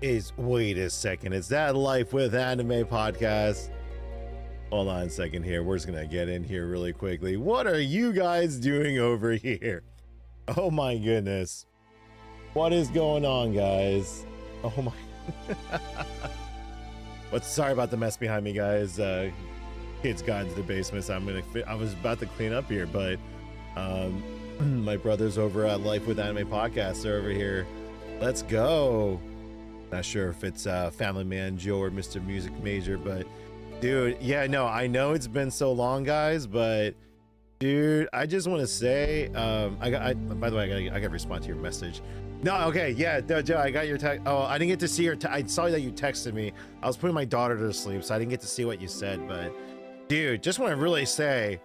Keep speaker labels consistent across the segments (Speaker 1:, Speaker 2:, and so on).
Speaker 1: Wait a second, is that Life with Anime podcast? Hold on a second here. We're just gonna get in here really quickly. What are you guys doing over here? Oh my goodness. What is going on, guys? Oh my. Sorry about the mess behind me, guys. Kids got into the basement, so I was about to clean up here, but my brothers over at Life with Anime podcast are over here. Let's go. Not sure if it's Family Man Joe or Mr. Music Major, but dude, yeah, no, I know it's been so long, guys, but dude, I just want to say, by the way, I got to respond to your message. No, okay, yeah, Joe, I got your text. Oh, I didn't get to see your. I saw that you texted me. I was putting my daughter to sleep, so I didn't get to see what you said. But dude, just want to really say,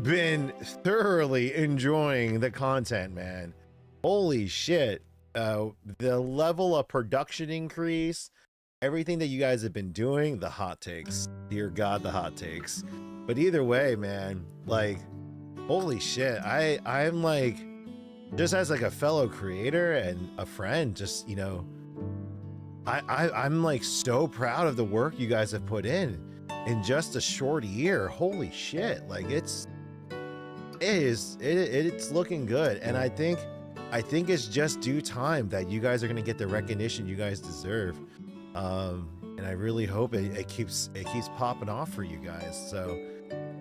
Speaker 1: been thoroughly enjoying the content, man. Holy shit. The level of production increase, everything that you guys have been doing, the hot takes, dear God, the hot takes. But either way, man, like, holy shit, I'm like, just as like a fellow creator and a friend, just, you know, I'm like so proud of the work you guys have put in just a short year. Holy shit, like it's looking good, and I think it's just due time that you guys are going to get the recognition you guys deserve. And I really hope it keeps popping off for you guys. So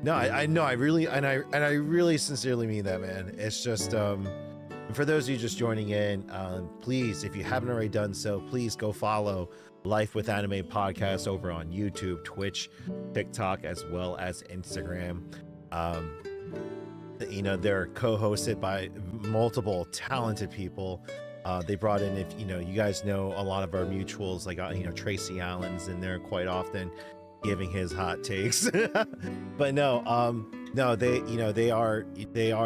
Speaker 1: no, I know, I really sincerely mean that, man. It's just, for those of you just joining in, please, if you haven't already done so, please go follow Life with Anime podcast over on YouTube, Twitch, TikTok, as well as Instagram. You know, they're co-hosted by multiple talented people. They brought in, if you know, you guys know a lot of our mutuals, like you know, Tracy Allen's in there quite often giving his hot takes. But no, they are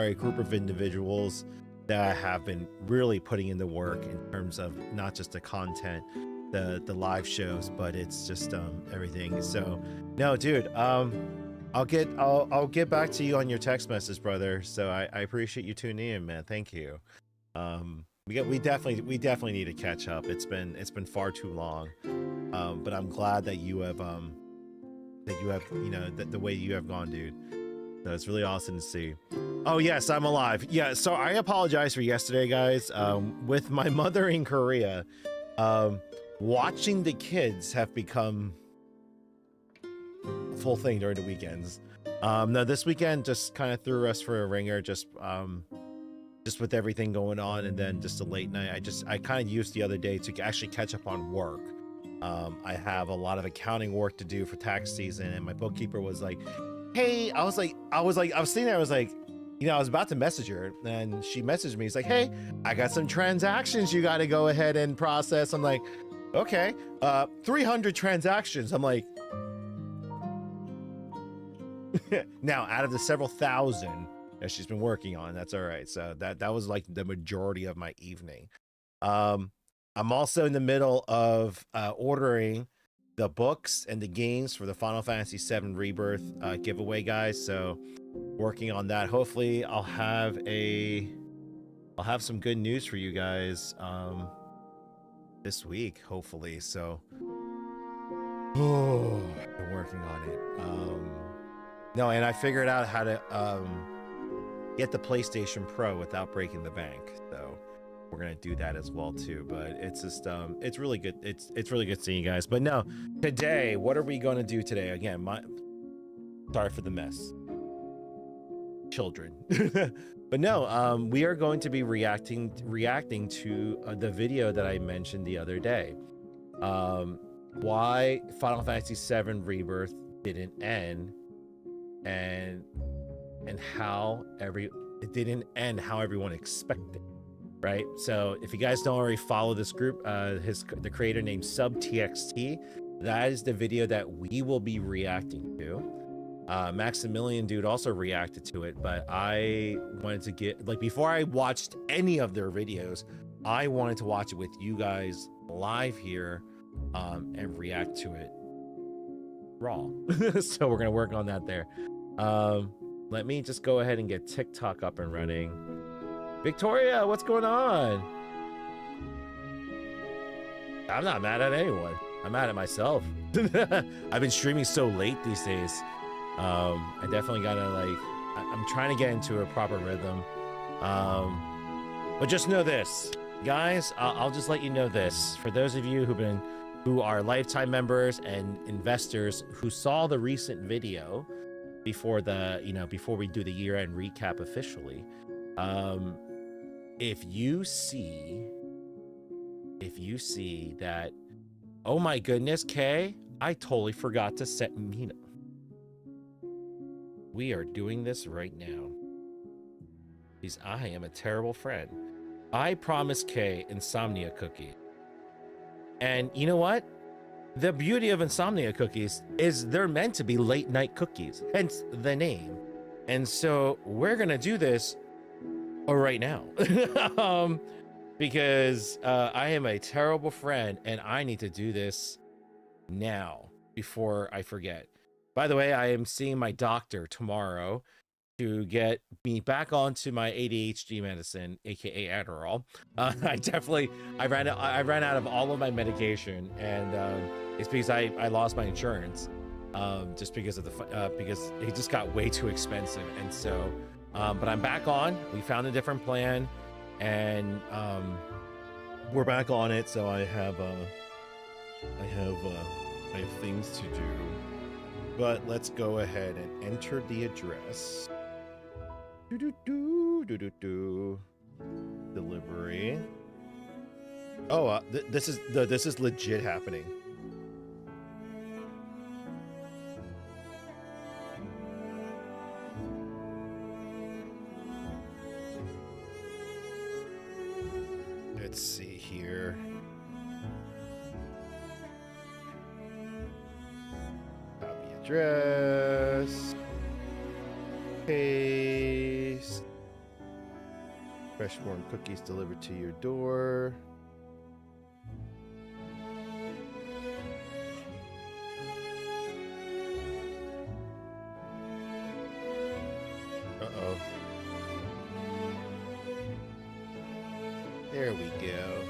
Speaker 1: a group of individuals that have been really putting in the work in terms of not just the content, the live shows, but it's just everything. So no, dude, I'll get back to you on your text message, brother. So I appreciate you tuning in, man. Thank you. We definitely need to catch up. It's been far too long. But I'm glad that you have you know, the way you have gone, dude. So it's really awesome to see. Oh yes, I'm alive. Yeah, so I apologize for yesterday, guys. With my mother in Korea, watching the kids have become full thing during the weekends. No, this weekend just kind of threw us for a ringer, just with everything going on, and then just a late night. I kind of used the other day to actually catch up on work. I have a lot of accounting work to do for tax season, and my bookkeeper was like, hey, I was sitting there, I was like, you know, I was about to message her, and she messaged me. It's like, hey, I got some transactions you got to go ahead and process. I'm like, okay, 300 transactions. I'm like, now out of the several thousand that she's been working on, that's all right. So that was like the majority of my evening. I'm also in the middle of ordering the books and the games for the Final Fantasy VII Rebirth giveaway, guys. So working on that. Hopefully I'll have some good news for you guys this week, hopefully. So been working on it. No, and I figured out how to get the PlayStation Pro without breaking the bank. So we're gonna do that as well too. But it's just it's really good. It's really good seeing you guys. But no, today, what are we gonna do today? Again, sorry for the mess, children. But no, we are going to be reacting to the video that I mentioned the other day. Why Final Fantasy VII Rebirth didn't end, and how it didn't end how everyone expected, right? So if you guys don't already follow this group, the creator named SubTXT, that is the video that we will be reacting to. Maximilian dude also reacted to it, but I wanted to get, like, before I watched any of their videos, I wanted to watch it with you guys live here and react to it raw. So we're gonna work on that there. Let me just go ahead and get TikTok up and running. Victoria, what's going on? I'm not mad at anyone. I'm mad at myself. I've been streaming so late these days. I definitely gotta like, I'm trying to get into a proper rhythm. But just know this, guys, I'll just let you know this. For those of you who are lifetime members and investors who saw the recent video before before we do the year-end recap officially, if you see that, oh my goodness, Kay, I totally forgot to set Mina. We are doing this right now. Because I am a terrible friend. I promised Kay Insomnia cookie. And you know what? The beauty of Insomnia cookies is they're meant to be late night cookies, hence the name. And so we're gonna do this right now. Because I am a terrible friend and I need to do this now before I forget. By the way, I am seeing my doctor tomorrow to get me back onto my ADHD medicine, aka Adderall. I ran out of all of my medication, and it's because I lost my insurance, just because of because it just got way too expensive. And so, but I'm back on. We found a different plan, and we're back on it. So I have things to do. But let's go ahead and enter the address. Delivery. Oh, this is legit happening. Let's see here. Copy address. Paste. Fresh warm cookies delivered to your door. Uh-oh. There we go.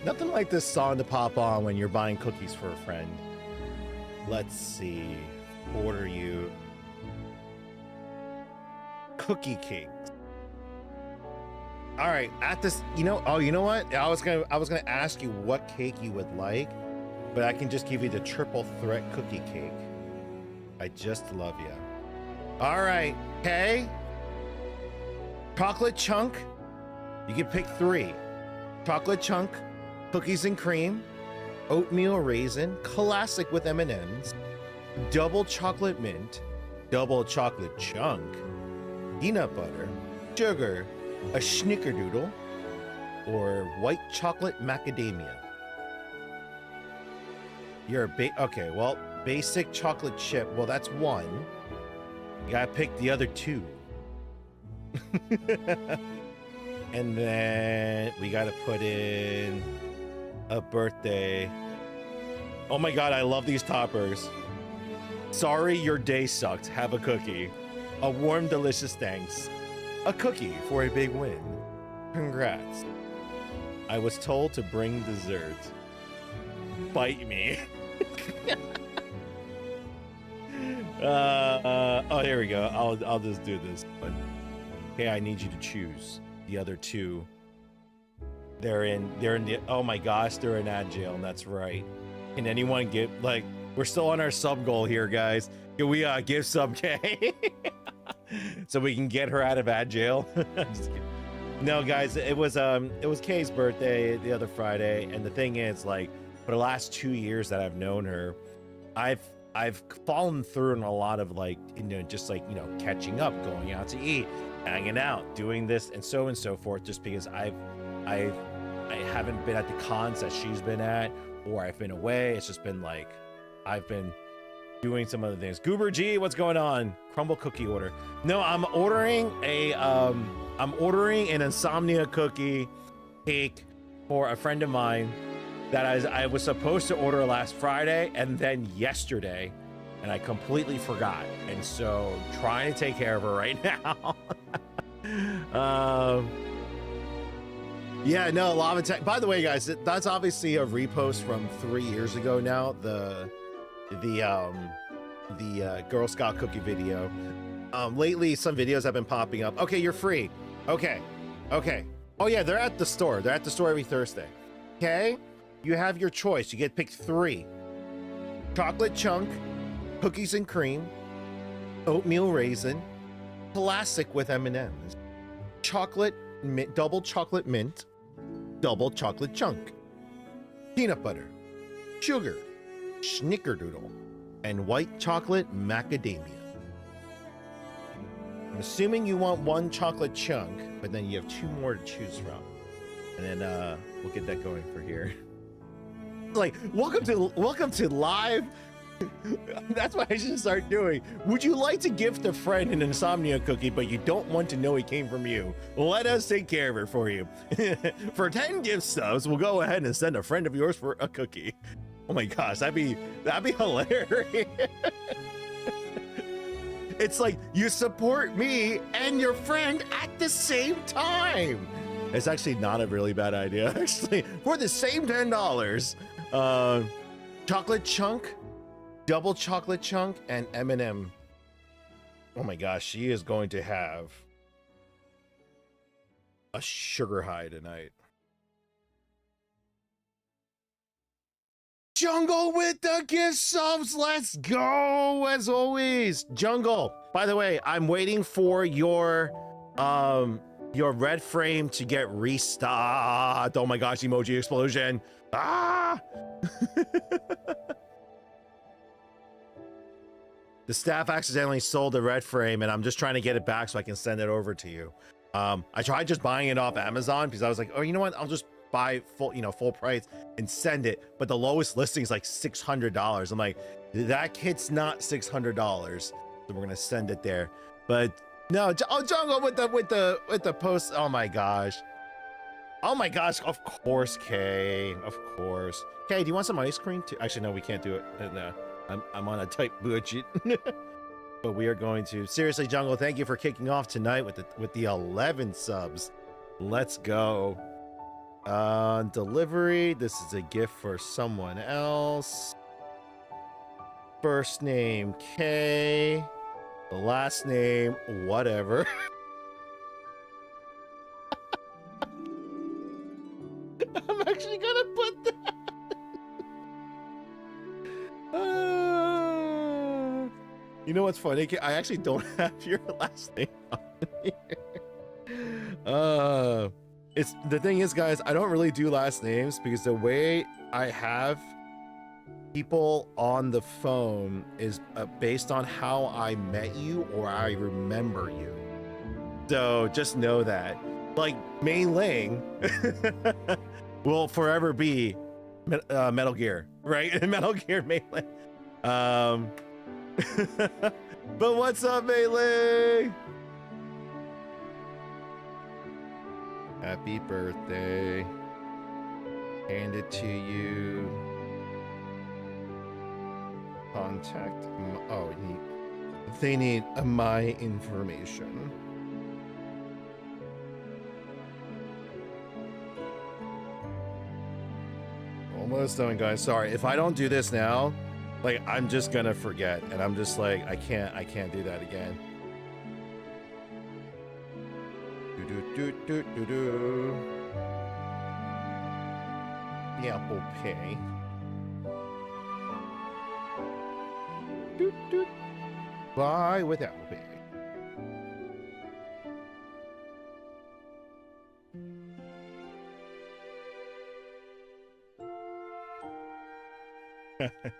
Speaker 1: Nothing like this song to pop on when you're buying cookies for a friend. Let's see. Order you cookie cakes. All right, at this, you know what? I was gonna ask you what cake you would like, but I can just give you the triple threat cookie cake. I just love you. All right, okay. Chocolate chunk. You can pick 3. Chocolate chunk, cookies and cream, oatmeal raisin, classic with M&Ms, double chocolate mint, double chocolate chunk, peanut butter, sugar, a snickerdoodle, or white chocolate macadamia. Okay, well, basic chocolate chip. Well, that's 1. You gotta pick the other 2. And then we gotta put in a birthday. Oh my god, I love these toppers. Sorry your day sucked. Have a cookie. A warm, delicious thanks. A cookie for a big win. Congrats. I was told to bring dessert. Bite me. Oh, here we go. I'll just do this. But okay, I need you to choose the other 2. They're in the, oh my gosh, they're in ad jail, and that's right. Can anyone give, like, we're still on our sub goal here, guys. Can we give sub K so we can get her out of ad jail? No, guys, it was Kay's birthday the other Friday, and the thing is, like, for the last 2 years that I've known her, I've fallen through in a lot of, like, just like, catching up, going out to eat, hanging out, doing this and so forth, just because I haven't been at the cons that she's been at, or I've been away. It's just been like I've been doing some other things. Goober G, what's going on? Crumble cookie order. No, I'm ordering an insomnia cookie cake for a friend of mine that I was supposed to order last Friday, and then yesterday and I completely forgot. And so trying to take care of her right now. Yeah, no, Lava Tech. By the way, guys, that's obviously a repost from 3 years ago now. The Girl Scout cookie video. Lately, some videos have been popping up. Okay, you're free. Okay. Oh yeah, they're at the store. They're at the store every Thursday. Okay, you have your choice. You get to pick 3: chocolate chunk, cookies and cream, oatmeal raisin, classic with M&Ms, chocolate double chocolate mint, double chocolate chunk, peanut butter, sugar, snickerdoodle, and white chocolate macadamia. I'm assuming you want 1 chocolate chunk, but then you have 2 more to choose from. And then we'll get that going for here. Like, welcome to live. That's what I should start doing. Would you like to gift a friend an insomnia cookie, but you don't want to know it came from you? Let us take care of it for you. For 10 gift stubs, we'll go ahead and send a friend of yours for a cookie. Oh my gosh, that'd be hilarious. It's like you support me and your friend at the same time. It's actually not a really bad idea, actually. For the same $10, chocolate chunk, double chocolate chunk, and M&M. Oh my gosh, she is going to have a sugar high tonight. Jungle with the gift subs, let's go as always. Jungle, by the way, I'm waiting for your red frame to get restocked. Oh my gosh, emoji explosion. Ah! The staff accidentally sold the red frame and I'm just trying to get it back so I can send it over to you. I tried just buying it off Amazon because I was like, oh, you know what? I'll just buy full price and send it. But the lowest listing is like $600. I'm like, that kit's not $600. So we're gonna send it there. But no, oh, Jungle with the post. Oh my gosh. Of course, Kay. Of course. Kay, do you want some ice cream too? Actually, no, we can't do it. No, I'm on a tight budget. But we are going to. Seriously, Jungle, thank you for kicking off tonight with the 11 subs. Let's go. Delivery. This is a gift for someone else. First name K. The last name whatever. I'm actually gonna put that. You know what's funny? I actually don't have your last name on here. It's the thing is, guys, I don't really do last names because the way I have people on the phone is based on how I met you or I remember you. So just know that. Like Mei Ling will forever be Metal Gear, right? Metal Gear Mei Ling. But what's up, Mei Ling? Happy birthday. Hand it to you. Contact. Oh, they need my information. Almost done, guys. Sorry if I don't do this now. Like, I'm just gonna forget, and I'm just like, I can't do that again. The Apple Pay. Buy with Apple Pay.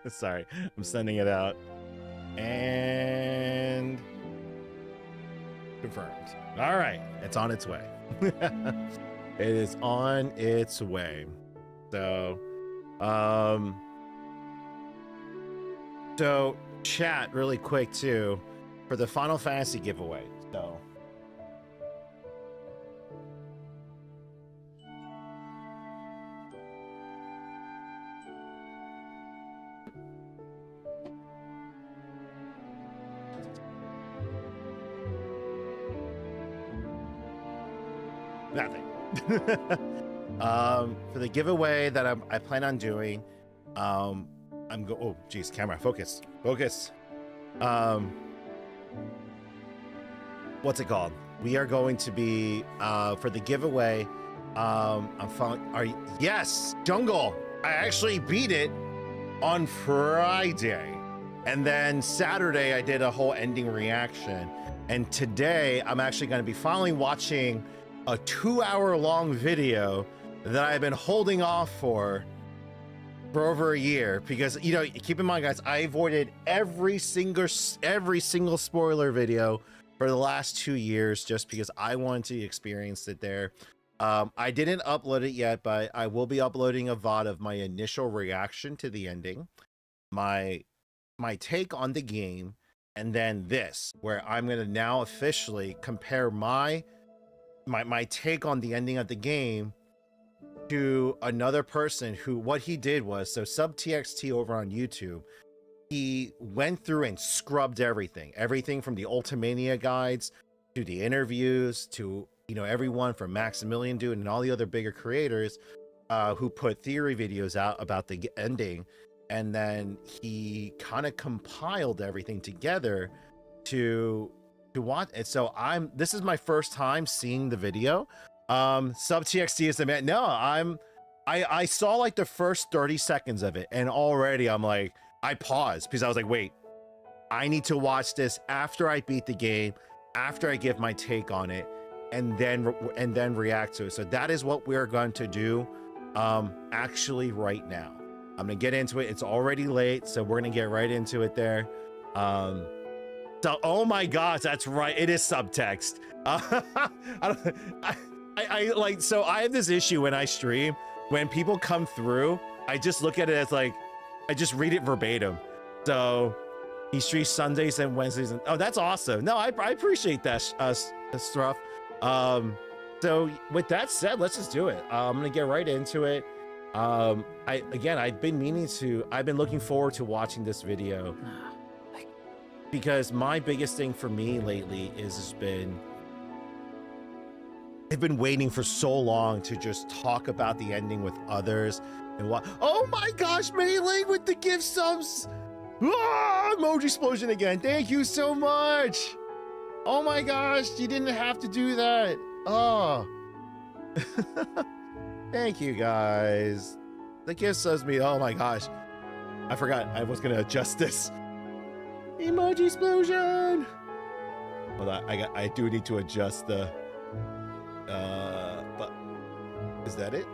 Speaker 1: Sorry, I'm sending it out. And confirmed. All right, it's on its way. It is on its way. So, so chat really quick too for the Final Fantasy giveaway. So. Nothing. For the giveaway that I plan on doing, oh geez, camera, focus. What's it called? We are going to be for the giveaway. Yes, Jungle. I actually beat it on Friday, and then Saturday I did a whole ending reaction, and today I'm actually going to be finally watching a 2-hour-long video that I've been holding off for over a year, because keep in mind, guys, I avoided every single spoiler video for the last 2 years just because I wanted to experience it there. I didn't upload it yet, but I will be uploading a VOD of my initial reaction to the ending, my take on the game, and then this, where I'm going to now officially compare my take on the ending of the game to another person who, what he did was, so SubTXT over on YouTube, he went through and scrubbed everything from the Ultimania guides to the interviews to everyone from Maximilian Dude and all the other bigger creators who put theory videos out about the ending, and then he kind of compiled everything together to watch. And so this is my first time seeing the video. SubTXT is the man. No, I saw like the first 30 seconds of it, and already I'm like, I paused because I was like, wait, I need to watch this after I beat the game, after I give my take on it, and then react to it. So that is what we're going to do actually right now. I'm gonna get into it. It's already late, so we're gonna get right into it there. So oh my gosh, that's right, it is subtext. So I have this issue when I stream, when people come through, I just look at it as like, I just read it verbatim. So he streams Sundays and Wednesdays, and oh, that's awesome. No, I appreciate that stuff. So with that said, let's just do it. I'm gonna get right into it. I've been looking forward to watching this video because my biggest thing for me lately I've been waiting for so long to just talk about the ending with others and what. Oh my gosh, Mei with the gift subs. Emoji explosion again. Thank you so much. Oh my gosh, you didn't have to do that. Oh. Thank you guys. The gift subs me. Oh my gosh. I forgot I was gonna adjust this. Emoji explosion. Hold on, I do need to adjust the but is that it?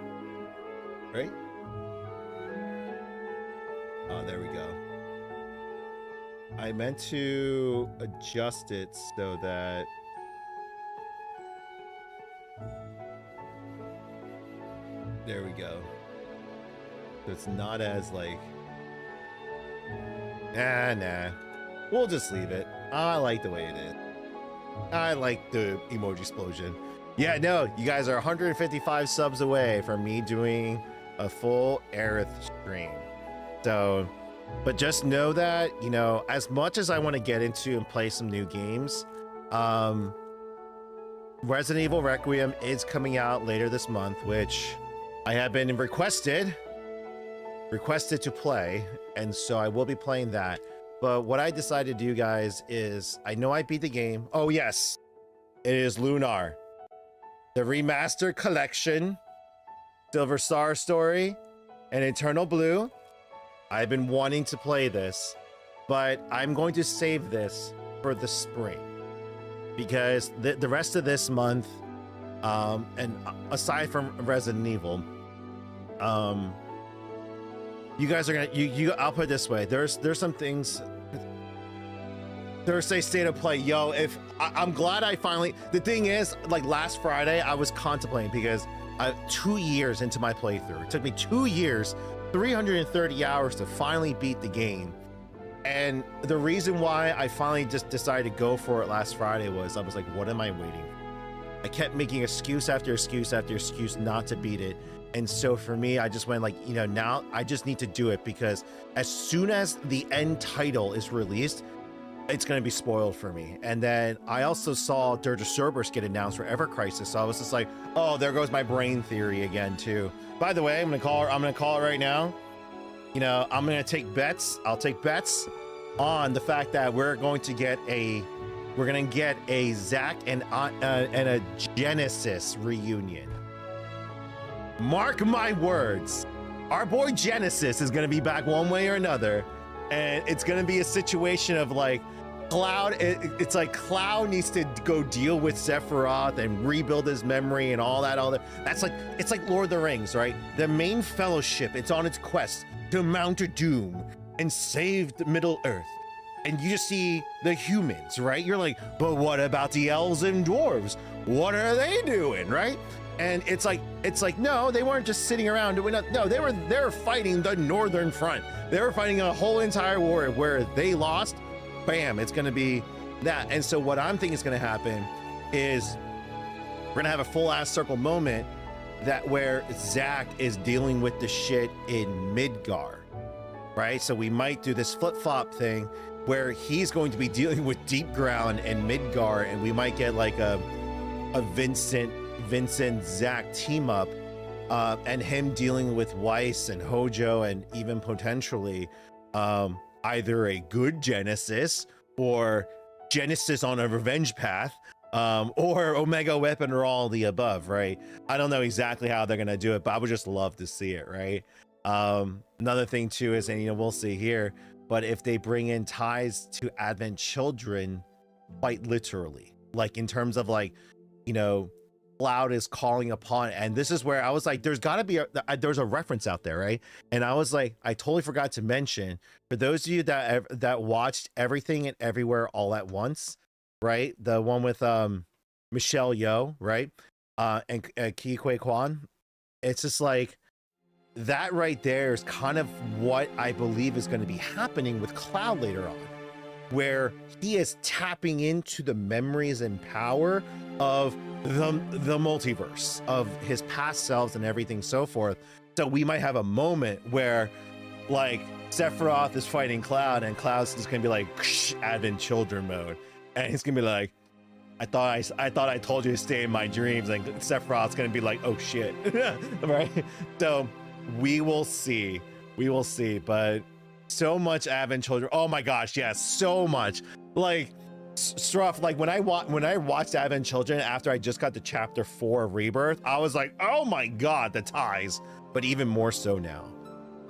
Speaker 1: Right? Oh, there we go. I meant to adjust it so that there we go. So it's not as like nah. We'll just leave it. I like the way it is. I like the emoji explosion. Yeah, no, you guys are 155 subs away from me doing a full Aerith stream. So, but just know that, as much as I want to get into and play some new games, Resident Evil Requiem is coming out later this month, which I have been requested to play, and so I will be playing that. But what I decided to do, guys, is I know I beat the game. Oh yes, it is Lunar, the remastered collection, Silver Star Story, and Eternal Blue. I've been wanting to play this, but I'm going to save this for the spring because the rest of this month, and aside from Resident Evil, you guys are gonna I'll put it this way. There's some things. Thursday State of Play, yo. If I'm glad I finally. The thing is, like last Friday, I was contemplating because 2 years into my playthrough. It took me 2 years, 330 hours to finally beat the game. And the reason why I finally just decided to go for it last Friday was I was like, what am I waiting for? I kept making excuse after excuse after excuse not to beat it. And so for me, I just went like, now I just need to do it because as soon as the end title is released, it's going to be spoiled for me. And then I also saw Dirge of Cerberus get announced for Ever Crisis, so I was just like, oh, there goes my brain theory again too. By the way, I'm gonna call it right now. You know, I'm gonna take bets. I'll take bets on the fact that we're gonna get a Zack and a Genesis reunion. Mark my words. Our boy Genesis is gonna be back one way or another, and it's gonna be a situation of like Cloud. It's like Cloud needs to go deal with Sephiroth and rebuild his memory and all that. That's like, it's like Lord of the Rings, right? The main fellowship, it's on its quest to Mount Doom and save the Middle Earth. And you just see the humans, right? You're like, but what about the elves and dwarves? What are they doing, right? And it's like, no, they weren't just sitting around doing nothing. No, they were fighting the Northern Front. They were fighting a whole entire war where they lost. Bam, it's gonna be that. And so what I'm thinking is gonna happen is we're gonna have a full ass circle moment that where Zack is dealing with the shit in Midgar, right? So we might do this flip-flop thing where he's going to be dealing with Deep Ground and Midgar, and we might get like a Vincent Zack team up, and him dealing with Weiss and Hojo, and even potentially either a good Genesis or Genesis on a revenge path, or Omega Weapon, or all the above, right? I don't know exactly how they're gonna do it, but I would just love to see it, right? Another thing too is, and you know, we'll see here, but if they bring in ties to Advent Children, quite literally, like in terms of like, you know, Cloud is calling upon, and this is where I was like, there's got to be there's a reference out there, right? And I was like, I totally forgot to mention, for those of you that watched Everything and Everywhere All at Once, right? The one with Michelle Yeoh, right? And Ke Huy Quan. It's just like that right there is kind of what I believe is going to be happening with Cloud later on, where he is tapping into the memories and power of the multiverse, of his past selves and everything so forth. So we might have a moment where like Sephiroth is fighting Cloud, and Cloud's just gonna be like Advent Children mode, and he's gonna be like, I thought I told you to stay in my dreams, and Sephiroth's gonna be like, oh shit. Right? So we will see, but so much Advent Children. Oh my gosh, yes, so much. Like Struff, like when I watched Advent Children after I just got to chapter 4 of Rebirth, I was like, oh my god, the ties. But even more so now.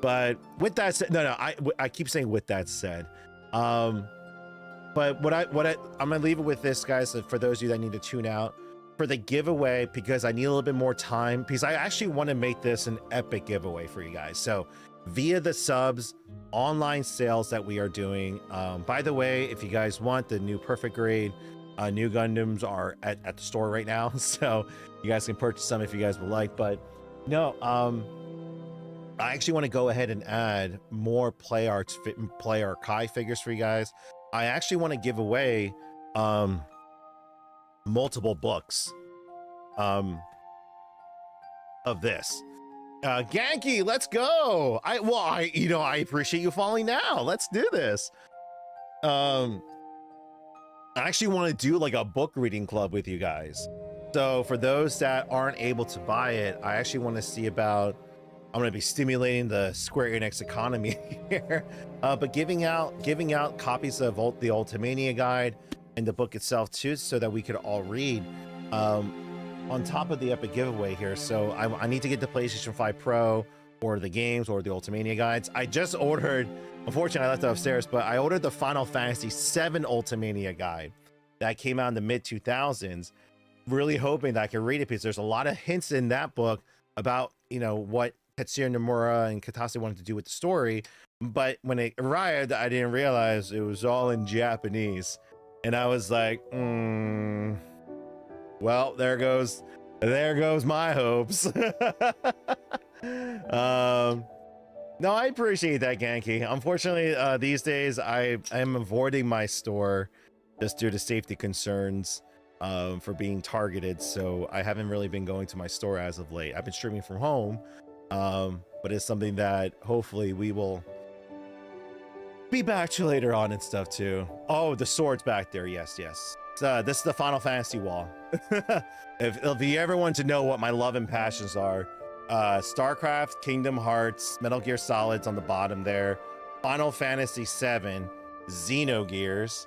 Speaker 1: But with that said, I keep saying with that said. But I'm gonna leave it with this, guys, for those of you that need to tune out for the giveaway, because I need a little bit more time, because I actually want to make this an epic giveaway for you guys. So via the subs online sales that we are doing, by the way, if you guys want the new Perfect Grade new Gundams are at the store right now, so you guys can purchase some if you guys would like. But no, I actually want to go ahead and add more Play Archive figures for you guys. I actually want to give away multiple books of this. Genki, let's go. I appreciate you following now. Let's do this. I actually want to do like a book reading club with you guys. So for those that aren't able to buy it, I actually want to see about, I'm going to be stimulating the Square Enix economy here, but giving out copies of the Ultimania guide and the book itself too, so that we could all read. On top of the epic giveaway here. So I need to get the PlayStation 5 Pro or the games or the Ultimania guides. I just ordered, unfortunately I left it upstairs, but I ordered the Final Fantasy VII Ultimania guide that came out in the mid 2000s, really hoping that I can read it, because there's a lot of hints in that book about, you know, what Tetsuya Nomura and Katase wanted to do with the story. But when it arrived, I didn't realize it was all in Japanese. And I was like, well, there goes my hopes. No, I appreciate that, Genki. Unfortunately, these days I am avoiding my store just due to safety concerns, for being targeted. So I haven't really been going to my store as of late. I've been streaming from home, but it's something that hopefully we will be back to later on and stuff too. Oh, the sword's back there. Yes, yes. This is the Final Fantasy wall. if you ever want to know what my love and passions are, StarCraft, Kingdom Hearts, Metal Gear Solids on the bottom there, Final Fantasy VII, Xenogears,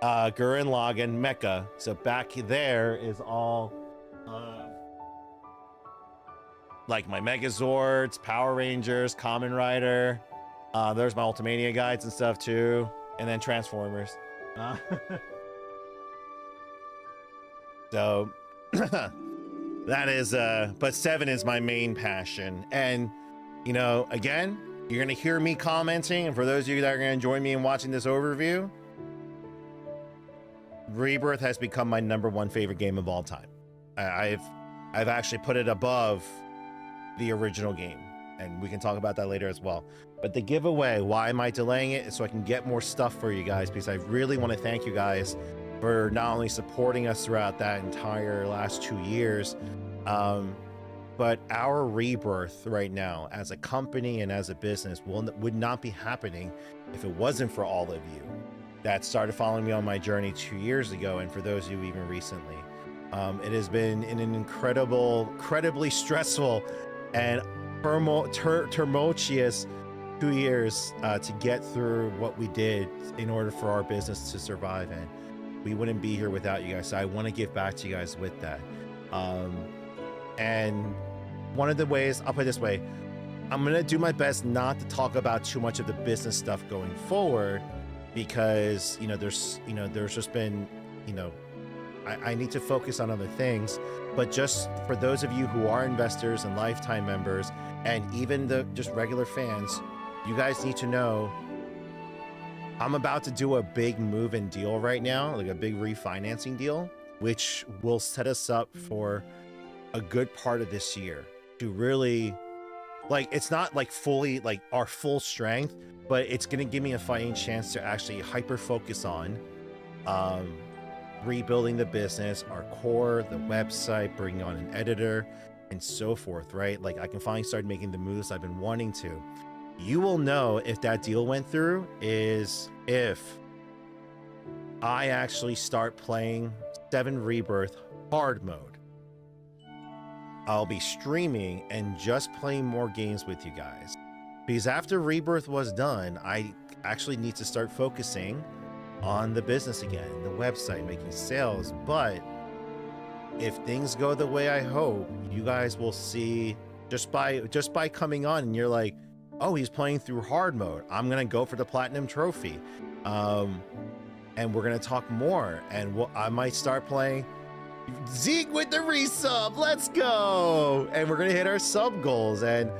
Speaker 1: Gurren Lagann, Mecha. So back there is all like my Megazords, Power Rangers, Kamen Rider. There's my Ultimania guides and stuff too, and then Transformers. So that is but 7 is my main passion. And you know, again, you're gonna hear me commenting, and for those of you that are gonna join me in watching this overview, Rebirth has become my #1 favorite game of all time. I've actually put it above the original game, and we can talk about that later as well. But the giveaway, why am I delaying it? Is so I can get more stuff for you guys, because I really want to thank you guys for not only supporting us throughout that entire last 2 years, but our rebirth right now as a company and as a business would not be happening if it wasn't for all of you that started following me on my journey 2 years ago, and for those of you even recently. It has been an incredibly stressful and tumultuous 2 years to get through what we did in order for our business to survive, and we wouldn't be here without you guys. So I want to give back to you guys with that. And one of the ways, I'll put it this way, I'm going to do my best not to talk about too much of the business stuff going forward, because there's just been, I need to focus on other things. But just for those of you who are investors and lifetime members, and even the just regular fans, you guys need to know I'm about to do a big move and deal right now, like a big refinancing deal, which will set us up for a good part of this year to really, like, it's not like fully like our full strength, but it's going to give me a fighting chance to actually hyper focus on rebuilding the business, our core, the website, bringing on an editor, and so forth, right? Like, I can finally start making the moves I've been wanting to. You will know if that deal went through is if I actually start playing 7 Rebirth hard mode. I'll be streaming and just playing more games with you guys, because after Rebirth was done, I actually need to start focusing on the business again, the website, making sales. But if things go the way I hope, you guys will see just by coming on and you're like, oh, he's playing through hard mode, I'm gonna go for the platinum trophy, and we're gonna talk more, and I might start playing Zeke with the resub, let's go, and we're gonna hit our sub goals. And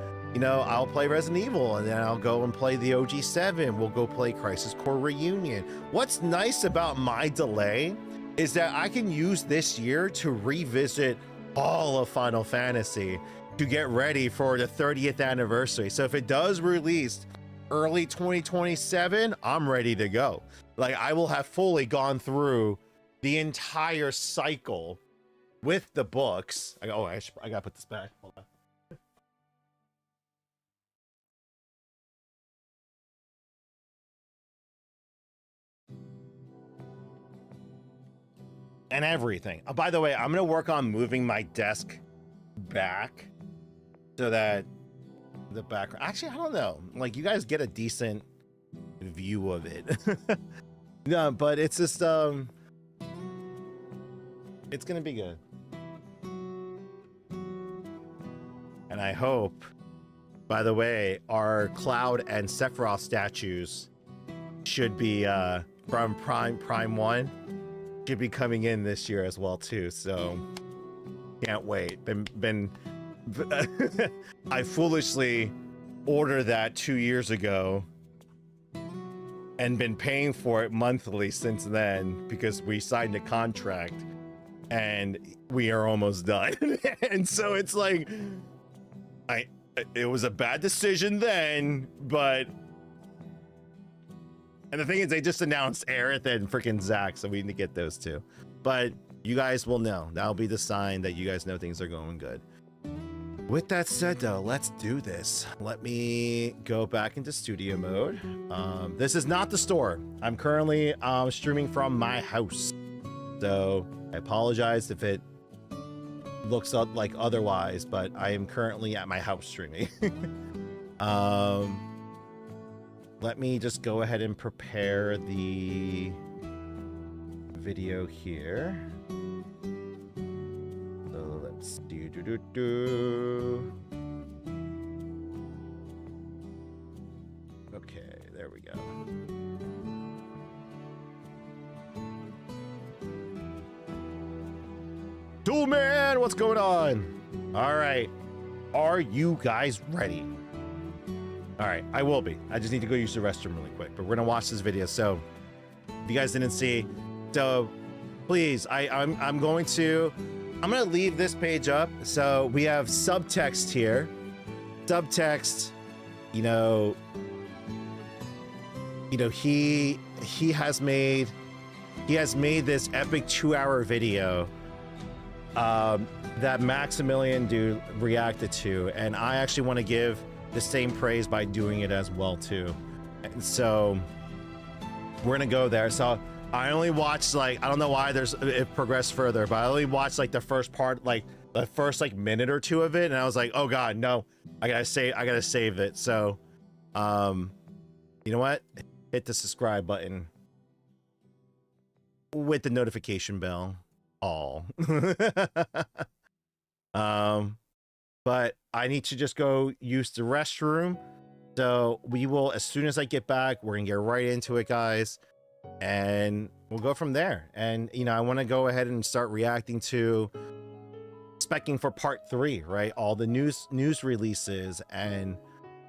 Speaker 1: I'll play Resident Evil, and then I'll go and play the OG 7. We'll go play Crisis Core Reunion. What's nice about my delay is that I can use this year to revisit all of Final Fantasy to get ready for the 30th anniversary. So if it does release early 2027, I'm ready to go. Like, I will have fully gone through the entire cycle with the books. I gotta put this back. Hold on. And everything. By the way, I'm gonna work on moving my desk back so that the background, actually, I don't know, like, you guys get a decent view of it. No, but it's just it's gonna be good. And I hope, by the way, our Cloud and Sephiroth statues should be from Prime 1 should be coming in this year as well too, so can't wait. I foolishly ordered that 2 years ago and been paying for it monthly since then, because we signed a contract and we are almost done. And so it's like, it was a bad decision then, but, and the thing is, they just announced Aerith and freaking Zach, so we need to get those two. But you guys will know. That'll be the sign that you guys know things are going good. With that said, though, let's do this. Let me go back into studio mode. This is not the store. I'm currently streaming from my house. So I apologize if it looks like otherwise, but I am currently at my house streaming. Let me just go ahead and prepare the video here. So let's do. Okay, there we go. Tool Man, what's going on? All right, are you guys ready? All right, I will be. I just need to go use the restroom really quick, but we're gonna watch this video. So if you guys didn't see, so please, I'm gonna leave this page up. So we have subtext here. Subtext, he has made this epic 2-hour video that Maximilian dude reacted to, and I actually want to give the same praise by doing it as well too. And so we're gonna go there. So I only watched, like, I don't know why it progressed further, but I only watched like the first part, like the first like minute or two of it, and I was like, oh god, no, I gotta save it. So you know what, hit the subscribe button with the notification bell all. But I need to just go use the restroom. So we will, as soon as I get back, we're gonna get right into it, guys, and we'll go from there. And I want to go ahead and start reacting to specking for part 3, right? All the news releases and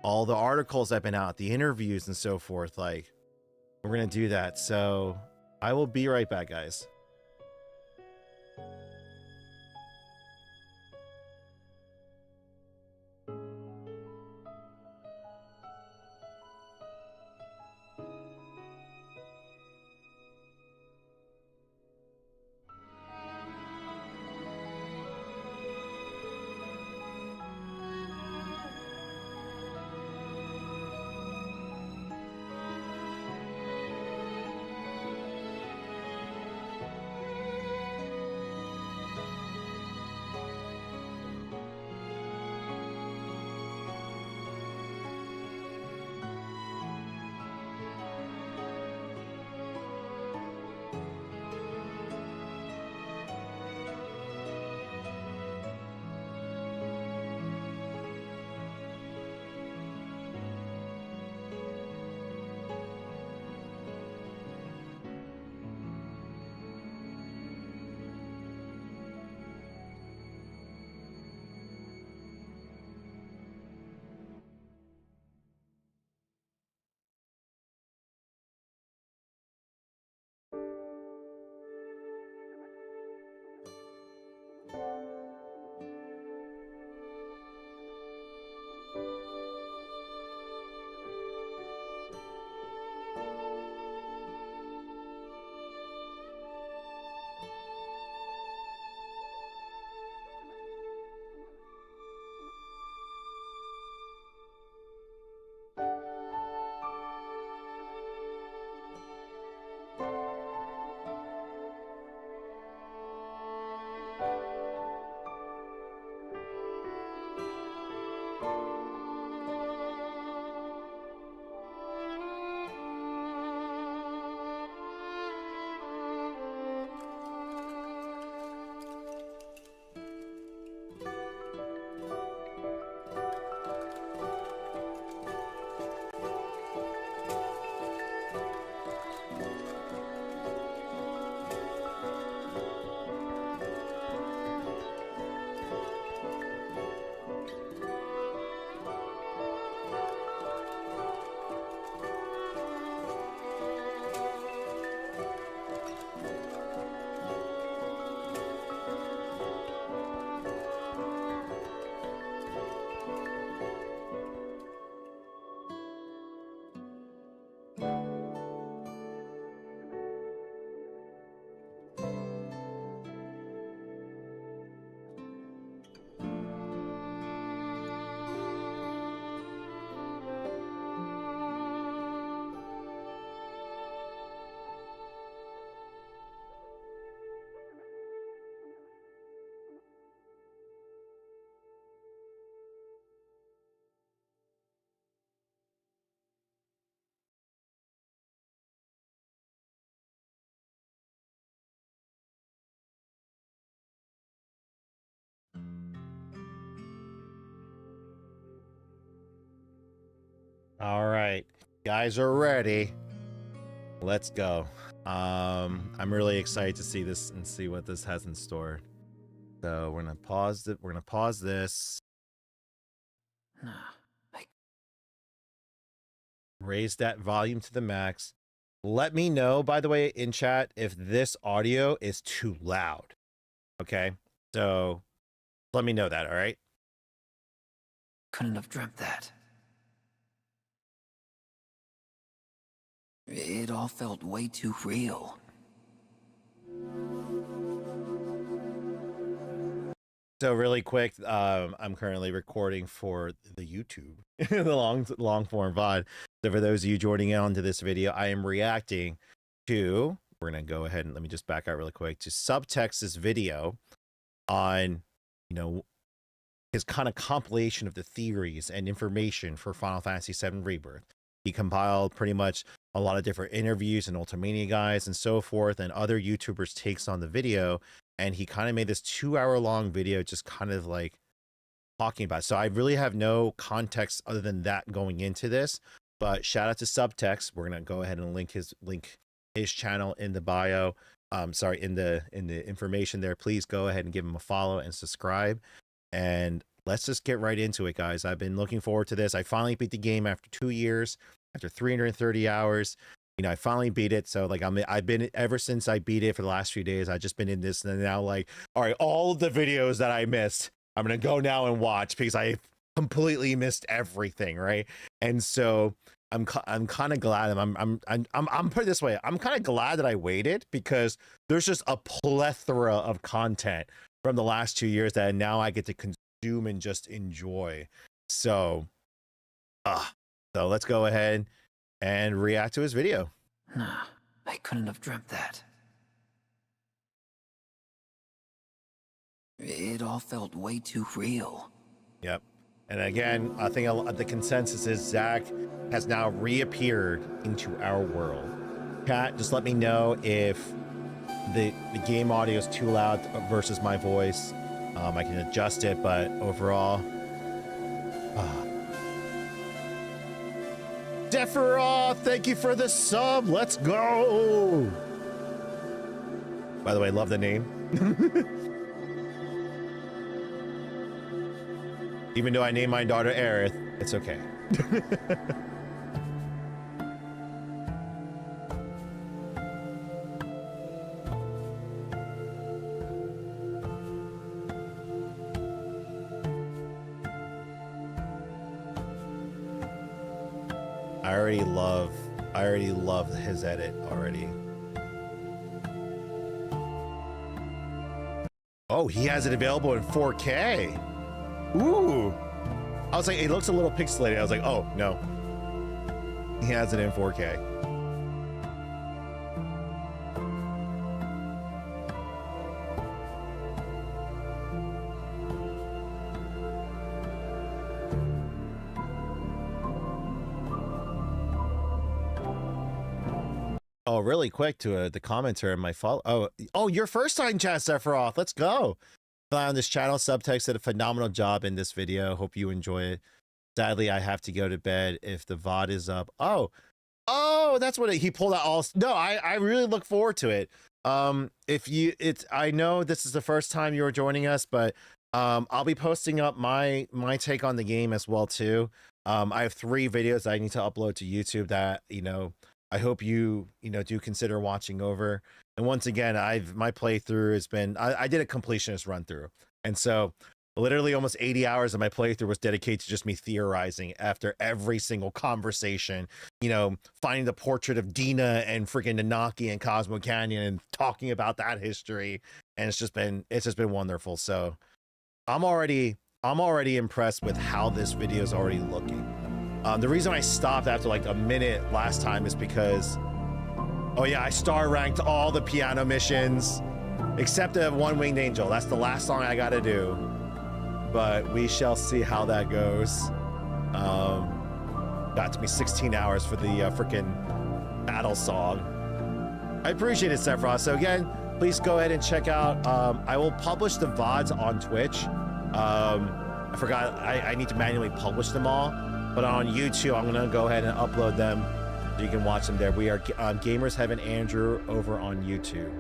Speaker 1: all the articles that have been out, the interviews and so forth. Like, we're gonna do that. So I will be right back, guys. All right, guys are ready. Let's go. I'm really excited to see this and see what this has in store. So we're gonna pause it. We're gonna pause this. Raise that volume to the max. Let me know, by the way, in chat if this audio is too loud. Okay, so let me know that. All right.
Speaker 2: Couldn't have dreamt that. It all felt way too real.
Speaker 1: So really quick, I'm currently recording for the YouTube, the long form VOD. So for those of you joining in onto this video, I am reacting to, we're gonna go ahead and let me just back out really quick, to Subtext's video on, you know, his kind of compilation of the theories and information for Final Fantasy VII Rebirth. He compiled pretty much a lot of different interviews and Ultimania guys and so forth, and other YouTubers' takes on the video. And he kind of made this 2-hour long video just kind of like talking about it. So I really have no context other than that going into this, but shout out to Subtext. We're going to go ahead and link his channel in the bio. Sorry, in the information there. Please go ahead and give him a follow and subscribe. And let's just get right into it, guys. I've been looking forward to this. I finally beat the game after 2 years, after 330 hours. You know, I finally beat it. So like I've been, ever since I beat it for the last few days, I've just been in this, and now like, all right, all of the videos that I missed, I'm going to go now and watch because I completely missed everything. Right. And so I'm kind of glad. I'm put it this way. I'm kind of glad that I waited because there's just a plethora of content from the last 2 years that now I get to consume and just enjoy. So, so let's go ahead and react to his video.
Speaker 2: Nah, I couldn't have dreamt that. It all felt way too real.
Speaker 1: Yep. And again, I think the consensus is Zach has now reappeared into our world. Kat, just let me know if the game audio is too loud versus my voice. I can adjust it, but overall, Sephiroth, thank you for the sub. Let's go. By the way, love the name. Even though I named my daughter Aerith, it's okay. I already love his edit already. Oh, he has it available in 4K. Ooh. I was like, it looks a little pixelated. I was like, oh, no. He has it in 4K. Oh, really quick to the commenter in my follow. Oh, your first time chat, Sephiroth. Let's go. On this channel, Subtext did a phenomenal job in this video. Hope you enjoy it. Sadly, I have to go to bed if the VOD is up. Oh, that's what he pulled out all. No, I really look forward to it. I know this is the first time you're joining us, but I'll be posting up my take on the game as well too. I have 3 videos I need to upload to YouTube that, you know, I hope you do consider watching over. And once again, my playthrough has been, I did a completionist run through. And so literally almost 80 hours of my playthrough was dedicated to just me theorizing after every single conversation, you know, finding the portrait of Dina and freaking Nanaki and Cosmo Canyon and talking about that history. And it's just been wonderful. So I'm already impressed with how this video is already looking. The reason I stopped after like a minute last time is because, oh yeah, I star ranked all the piano missions except the One Winged Angel. That's the last song I gotta do, but we shall see how that goes. Got to me 16 hours for the freaking battle song. I appreciate it, Sephiroth. So again, please go ahead and check out. I will publish the VODs on Twitch. I forgot I need to manually publish them all. But on YouTube, I'm gonna go ahead and upload them so you can watch them there. We are Gamers Heaven Andrew over on YouTube.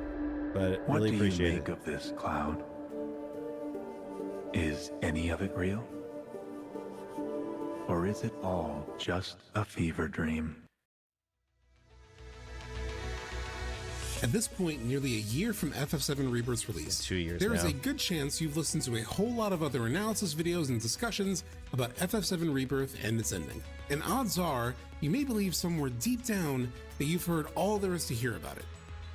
Speaker 1: But
Speaker 3: What
Speaker 1: really
Speaker 3: do you
Speaker 1: appreciate
Speaker 3: make
Speaker 1: it.
Speaker 3: of this, Cloud? Is any of it real? Or is it all just a fever dream?
Speaker 4: At this point, nearly a year from FF7 Rebirth's release,
Speaker 1: 2 years
Speaker 4: there is
Speaker 1: now.
Speaker 4: a good chance you've listened to a whole lot of other analysis videos and discussions about FF7 Rebirth and its ending. And odds are, you may believe somewhere deep down that you've heard all there is to hear about it.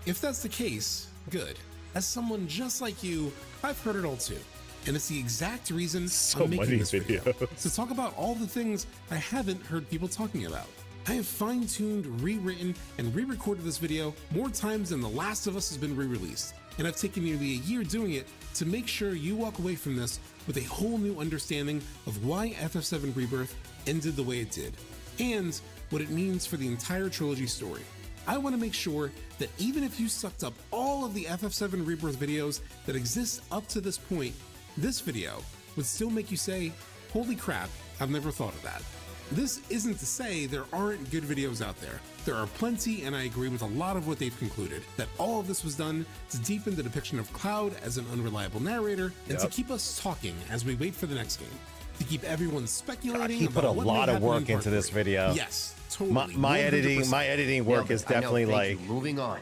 Speaker 4: If that's the case, good. As someone just like you, I've heard it all too. And it's the exact reason
Speaker 1: So
Speaker 4: I'm making
Speaker 1: many
Speaker 4: this video,
Speaker 1: videos.
Speaker 4: to talk about all the things I haven't heard people talking about. I have fine-tuned, rewritten, and re-recorded this video more times than The Last of Us has been re-released, and I've taken nearly a year doing it to make sure you walk away from this with a whole new understanding of why FF7 Rebirth ended the way it did, and what it means for the entire trilogy story. I want to make sure that even if you sucked up all of the FF7 Rebirth videos that exist up to this point, this video would still make you say, holy crap, I've never thought of that. This isn't to say there aren't good videos out there. There are plenty, and I agree with a lot of what they've concluded, that all of this was done to deepen the depiction of Cloud as an unreliable narrator, and to keep us talking as we wait for the next game. To keep everyone speculating.
Speaker 1: He put a
Speaker 4: about what
Speaker 1: lot
Speaker 4: may
Speaker 1: of
Speaker 4: happen
Speaker 1: work
Speaker 4: in part
Speaker 1: into this
Speaker 4: 3.
Speaker 1: video.
Speaker 4: Yes, totally.
Speaker 1: My
Speaker 4: 100%.
Speaker 1: editing work is definitely like
Speaker 5: Moving on.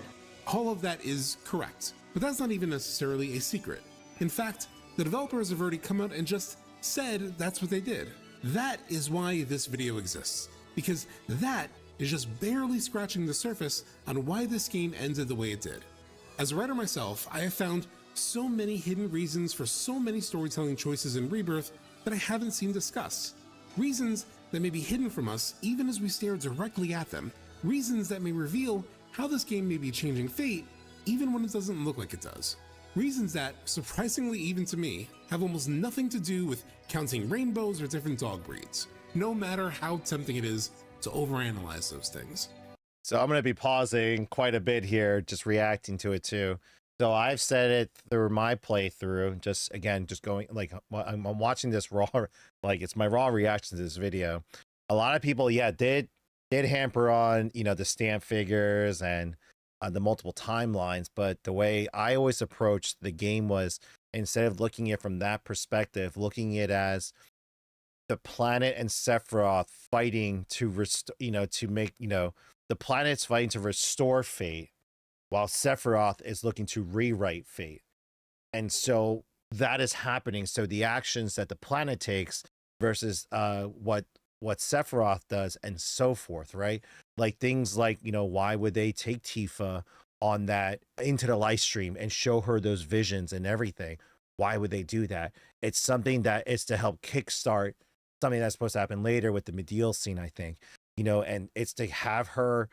Speaker 4: All of that is correct, but that's not even necessarily a secret. In fact, the developers have already come out and just said that's what they did. That is why this video exists, because that is just barely scratching the surface on why this game ended the way it did. As a writer myself, I have found so many hidden reasons for so many storytelling choices in Rebirth that I haven't seen discussed. Reasons that may be hidden from us even as we stare directly at them. Reasons that may reveal how this game may be changing fate even when it doesn't look like it does. Reasons that, surprisingly even to me, have almost nothing to do with counting rainbows or different dog breeds, no matter how tempting it is to overanalyze those things.
Speaker 1: So I'm going to be pausing quite a bit here, just reacting to it too. So I've said it through my playthrough, just going like, I'm watching this raw, like it's my raw reaction to this video. A lot of people, did hamper on, the stamp figures and the multiple timelines, but the way I always approached the game was, instead of looking at it from that perspective, looking at it as the planet and Sephiroth fighting to restore, the planet's fighting to restore fate, while Sephiroth is looking to rewrite fate. And so that is happening. So the actions that the planet takes versus what Sephiroth does and so forth, right? Like things like, why would they take Tifa on that into the live stream and show her those visions and everything? Why would they do that? It's something that is to help kickstart something that's supposed to happen later with the Medial scene, I think, and it's to have her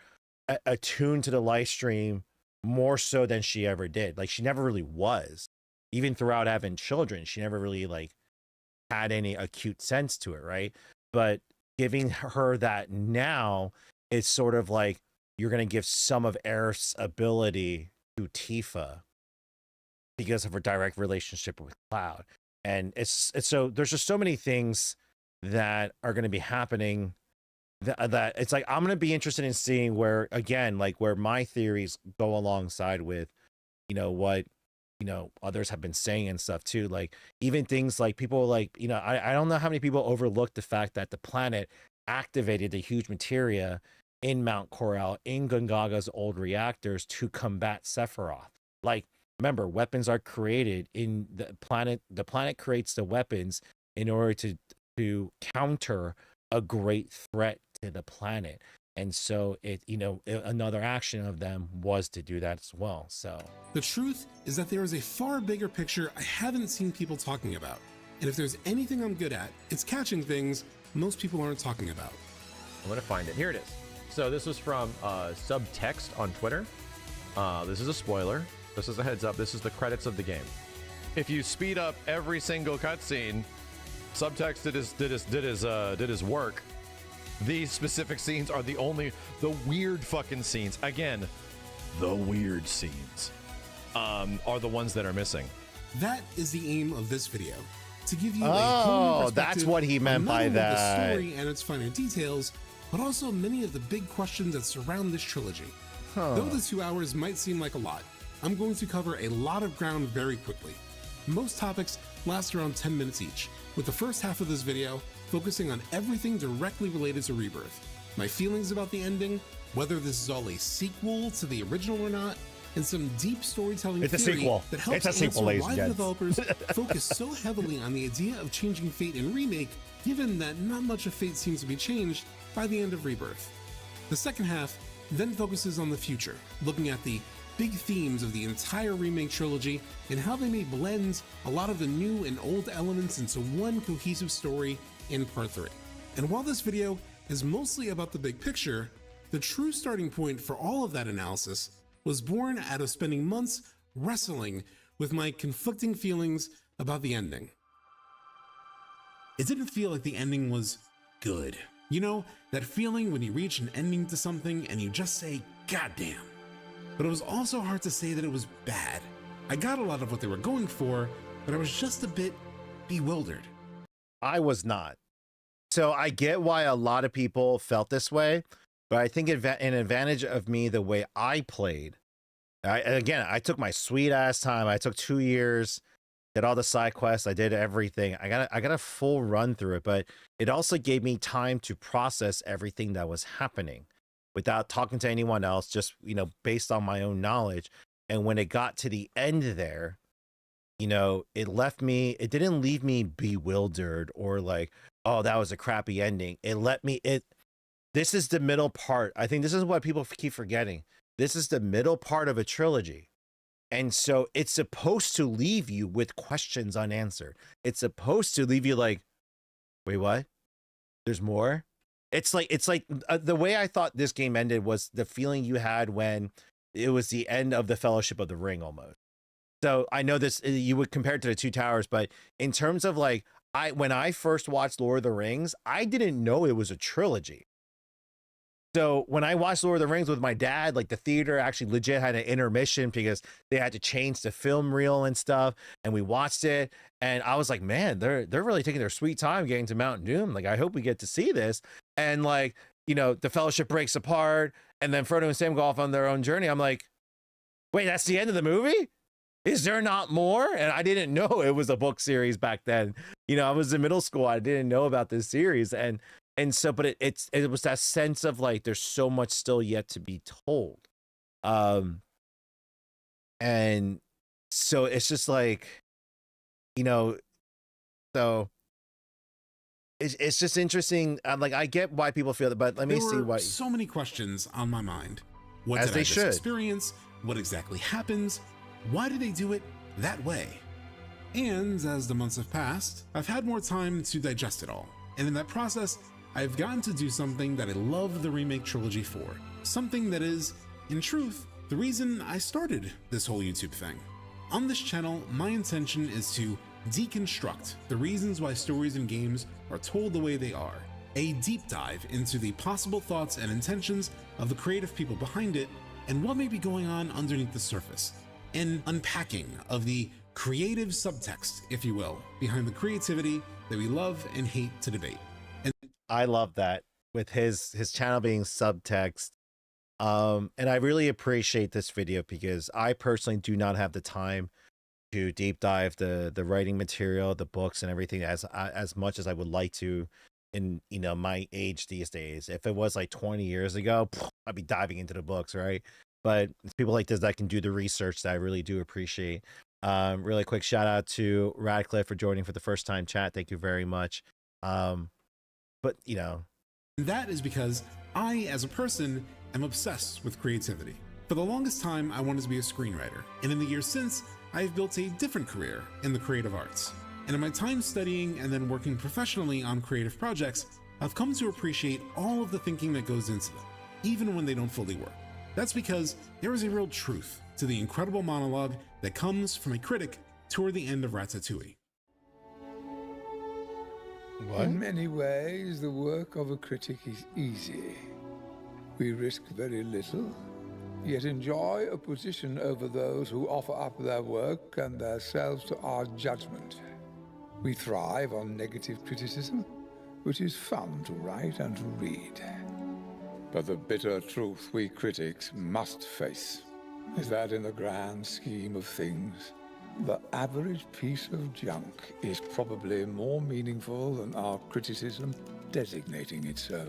Speaker 1: attuned to the live stream more so than she ever did. Like she never really was, even throughout having children, she never really like had any acute sense to it. Right. But giving her that now, it's sort of like you're going to give some of Aerith's ability to Tifa because of her direct relationship with Cloud. And it's so there's just so many things that are going to be happening that it's like, I'm going to be interested in seeing where, again, like where my theories go alongside with, what, others have been saying and stuff too. Like even things like people like, I don't know how many people overlooked the fact that the planet activated the huge materia in Mount Corel in Gungaga's old reactors to combat Sephiroth. Like, remember, weapons are created in the planet. The planet creates the weapons in order to counter a great threat to the planet. And so another action of them was to do that as well. So
Speaker 4: the truth is that there is a far bigger picture I haven't seen people talking about. And if there's anything I'm good at, it's catching things most people aren't talking about.
Speaker 6: I'm gonna find it. Here it is. So this was from Subtext on Twitter. This is a spoiler. This is a heads up. This is the credits of the game. If you speed up every single cutscene, Subtext did his work. These specific scenes are the weird fucking scenes. Again, the weird scenes are the ones that are missing.
Speaker 4: That is the aim of this video. to give you a whole new
Speaker 1: that's
Speaker 4: perspective
Speaker 1: what he meant
Speaker 4: on not
Speaker 1: by
Speaker 4: only
Speaker 1: that.
Speaker 4: the story and its finer details, but also many of the big questions that surround this trilogy. Though the 2 hours might seem like a lot, I'm going to cover a lot of ground very quickly. Most topics last around 10 minutes each, with the first half of this video focusing on everything directly related to Rebirth, my feelings about the ending, whether this is all a sequel to the original or not, and some deep storytelling
Speaker 1: It's a
Speaker 4: theory
Speaker 1: sequel.
Speaker 4: that helps
Speaker 1: It's a sequel,
Speaker 4: answer
Speaker 1: ladies
Speaker 4: why
Speaker 1: and
Speaker 4: the
Speaker 1: gents.
Speaker 4: developers focus so heavily on the idea of changing fate in Remake, given that not much of fate seems to be changed by the end of Rebirth. The second half then focuses on the future, looking at the big themes of the entire Remake trilogy and how they may blend a lot of the new and old elements into one cohesive story in Part 3. And while this video is mostly about the big picture, the true starting point for all of that analysis was born out of spending months wrestling with my conflicting feelings about the ending. It didn't feel like the ending was good. You know, that feeling when you reach an ending to something and you just say, "God damn." But it was also hard to say that it was bad. I got a lot of what they were going for, but I was just a bit bewildered.
Speaker 1: I was not. So I get why a lot of people felt this way, but I think an advantage of me, the way I played, I took my sweet ass time. I took 2 years, did all the side quests. I did everything. I got a full run through it, but it also gave me time to process everything that was happening without talking to anyone else, just, based on my own knowledge. And when it got to the end there, it didn't leave me bewildered or like, oh, that was a crappy ending. This is the middle part. I think this is what people keep forgetting. This is the middle part of a trilogy. And so it's supposed to leave you with questions unanswered. It's supposed to leave you like, wait, what? There's more? It's like the way I thought this game ended was the feeling you had when it was the end of the Fellowship of the Ring almost. So I know this, you would compare it to the Two Towers, but in terms of like, when I first watched Lord of the Rings, I didn't know it was a trilogy. So when I watched Lord of the Rings with my dad, like the theater actually legit had an intermission because they had to change the film reel and stuff. And we watched it and I was like, man, they're really taking their sweet time getting to Mount Doom. Like, I hope we get to see this. And like, the Fellowship breaks apart and then Frodo and Sam go off on their own journey. I'm like, wait, that's the end of the movie? Is there not more? And I didn't know it was a book series back then. I was in middle school. I didn't know about this series. And so, but it was that sense of like, there's so much still yet to be told. And so it's just like, so it's just interesting. Like, I get why people feel that, but let me see what.
Speaker 4: So many questions on my mind. What
Speaker 1: As
Speaker 4: did
Speaker 1: they
Speaker 4: I just
Speaker 1: should.
Speaker 4: experience? What exactly happens? Why did they do it that way? And as the months have passed, I've had more time to digest it all. And in that process, I've gotten to do something that I love the Remake trilogy for. Something that is, in truth, the reason I started this whole YouTube thing. On this channel, my intention is to deconstruct the reasons why stories and games are told the way they are. A deep dive into the possible thoughts and intentions of the creative people behind it and what may be going on underneath the surface. An unpacking of the creative subtext, if you will, behind the creativity that we love and hate to debate. And
Speaker 1: I love that with his channel being subtext. And I really appreciate this video because I personally do not have the time to deep dive the writing material, the books and everything as much as I would like to in, my age these days. If it was like 20 years ago, I'd be diving into the books, right? But it's people like this that can do the research that I really do appreciate. Really quick shout out to Radcliffe for joining for the first time chat. Thank you very much. But
Speaker 4: that is because I, as a person, am obsessed with creativity. For the longest time, I wanted to be a screenwriter. And in the years since, I've built a different career in the creative arts. And in my time studying and then working professionally on creative projects, I've come to appreciate all of the thinking that goes into them, even when they don't fully work. That's because there is a real truth to the incredible monologue that comes from a critic toward the end of Ratatouille.
Speaker 1: what?
Speaker 5: In many ways, the work of a critic is easy. We risk very little, yet enjoy a position over those who offer up their work and themselves to our judgment. We thrive on negative criticism, which is fun to write and to read. But the bitter truth we critics must face is that in the grand scheme of things, the average piece of junk is probably more meaningful than our criticism designating it so.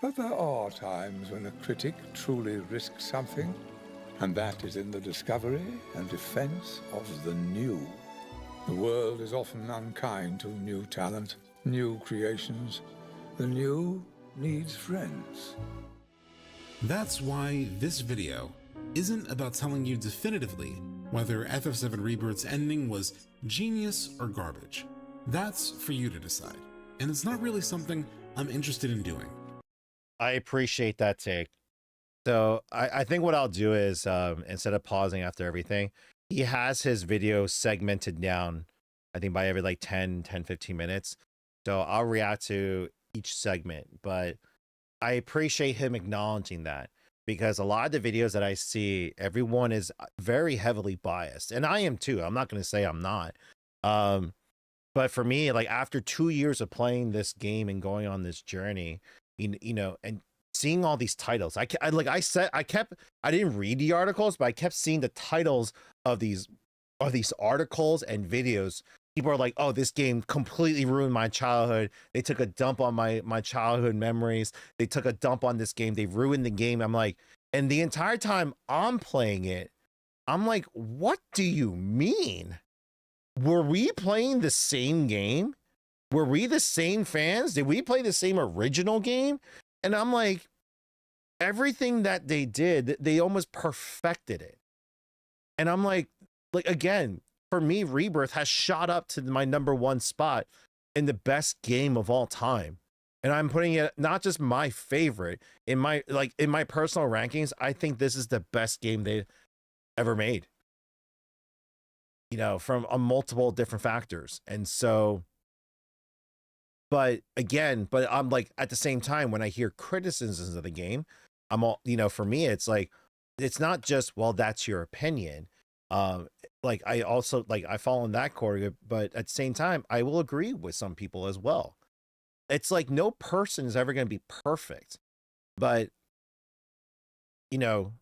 Speaker 5: But there are times when a critic truly risks something, and that is in the discovery and defense of the new. The world is often unkind to new talent, new creations. The new needs friends.
Speaker 4: That's why this video isn't about telling you definitively whether FF7 Rebirth's ending was genius or garbage. That's for you to decide, and it's not really something I'm interested in doing.
Speaker 1: I appreciate that take. So I think what I'll do is instead of pausing after everything, he has his video segmented down, I think by every like 15 minutes. So I'll react to each segment, but I appreciate him acknowledging that, because a lot of the videos that I see, everyone is very heavily biased, and I am too. I'm not going to say I'm not. But for me, like after 2 years of playing this game and going on this journey, you know, and seeing all these titles, I didn't read the articles, but I kept seeing the titles of these articles and videos. People are like, oh, this game completely ruined my childhood. They took a dump on my childhood memories. They took a dump on this game. They ruined the game. I'm like, and the entire time I'm playing it, I'm like, what do you mean? Were we playing the same game? Were we the same fans? Did we play the same original game? And I'm like, everything that they did, they almost perfected it. And I'm like again, for me, Rebirth has shot up to my #1 spot in the best game of all time. And I'm putting it not just my favorite in my personal rankings. I think this is the best game they ever made, you know, from multiple different factors. And so, but I'm like, at the same time, when I hear criticisms of the game, I'm all, you know, for me, it's like, it's not just, well, that's your opinion. Like I also, like, I fall in that category, but at the same time, I will agree with some people as well. It's like no person is ever going to be perfect, but you know,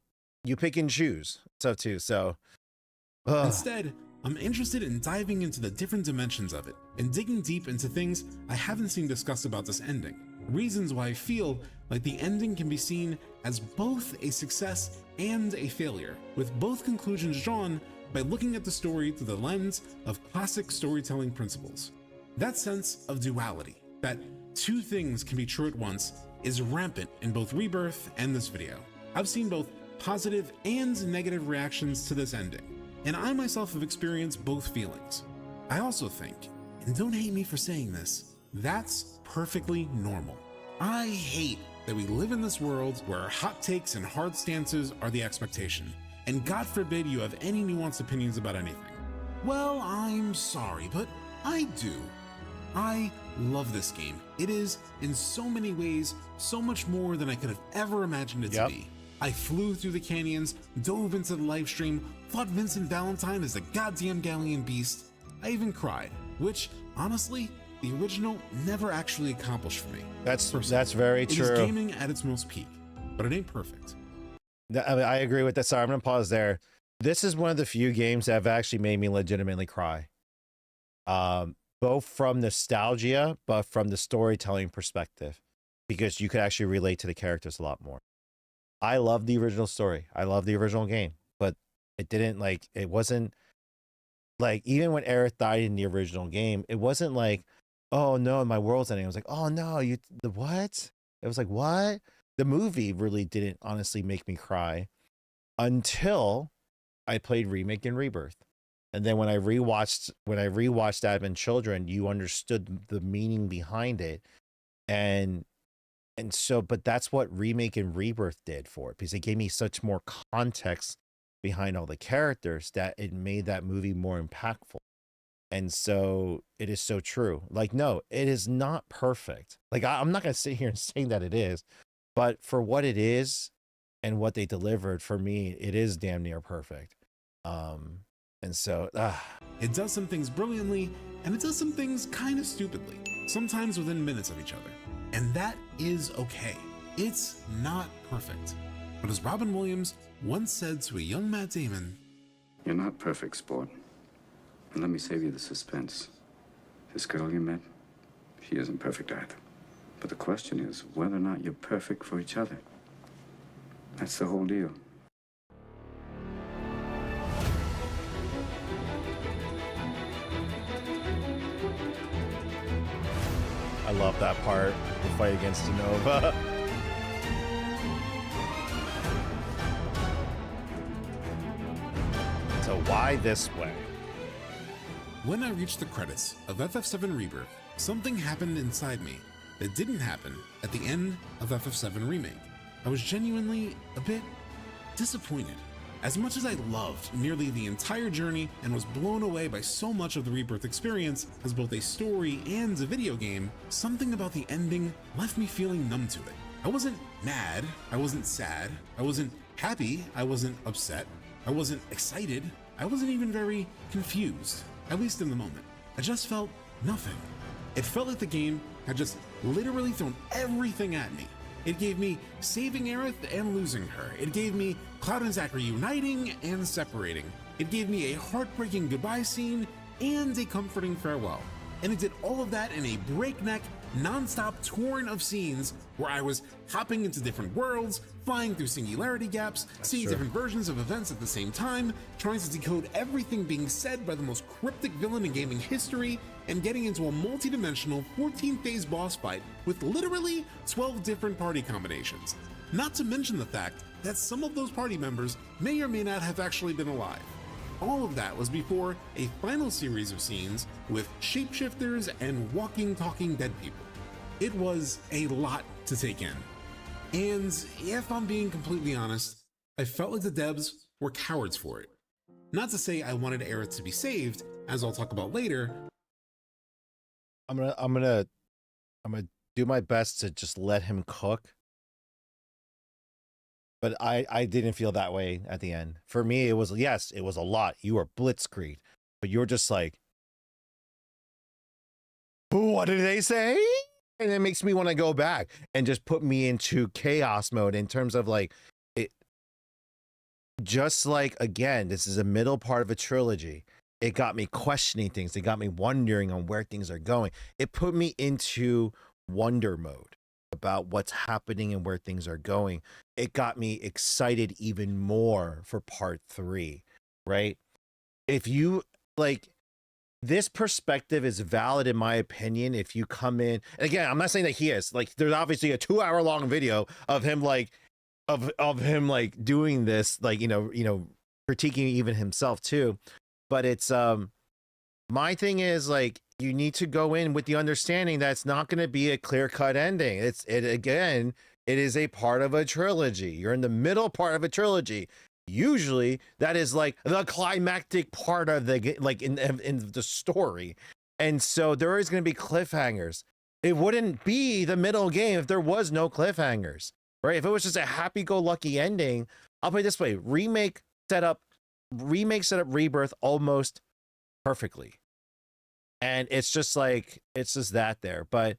Speaker 1: you pick and choose. So too. So
Speaker 4: instead, I'm interested in diving into the different dimensions of it and digging deep into things I haven't seen discussed about this ending. Reasons why I feel like the ending can be seen as both a success and a failure, with both conclusions drawn by looking at the story through the lens of classic storytelling principles. That sense of duality, that two things can be true at once, is rampant in both Rebirth and this video. I've seen both positive and negative reactions to this ending, and I myself have experienced both feelings. I also think, and don't hate me for saying this, that's perfectly normal. I hate that we live in this world where hot takes and hard stances are the expectation, and God forbid you have any nuanced opinions about anything. Well, I'm sorry, but I do. I love this game. It is, in so many ways, so much more than I could have ever imagined it to be. I flew through the canyons, dove into the live stream, fought Vincent Valentine as a goddamn galleon beast. I even cried, which, honestly, the original never actually accomplished for me.
Speaker 1: That's very true.
Speaker 4: It is gaming at its most peak, but it ain't perfect.
Speaker 1: I agree with that. Sorry, I'm going to pause there. This is one of the few games that have actually made me legitimately cry. Both from nostalgia, but from the storytelling perspective, because you could actually relate to the characters a lot more. I love the original story. I love the original game, but it wasn't like, even when Aerith died in the original game, it wasn't like, oh no, my world's ending. I was like, oh no, what? It was like, what? The movie really didn't honestly make me cry until I played Remake and Rebirth. And then when I rewatched Advent Children, you understood the meaning behind it. And so, but that's what Remake and Rebirth did for it, because it gave me such more context behind all the characters that it made that movie more impactful. And so it is so true. Like, no, it is not perfect. Like, I'm not going to sit here and say that it is, but for what it is and what they delivered, for me, it is damn near perfect. And so,
Speaker 4: it does some things brilliantly and it does some things kind of stupidly, sometimes within minutes of each other. And that is okay. It's not perfect. But as Robin Williams once said to a young Matt Damon,
Speaker 7: "You're not perfect, sport. And let me save you the suspense. This girl you met, she isn't perfect either. But the question is whether or not you're perfect for each other. That's the whole deal."
Speaker 1: I love that part, the fight against Nova. So why this way?
Speaker 4: when I reached the credits of FF7 Rebirth, something happened inside me that didn't happen at the end of FF7 Remake. I was genuinely a bit disappointed. As much as I loved nearly the entire journey and was blown away by so much of the Rebirth experience as both a story and a video game, something about the ending left me feeling numb to it. I wasn't mad, I wasn't sad, I wasn't happy, I wasn't upset, I wasn't excited, I wasn't even very confused, at least in the moment. I just felt nothing. It felt like the game had just literally thrown everything at me. It gave me saving Aerith and losing her. It gave me Cloud and Zachary uniting and separating. It gave me a heartbreaking goodbye scene and a comforting farewell. And it did all of that in a breakneck, non-stop torrent of scenes where I was hopping into different worlds, flying through singularity gaps, seeing different versions of events at the same time, trying to decode everything being said by the most cryptic villain in gaming history, and getting into a multi-dimensional 14-phase boss fight with literally 12 different party combinations. Not to mention the fact that some of those party members may or may not have actually been alive. All of that was before a final series of scenes with shapeshifters and walking, talking dead people. It was a lot to take in. And if I'm being completely honest, I felt like the devs were cowards for it. Not to say I wanted Aerith to be saved, as I'll talk about later.
Speaker 1: I'm gonna do my best to just let him cook. But I didn't feel that way at the end. For me, it was, yes, it was a lot. You were blitzkrieg, but you were just like, what did they say? And it makes me want to go back and just put me into chaos mode in terms of like, it. Just like, again, this is a middle part of a trilogy. It got me questioning things. It got me wondering on where things are going. It put me into wonder mode about what's happening and where things are going. It got me excited even more for part 3, right? If you like, this perspective is valid in my opinion. If you come in, and again, I'm not saying that he is, like, there's obviously a 2-hour-long video of him like, of him like doing this, like, you know, critiquing even himself too. But it's, my thing is like, you need to go in with the understanding that it's not going to be a clear-cut ending. Again, it is a part of a trilogy. You're in the middle part of a trilogy. Usually that is like the climactic part of the, like in the story. And so there is going to be cliffhangers. It wouldn't be the middle game if there was no cliffhangers, right? If it was just a happy-go-lucky ending, I'll put it this way, remake set up Rebirth almost perfectly. And it's just like, it's just that there. But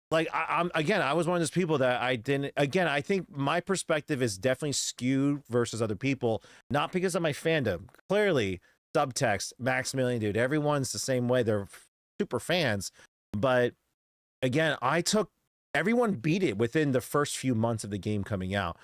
Speaker 1: like, I was one of those people that I think my perspective is definitely skewed versus other people, not because of my fandom. Clearly, subtext, Maximilian, dude, everyone's the same way. They're super fans. But again, everyone beat it within the first few months of the game coming out.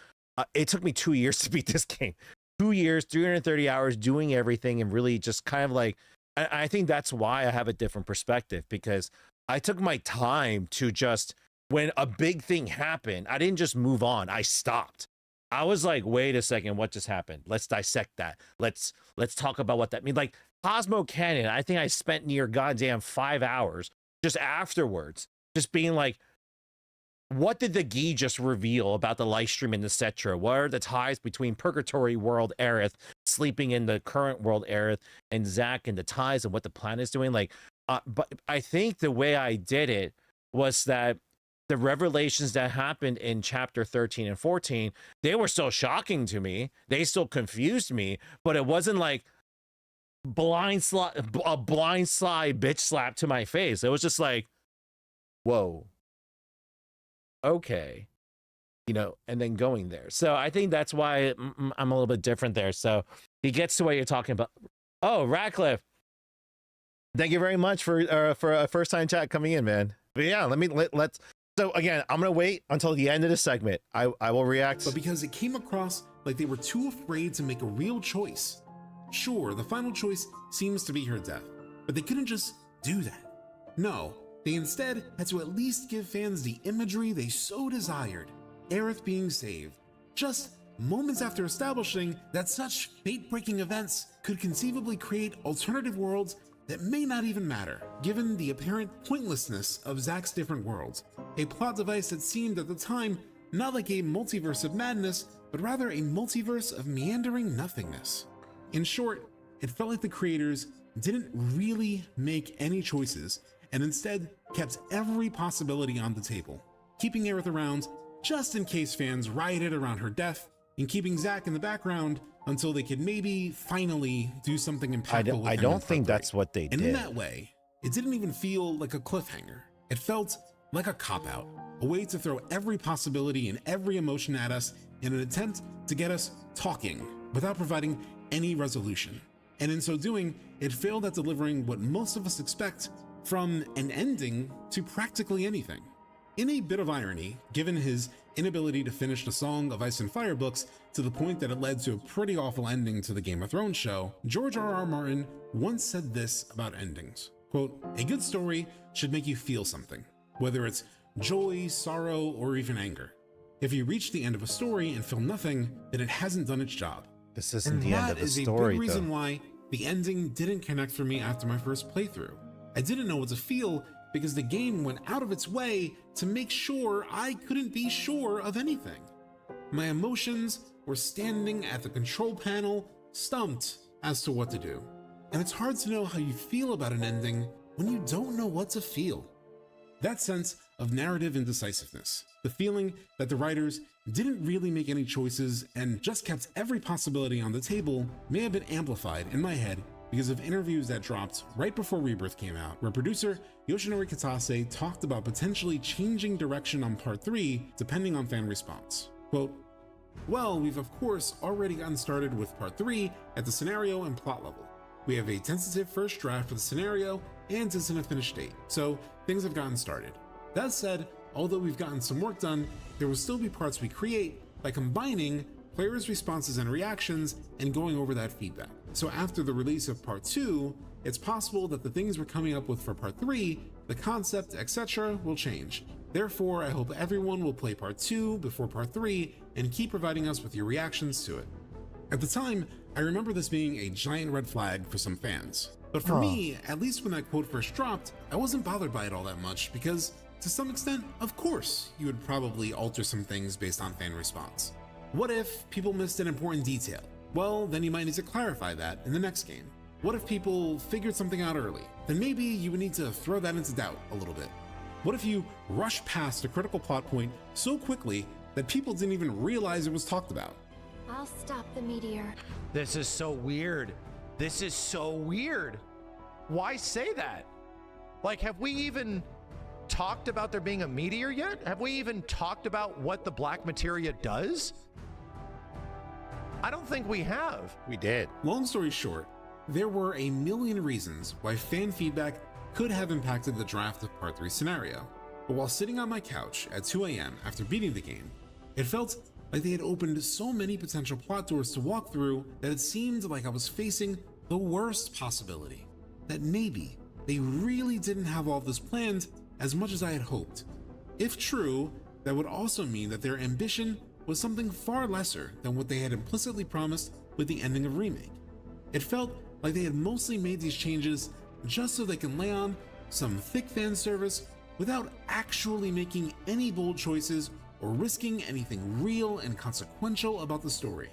Speaker 1: It took me 2 years to beat this game. 2 years, 330 hours doing everything and really just kind of like, I think that's why I have a different perspective, because I took my time to just, when a big thing happened, I didn't just move on. I stopped. I was like, wait a second, what just happened? Let's dissect that. Let's talk about what that means. Like Cosmo Canyon, I think I spent near goddamn 5 hours just afterwards, just being like, what did the Gi just reveal about the live stream and etc.? What are the ties between Purgatory World Aerith sleeping in the current world Aerith and Zack, and the ties and what the plan is doing? Like, but I think the way I did it was that the revelations that happened in chapter 13 and 14, they were still shocking to me. They still confused me, but it wasn't like blindside bitch slap to my face. It was just like, whoa, okay, you know, and then going there. So I think that's why I'm a little bit different there. So he gets to what you're talking about. Oh, Radcliffe, thank you very much for a first time chat coming in, man. But yeah, let's. So again, I'm gonna wait until the end of the segment. I will react.
Speaker 4: But because it came across like they were too afraid to make a real choice. Sure, the final choice seems to be her death, but they couldn't just do that. No, they instead had to at least give fans the imagery they so desired, Aerith being saved, just moments after establishing that such fate-breaking events could conceivably create alternative worlds that may not even matter, given the apparent pointlessness of Zack's different worlds, a plot device that seemed at the time not like a multiverse of madness, but rather a multiverse of meandering nothingness. In short, it felt like the creators didn't really make any choices and instead kept every possibility on the table, keeping Aerith around just in case fans rioted around her death and keeping Zack in the background until they could maybe finally do something impactful.
Speaker 1: I don't think that's what they did.
Speaker 4: And in that way, it didn't even feel like a cliffhanger. It felt like a cop-out, a way to throw every possibility and every emotion at us in an attempt to get us talking without providing any resolution. And in so doing, it failed at delivering what most of us expect from an ending to practically anything. In a bit of irony, given his inability to finish the Song of Ice and Fire books to the point that it led to a pretty awful ending to the Game of Thrones show, George R.R. Martin once said this about endings, quote, "A good story should make you feel something, whether it's joy, sorrow, or even anger. If you reach the end of a story and feel nothing, then it hasn't done its job."
Speaker 1: This isn't the end of the story,
Speaker 4: though. That is a big reason why the ending didn't connect for me after my first playthrough. I didn't know what to feel because the game went out of its way to make sure I couldn't be sure of anything. My emotions were standing at the control panel, stumped as to what to do. And it's hard to know how you feel about an ending when you don't know what to feel. That sense of narrative indecisiveness, the feeling that the writers didn't really make any choices and just kept every possibility on the table, may have been amplified in my head because of interviews that dropped right before Rebirth came out, where producer Yoshinori Kitase talked about potentially changing direction on Part 3 depending on fan response. Quote, "Well, we've of course already gotten started with Part 3 at the scenario and plot level. We have a tentative first draft for the scenario and isn't a finished date, so things have gotten started. That said, although we've gotten some work done, there will still be parts we create by combining players' responses and reactions and going over that feedback. So after the release of Part 2, it's possible that the things we're coming up with for Part 3, the concept, etc. will change. Therefore, I hope everyone will play Part 2 before Part 3 and keep providing us with your reactions to it." At the time, I remember this being a giant red flag for some fans. But for me, at least when that quote first dropped, I wasn't bothered by it all that much because, to some extent, of course, you would probably alter some things based on fan response. What if people missed an important detail? Well, then you might need to clarify that in the next game. What if people figured something out early? Then maybe you would need to throw that into doubt a little bit. What if you rushed past a critical plot point so quickly that people didn't even realize it was talked about?
Speaker 8: I'll stop the meteor.
Speaker 6: This is so weird. This is so weird. Why say that? Like, have we even talked about there being a meteor yet? Have we even talked about what the black materia does? I don't think we have.
Speaker 1: We did.
Speaker 4: Long story short, there were a million reasons why fan feedback could have impacted the draft of Part 3 scenario. But while sitting on my couch at 2 a.m. after beating the game, it felt like they had opened so many potential plot doors to walk through that it seemed like I was facing the worst possibility. That maybe they really didn't have all this planned as much as I had hoped. If true, that would also mean that their ambition was something far lesser than what they had implicitly promised with the ending of Remake. It felt like they had mostly made these changes just so they can lay on some thick fan service without actually making any bold choices or risking anything real and consequential about the story.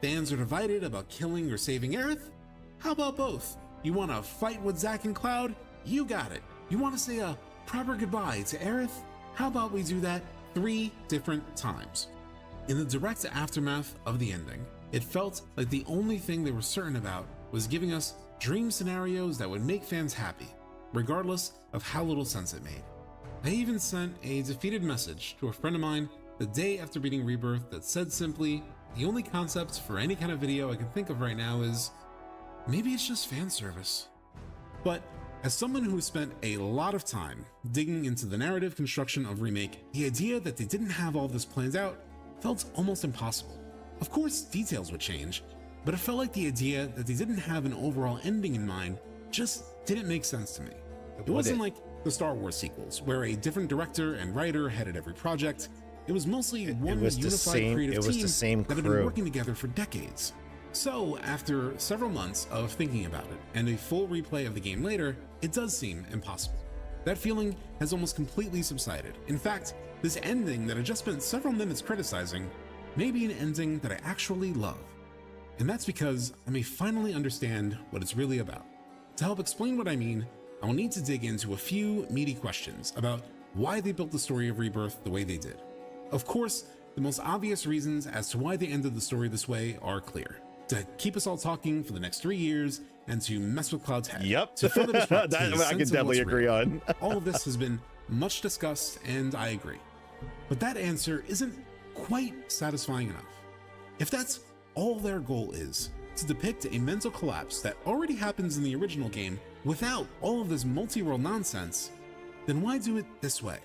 Speaker 4: Fans are divided about killing or saving Aerith? How about both? You want to fight with Zack and Cloud? You got it. You want to say a proper goodbye to Aerith? How about we do that 3 different times? In the direct aftermath of the ending, it felt like the only thing they were certain about was giving us dream scenarios that would make fans happy, regardless of how little sense it made. I even sent a defeated message to a friend of mine the day after beating Rebirth that said simply, the only concept for any kind of video I can think of right now is, maybe it's just fan service. But as someone who spent a lot of time digging into the narrative construction of Remake, the idea that they didn't have all this planned out felt almost impossible. Of course, details would change, but it felt like the idea that they didn't have an overall ending in mind just didn't make sense to me. It wasn't like the Star Wars sequels, where a different director and writer headed every project. It was mostly one unified creative team that had been working together for decades. So, after several months of thinking about it, and a full replay of the game later, it does seem impossible. That feeling has almost completely subsided. In fact, this ending that I just spent several minutes criticizing may be an ending that I actually love. And that's because I may finally understand what it's really about. To help explain what I mean, I will need to dig into a few meaty questions about why they built the story of Rebirth the way they did. Of course, the most obvious reasons as to why they ended the story this way are clear. To keep us all talking for the next 3 years and to mess with Cloud's head.
Speaker 1: Yep.
Speaker 4: To further disrupt
Speaker 1: That
Speaker 4: his
Speaker 1: I can
Speaker 4: sense of
Speaker 1: definitely
Speaker 4: what's
Speaker 1: agree
Speaker 4: real.
Speaker 1: on.
Speaker 4: All of this has been much discussed, and I agree. But that answer isn't quite satisfying enough. If that's all their goal is, to depict a mental collapse that already happens in the original game without all of this multi-world nonsense, then why do it this way?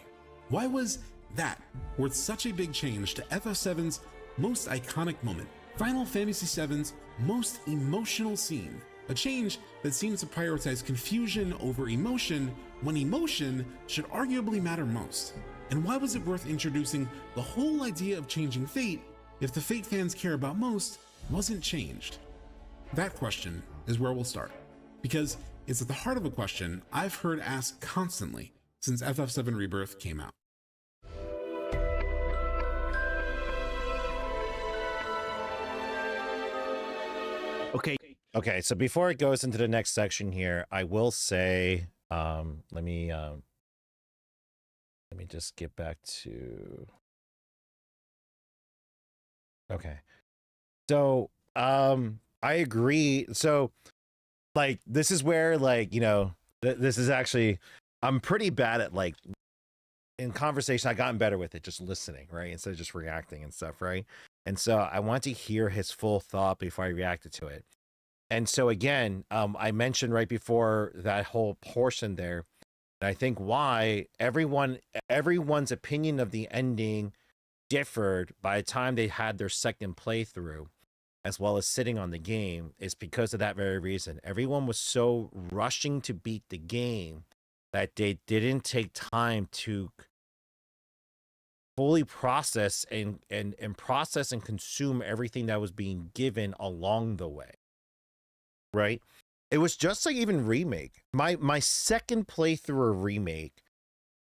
Speaker 4: Why was that worth such a big change to FF7's most iconic moment, Final Fantasy VII's most emotional scene, a change that seems to prioritize confusion over emotion when emotion should arguably matter most? And why was it worth introducing the whole idea of changing fate if the fate fans care about most wasn't changed? That question is where we'll start, because it's at the heart of a question I've heard asked constantly since FF7 Rebirth came out.
Speaker 1: Okay, so before it goes into the next section here, I will say, let me just get back to. Okay, so I agree. So, like, this is where, like, you know, this is actually, I'm pretty bad at, like, in conversation. I've gotten better with it, just listening, right, instead of just reacting and stuff, right. And so I want to hear his full thought before I reacted to it. And so again, I mentioned right before that whole portion there, I think why everyone's opinion of the ending differed by the time they had their second playthrough, as well as sitting on the game, is because of that very reason. Everyone was so rushing to beat the game that they didn't take time to fully process and process and consume everything that was being given along the way. Right? It was just like even Remake. My second playthrough of Remake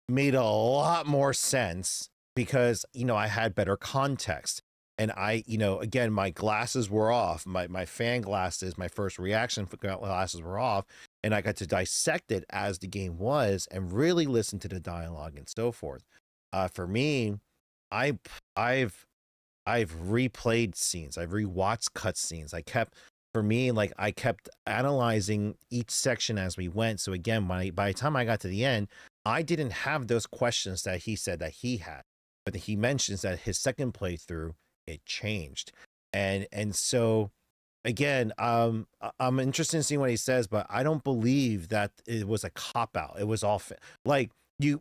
Speaker 1: made a lot more sense because, you know, I had better context. And I, you know, again, my glasses were off. My fan glasses, my first reaction glasses were off. And I got to dissect it as the game was and really listen to the dialogue and so forth. For me, I've replayed scenes. I've rewatched cutscenes. For me, like, I kept analyzing each section as we went. So again, by the time I got to the end, I didn't have those questions that he said that he had. But he mentions that his second playthrough, it changed. And so again, I'm interested in seeing what he says, but I don't believe that it was a cop-out. It was all like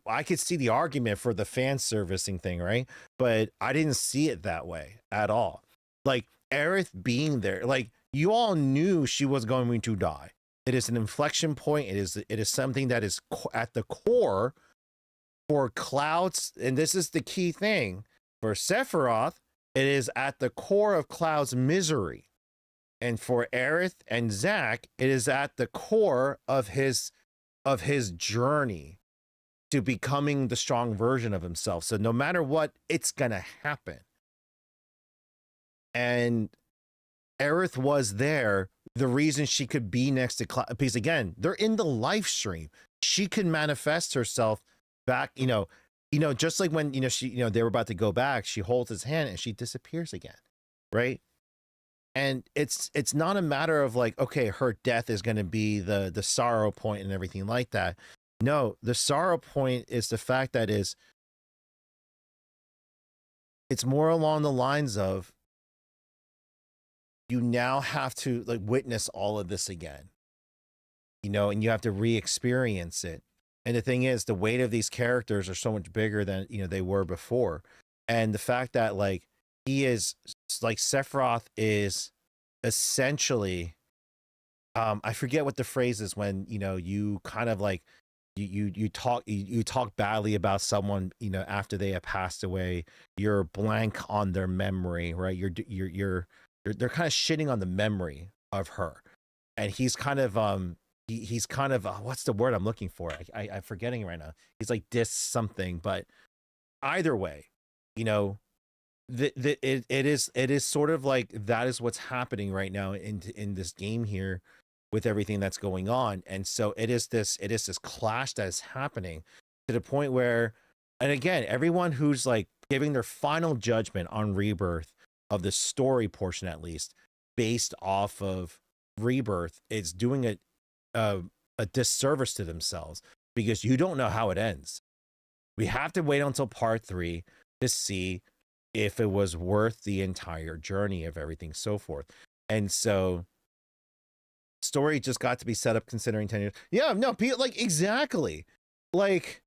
Speaker 1: I could see the argument for the fan servicing thing, right? But I didn't see it that way at all. Like, Aerith being there, like, you all knew she was going to die. It is an inflection point. It is something that is at the core for Cloud's, and this is the key thing for Sephiroth. It is at the core of Cloud's misery, and for Aerith and Zack, it is at the core of his journey to becoming the strong version of himself. So no matter what, it's gonna happen. And Aerith was there, the reason she could be next to Cloud, because again, they're in the live stream. She could manifest herself back, you know, just like when, they were about to go back, she holds his hand and she disappears again, right? And it's not a matter of like, okay, her death is going to be the sorrow point and everything like that. No, the sorrow point is the fact that it's more along the lines of you now have to like witness all of this again, you know, and you have to re-experience it. And the thing is, the weight of these characters are so much bigger than, you know, they were before. And the fact that like he is like Sephiroth is essentially, I forget what the phrase is when, you know, you kind of like you talk badly about someone, you know, after they have passed away. You're blank on their memory, right? They're kind of shitting on the memory of her, and he's kind of he's kind of what's the word I'm looking for? I'm forgetting right now. He's like diss something, but either way, you know, it is sort of like that is what's happening right now in this game here with everything that's going on. And so it is this clash that is happening to the point where, and again, everyone who's like giving their final judgment on Rebirth of the story portion, at least based off of Rebirth, is doing a disservice to themselves, because you don't know how it ends. We have to wait until part 3 to see if it was worth the entire journey of everything, so forth. And so story just got to be set up considering 10 years. Yeah, no, like exactly. Like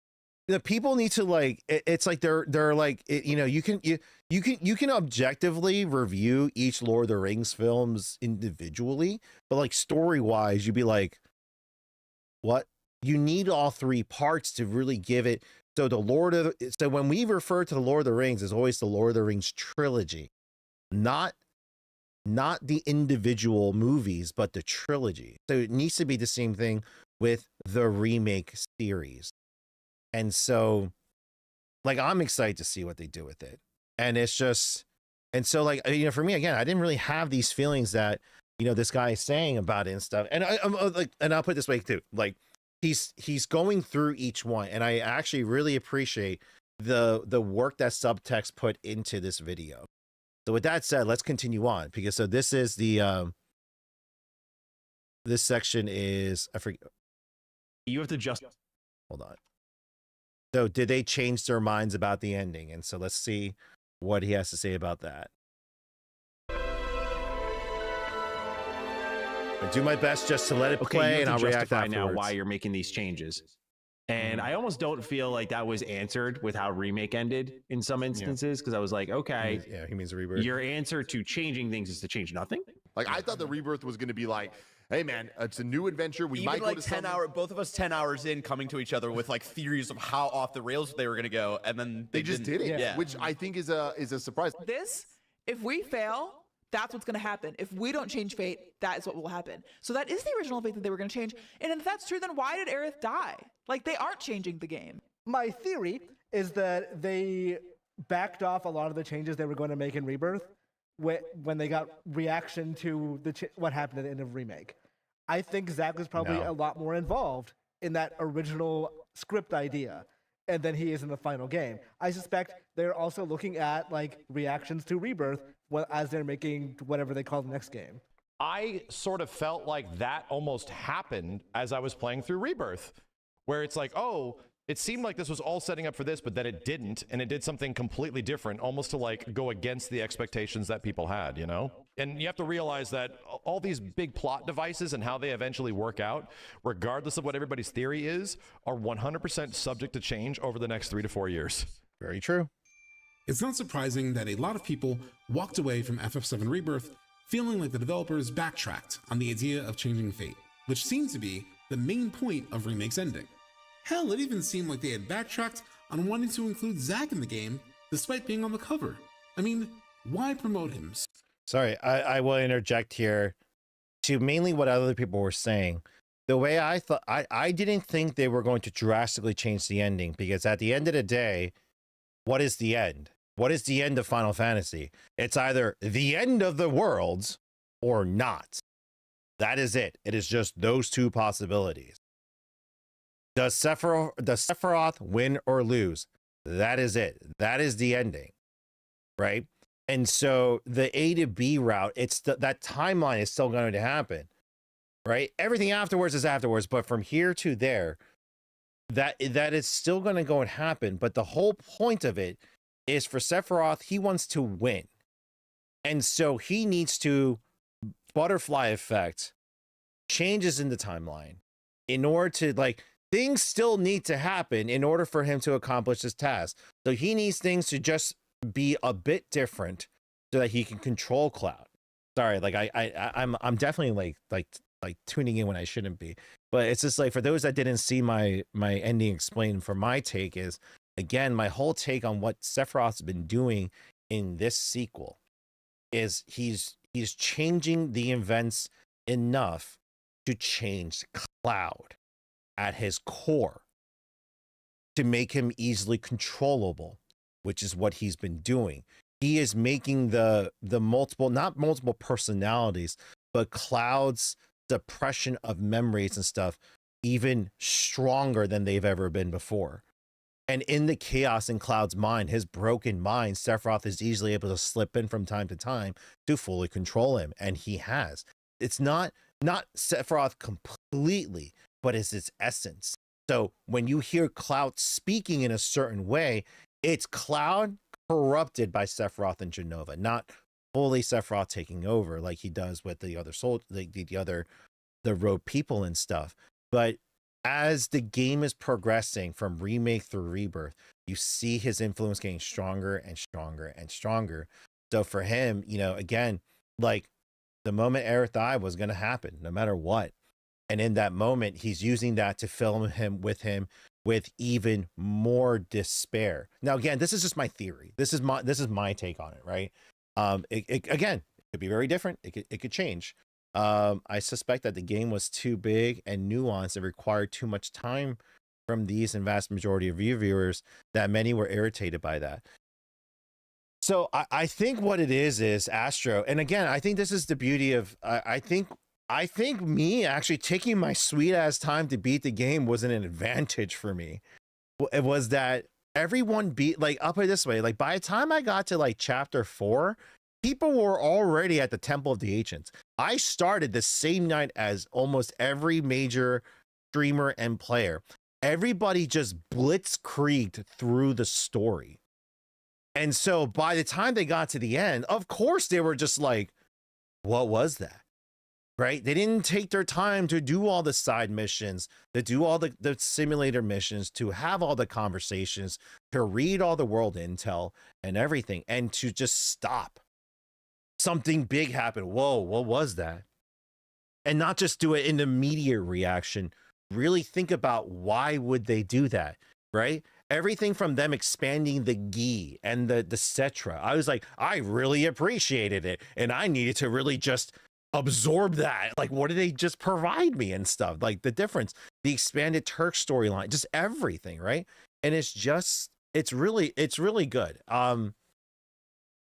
Speaker 1: the people need to like it's like they're like you know, you can objectively review each Lord of the Rings films individually, but like story-wise, you'd be like, what? You need all 3 parts to really give it. So so when we refer to the Lord of the Rings, it's always the Lord of the Rings trilogy, not the individual movies, but the trilogy. So it needs to be the same thing with the remake series. And so like I'm excited to see what they do with it. And it's just, and so like, you know, for me, again, I didn't really have these feelings that, you know, this guy is saying about it and stuff. And I'm like, and I'll put it this way too, like he's going through each one, and I actually really appreciate the work that Subtext put into this video. So with that said, let's continue on, because so this is the this section is, I forget.
Speaker 9: You have to just
Speaker 1: hold on. So did they change their minds about the ending? And so let's see what he has to say about that. I do my best just to let it play, and I'll react afterwards.
Speaker 9: Now why you're making these changes. And I almost don't feel like that was answered with how Remake ended in some instances, because I was like, okay,
Speaker 1: yeah, he means Rebirth.
Speaker 9: Your answer to changing things is to change nothing.
Speaker 10: Like I thought the Rebirth was going to be like, hey man, it's a new adventure. We might
Speaker 11: like
Speaker 10: go to
Speaker 11: 10 hours, both of us 10 hours in, coming to each other with like theories of how off the rails they were going to go, and then
Speaker 10: they just did it,
Speaker 11: yeah.
Speaker 10: Which I think is a surprise.
Speaker 12: This, if we fail, that's what's going to happen. If we don't change fate, that is what will happen. So that is the original fate that they were going to change. And if that's true, then why did Aerith die? Like, they aren't changing the game.
Speaker 13: My theory is that they backed off a lot of the changes they were going to make in Rebirth when they got reaction to what happened at the end of Remake. I think Zach was probably a lot more involved in that original script idea, and then he is in the final game. I suspect they're also looking at like reactions to Rebirth as they're making whatever they call the next game.
Speaker 6: I sort of felt like that almost happened as I was playing through Rebirth, where it's like, oh, it seemed like this was all setting up for this, but then it didn't, and it did something completely different, almost to like go against the expectations that people had, you know? And you have to realize that all these big plot devices and how they eventually work out, regardless of what everybody's theory is, are 100% subject to change over the next 3 to 4 years.
Speaker 1: Very true.
Speaker 4: It's not surprising that a lot of people walked away from FF7 Rebirth feeling like the developers backtracked on the idea of changing fate, which seemed to be the main point of Remake's ending. Hell, it even seemed like they had backtracked on wanting to include Zack in the game, despite being on the cover. I mean, why promote him?
Speaker 1: Sorry, I will interject here to mainly what other people were saying. The way I thought, I didn't think they were going to drastically change the ending, because at the end of the day, what is the end? What is the end of Final Fantasy? It's either the end of the worlds or not. That is it. It is just those two possibilities. Does Sephiroth win or lose? That is it. That is the ending, right? And so the A to B route, that timeline is still going to happen, right? Everything afterwards is afterwards, but from here to there, that is still going to go and happen. But the whole point of it is for Sephiroth, he wants to win. And so he needs to butterfly effect changes in the timeline in order to, like, things still need to happen in order for him to accomplish his task. So he needs things to just be a bit different so that he can control Cloud. Sorry, like I'm definitely like tuning in when I shouldn't be. But it's just like, for those that didn't see my ending explained, for my take is, again, my whole take on what Sephiroth's been doing in this sequel is he's changing the events enough to change Cloud at his core to make him easily controllable, which is what he's been doing. He is making the multiple, not multiple personalities, but Cloud's suppression of memories and stuff even stronger than they've ever been before. And in the chaos in Cloud's mind, his broken mind, Sephiroth is easily able to slip in from time to time to fully control him. And he has. It's not Sephiroth completely, but it's its essence. So when you hear Cloud speaking in a certain way, it's Cloud corrupted by Sephiroth and Jenova, not fully Sephiroth taking over like he does with the other the rogue people and stuff. But as the game is progressing from remake through rebirth, you see his influence getting stronger and stronger and stronger. So for him, you know, again, like, the moment Aerith died was going to happen no matter what. And in that moment, he's using that to fill him with even more despair. Now, again, this is just my theory. This is my take on it, right? Again, it could be very different. It could change. I suspect that the game was too big and nuanced and required too much time from these and vast majority of reviewers that many were irritated by that. So I think what it is Astro. And again, I think this is the beauty of, I think me actually taking my sweet ass time to beat the game wasn't an advantage for me. It was that everyone beat, like, I'll put it this way, like, by the time I got to like chapter 4, people were already at the Temple of the Ancients. I started the same night as almost every major streamer and player. Everybody just blitzkrieged through the story. And so by the time they got to the end, of course they were just like, what was that? Right? They didn't take their time to do all the side missions, to do all the simulator missions, to have all the conversations, to read all the world intel and everything, and to just stop. Something big happened. Whoa, what was that? And not just do it in immediate reaction. Really think about why would they do that, right? Everything from them expanding the gi and the Cetra. I was like, I really appreciated it. And I needed to really just absorb that. Like, what did they just provide me and stuff? Like, the difference, the expanded Turk storyline, just everything, right? And it's really good.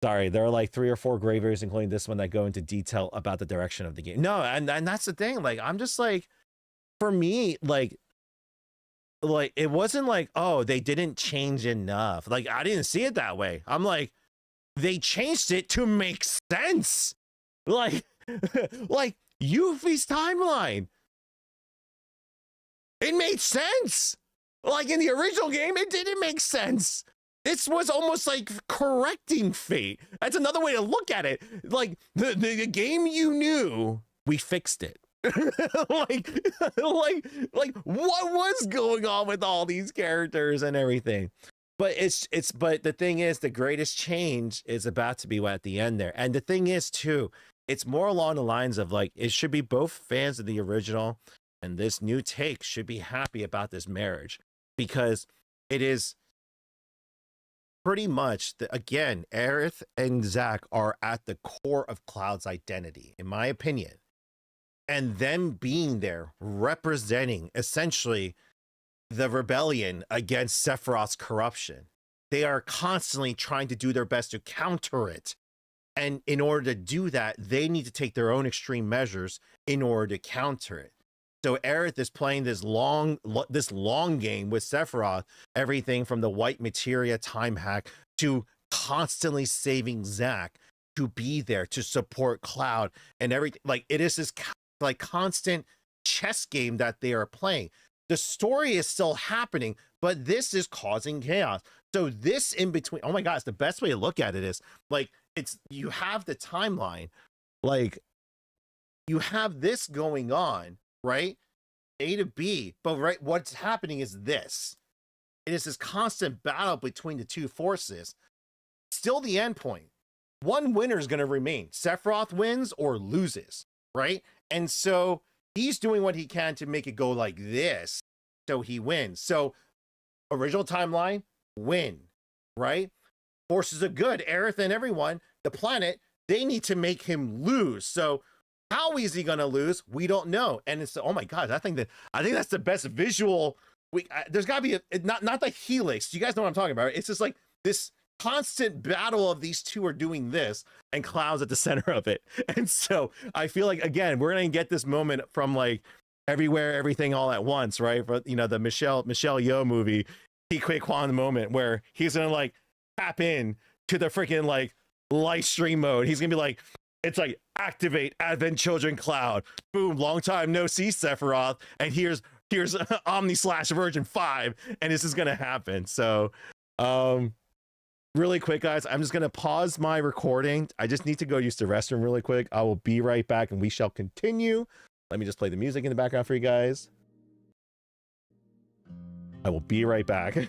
Speaker 1: Sorry, there are like 3 or 4 graveyards, including this one, that go into detail about the direction of the game. No, and that's the thing. Like, I'm just like, for me, like it wasn't like, oh, they didn't change enough. Like, I didn't see it that way. I'm like, they changed it to make sense. Like Yuffie's timeline, it made sense. Like, in the original game, it didn't make sense. This was almost like correcting fate. That's another way to look at it. Like, the game you knew, we fixed it. like what was going on with all these characters and everything? But but the thing is, the greatest change is about to be at the end there. And the thing is too, it's more along the lines of, like, it should be both fans of the original and this new take should be happy about this marriage, because it is pretty much again, Aerith and Zack are at the core of Cloud's identity, in my opinion. And them being there, representing essentially the rebellion against Sephiroth's corruption. They are constantly trying to do their best to counter it. And in order to do that, they need to take their own extreme measures in order to counter it. So Aerith is playing this long game with Sephiroth, everything from the white materia time hack to constantly saving Zack to be there to support Cloud and everything. Like, it is this like constant chess game that they are playing. The story is still happening, but this is causing chaos. So this in between, oh my gosh, the best way to look at it is like, it's, you have the timeline, like you have this going on, right? A to B, but right, what's happening is this. It is this constant battle between the two forces. Still the end point. One winner is going to remain. Sephiroth wins or loses, right? And so he's doing what he can to make it go like this, so he wins. So original timeline, win, right? Forces of good, Aerith and everyone, the planet, they need to make him lose. So how is he going to lose? We don't know. And it's, oh my God, I think that's the best visual. There's got to be not the helix. You guys know what I'm talking about, right? It's just like this constant battle of these two are doing this, and Cloud's at the center of it. And so I feel like, again, we're going to get this moment from like Everywhere, Everything, All at Once, right? But, you know, the Michelle Yeoh movie, T-Quake Kwan moment, where he's going to like tap in to the freaking like live stream mode. He's going to be like, it's like, activate Advent Children Cloud. Boom, long time no see, Sephiroth. And here's Omni/Virgin 5, and this is going to happen. So, really quick, guys, I'm just going to pause my recording. I just need to go use the restroom really quick. I will be right back, and we shall continue. Let me just play the music in the background for you guys. I will be right back.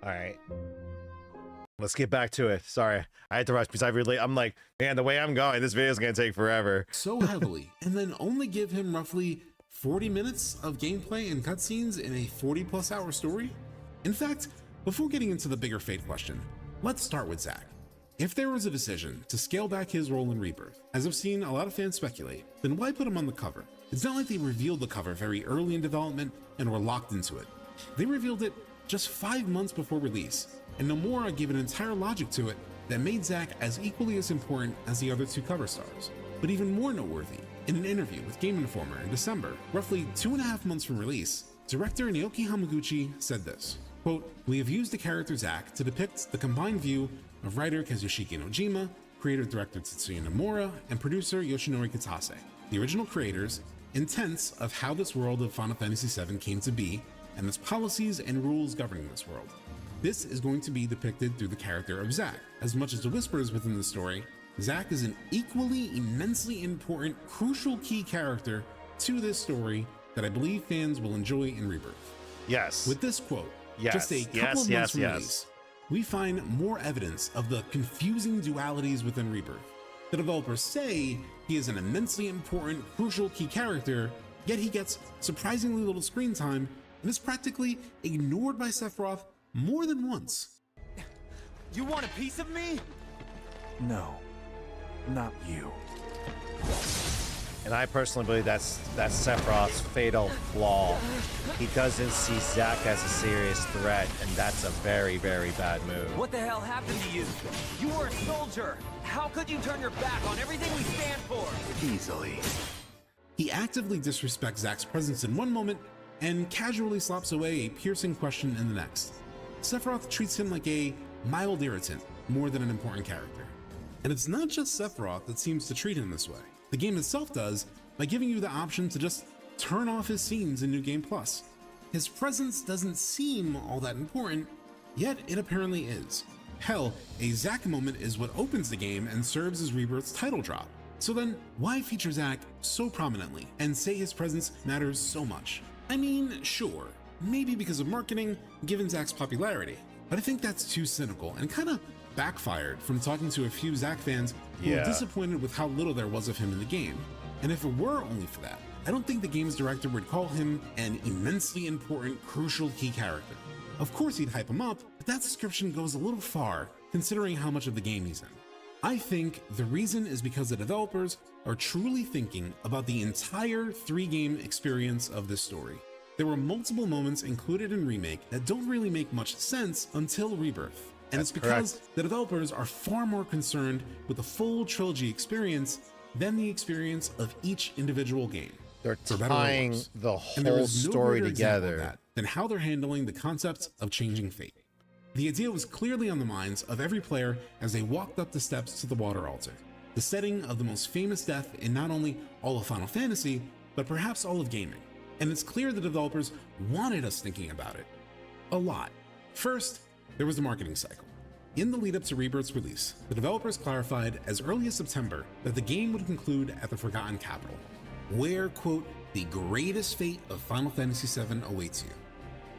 Speaker 1: All right, let's get back to it. Sorry, I had to rush because I'm like, man, the way I'm going, this video is going to take forever.
Speaker 4: So heavily, and then only give him roughly 40 minutes of gameplay and cutscenes in a 40+ hour story? In fact, before getting into the bigger fate question, let's start with Zack. If there was a decision to scale back his role in Rebirth, as I've seen a lot of fans speculate, then why put him on the cover? It's not like they revealed the cover very early in development and were locked into it. They revealed it just 5 months before release, and Nomura gave an entire logic to it that made Zack as equally as important as the other two cover stars. But even more noteworthy, in an interview with Game Informer in December, roughly 2.5 months from release, director Naoki Hamaguchi said this, quote, "We have used the character Zack to depict the combined view of writer Kazushiki Nojima, creator-director Tetsuya Nomura, and producer Yoshinori Kitase, the original creators, intents of how this world of Final Fantasy VII came to be, and its policies and rules governing this world. This is going to be depicted through the character of Zack. As much as the whispers within the story, Zack is an equally immensely important, crucial key character to this story that I believe fans will enjoy in Rebirth."
Speaker 1: Yes.
Speaker 4: With this quote,
Speaker 1: yes.
Speaker 4: just a couple of months from release, we find more evidence of the confusing dualities within Rebirth. The developers say he is an immensely important, crucial key character, yet he gets surprisingly little screen time and is practically ignored by Sephiroth more than once.
Speaker 14: You want a piece of me?
Speaker 3: No, not you.
Speaker 1: And I personally believe that's Sephiroth's fatal flaw. He doesn't see Zack as a serious threat, and that's a very, very bad move.
Speaker 14: What the hell happened to you? You were a soldier. How could you turn your back on everything we stand for?
Speaker 3: Easily.
Speaker 4: He actively disrespects Zack's presence in one moment and casually slops away a piercing question in the next. Sephiroth treats him like a mild irritant more than an important character. And it's not just Sephiroth that seems to treat him this way. The game itself does by giving you the option to just turn off his scenes in New Game Plus. His presence doesn't seem all that important, yet it apparently is. Hell, a Zack moment is what opens the game and serves as Rebirth's title drop. So then, why feature Zack so prominently and say his presence matters so much? I mean, sure, maybe because of marketing, given Zack's popularity, but I think that's too cynical and kind of backfired from talking to a few Zack fans who were disappointed with how little there was of him in the game. And if it were only for that, I don't think the game's director would call him an immensely important, crucial key character. Of course he'd hype him up, but that description goes a little far considering how much of the game he's in. I think the reason is because the developers are truly thinking about the entire 3-game experience of this story. There were multiple moments included in Remake that don't really make much sense until Rebirth. And it's because the developers are far more concerned with the full trilogy experience than the experience of each individual game.
Speaker 1: They're tying the whole story together
Speaker 4: than how they're handling the concept of changing fate. The idea was clearly on the minds of every player as they walked up the steps to the water altar, the setting of the most famous death in not only all of Final Fantasy, but perhaps all of gaming. And it's clear the developers wanted us thinking about it a lot. First, there was the marketing cycle. In the lead up to Rebirth's release, the developers clarified as early as September that the game would conclude at the Forgotten Capital, where, quote, the greatest fate of Final Fantasy VII awaits you.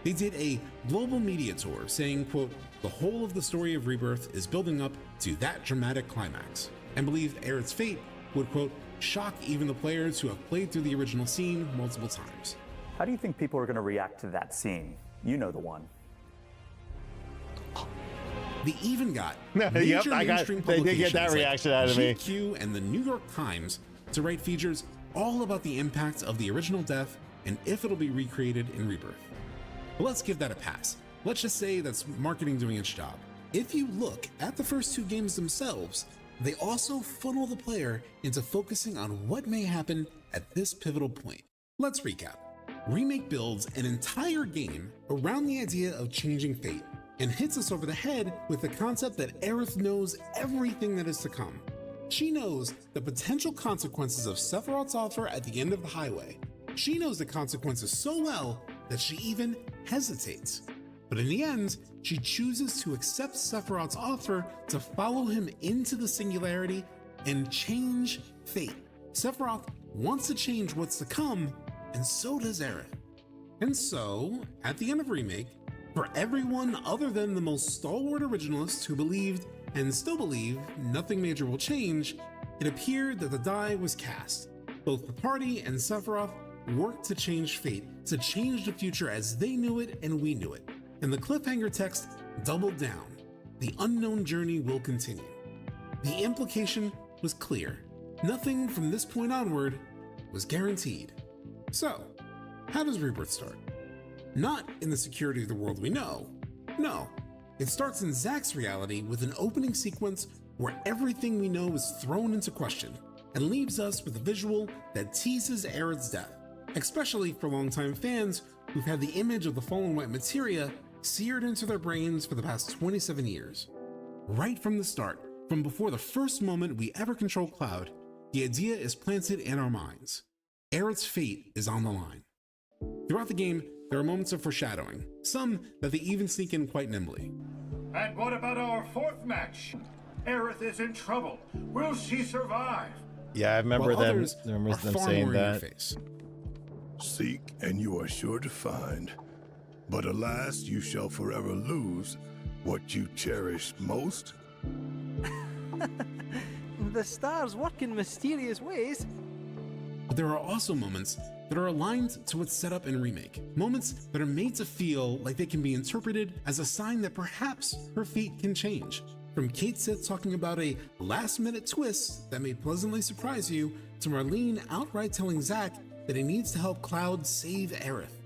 Speaker 4: They did a global media tour saying, quote, the whole of the story of Rebirth is building up to that dramatic climax, and believed Aerith's fate would, quote, shock even the players who have played through the original scene multiple times.
Speaker 15: How do you think people are going to react to that scene? You know the one.
Speaker 4: They even got
Speaker 1: Yep,
Speaker 4: major mainstream
Speaker 1: they did get that
Speaker 4: publications
Speaker 1: reaction
Speaker 4: like
Speaker 1: out of me.
Speaker 4: GQ and the New York Times to write features all about the impact of the original death and if it'll be recreated in Rebirth. But let's give that a pass. Let's just say that's marketing doing its job. If you look at the first 2 games themselves, they also funnel the player into focusing on what may happen at this pivotal point. Let's recap. Remake builds an entire game around the idea of changing fate, and hits us over the head with the concept that Aerith knows everything that is to come. She knows the potential consequences of Sephiroth's offer at the end of the highway. She knows the consequences so well that she even hesitates. But in the end, she chooses to accept Sephiroth's offer to follow him into the singularity and change fate. Sephiroth wants to change what's to come, and so does Aerith. And so, at the end of Remake, for everyone other than the most stalwart originalists who believed and still believe nothing major will change, it appeared that the die was cast. Both the party and Sephiroth worked to change fate, to change the future as they knew it and we knew it. And the cliffhanger text doubled down. The unknown journey will continue. The implication was clear. Nothing from this point onward was guaranteed. So, how does Rebirth start? Not in the security of the world we know. No, it starts in Zack's reality with an opening sequence where everything we know is thrown into question and leaves us with a visual that teases Aerith's death, especially for longtime fans who've had the image of the fallen white materia seared into their brains for the past 27 years. Right from the start, from before the first moment we ever control Cloud, the idea is planted in our minds. Aerith's fate is on the line. Throughout the game, there are moments of foreshadowing, some that they even sneak in quite nimbly.
Speaker 16: And what about our 4th match? Aerith is in trouble. Will she survive?
Speaker 1: Yeah, I remember them saying that.
Speaker 17: Seek and you are sure to find. But alas, you shall forever lose what you cherish most.
Speaker 14: The stars work in mysterious ways.
Speaker 4: But there are also moments that are aligned to what's set up in Remake. Moments that are made to feel like they can be interpreted as a sign that perhaps her fate can change. From Kate Sith talking about a last-minute twist that may pleasantly surprise you, to Marlene outright telling Zack that he needs to help Cloud save Aerith.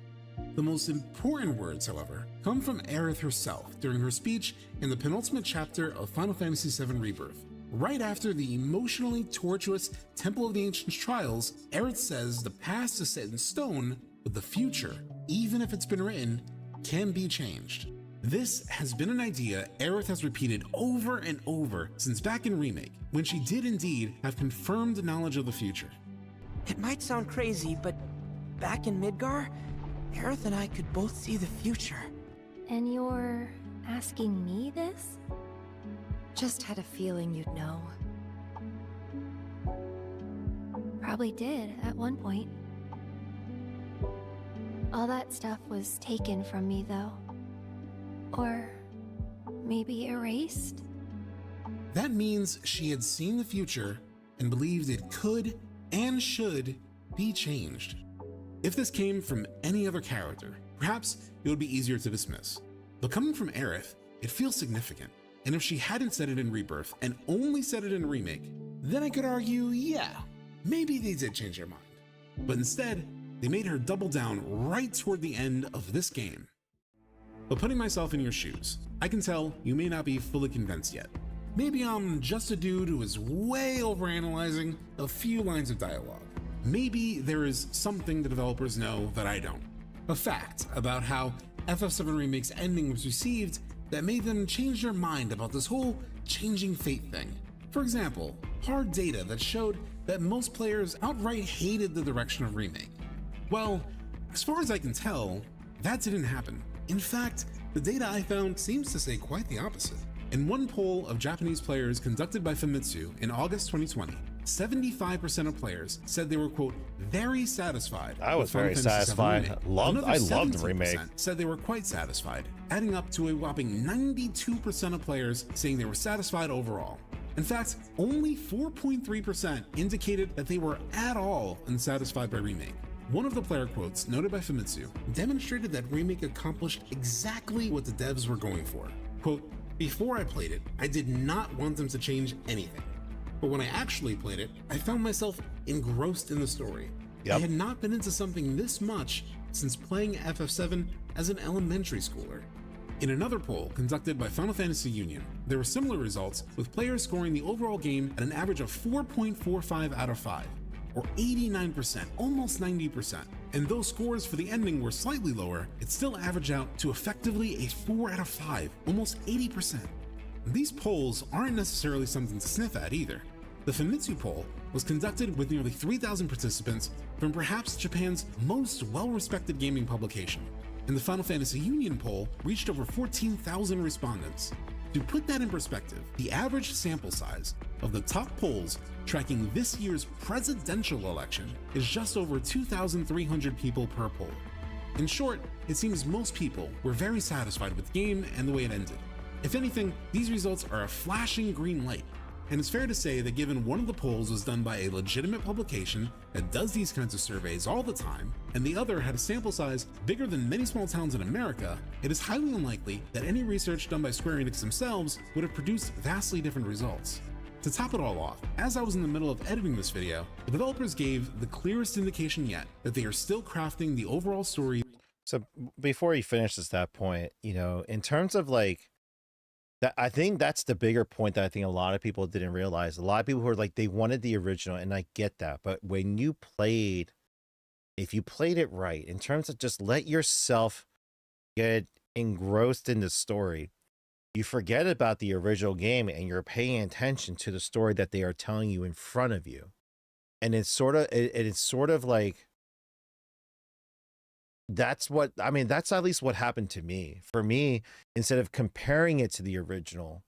Speaker 4: The most important words, however, come from Aerith herself during her speech in the penultimate chapter of Final Fantasy VII Rebirth. Right after the emotionally tortuous Temple of the Ancients trials, Aerith says the past is set in stone, but the future, even if it's been written, can be changed. This has been an idea Aerith has repeated over and over since back in Remake, when she did indeed have confirmed knowledge of the future.
Speaker 18: It might sound crazy, but back in Midgar, Aerith and I could both see the future.
Speaker 8: And you're asking me this? Just had a feeling you'd know. Probably did at one point. All that stuff was taken from me, though. Or maybe erased?
Speaker 4: That means she had seen the future and believed it could and should be changed. If this came from any other character, perhaps it would be easier to dismiss. But coming from Aerith, it feels significant. And if she hadn't said it in Rebirth and only said it in Remake, then I could argue, yeah, maybe they did change their mind. But instead, they made her double down right toward the end of this game. But putting myself in your shoes, I can tell you may not be fully convinced yet. Maybe I'm just a dude who is way overanalyzing a few lines of dialogue. Maybe there is something the developers know that I don't. A fact about how FF7 Remake's ending was received that made them change their mind about this whole changing fate thing. For example, hard data that showed that most players outright hated the direction of Remake. Well, as far as I can tell, that didn't happen. In fact, the data I found seems to say quite the opposite. In one poll of Japanese players conducted by Famitsu in August 2020, 75% of players said they were, quote, very satisfied.
Speaker 1: I was very satisfied. I loved the remake.
Speaker 4: Said they were quite satisfied, adding up to a whopping 92% of players saying they were satisfied overall. In fact, only 4.3% indicated that they were at all unsatisfied by Remake. One of the player quotes noted by Famitsu demonstrated that Remake accomplished exactly what the devs were going for. Quote, before I played it, I did not want them to change anything. But when I actually played it, I found myself engrossed in the story. I had not been into something this much since playing FF7 as an elementary schooler. In another poll conducted by Final Fantasy Union, there were similar results with players scoring the overall game at an average of 4.45 out of 5, or 89%, almost 90%. And though scores for the ending were slightly lower, it still averaged out to effectively a 4 out of 5, almost 80%. These polls aren't necessarily something to sniff at either. The Famitsu poll was conducted with nearly 3,000 participants from perhaps Japan's most well-respected gaming publication, and the Final Fantasy Union poll reached over 14,000 respondents. To put that in perspective, the average sample size of the top polls tracking this year's presidential election is just over 2,300 people per poll. In short, it seems most people were very satisfied with the game and the way it ended. If anything, these results are a flashing green light, and it's fair to say that given one of the polls was done by a legitimate publication that does these kinds of surveys all the time, and the other had a sample size bigger than many small towns in America, it is highly unlikely that any research done by Square Enix themselves would have produced vastly different results. To top it all off, as I was in the middle of editing this video, the developers gave the clearest indication yet that they are still crafting the overall story.
Speaker 1: So before he finishes that point, you know, in terms of like, that, I think that's the bigger point that I think a lot of people didn't realize. A lot of people who are like, they wanted the original, and I get that. But when you played, if you played it right, in terms of just let yourself get engrossed in the story, you forget about the original game and you're paying attention to the story that they are telling you in front of you. And it's sort of like, that's what, I mean, that's at least what happened to me. For me, instead of comparing it to the original,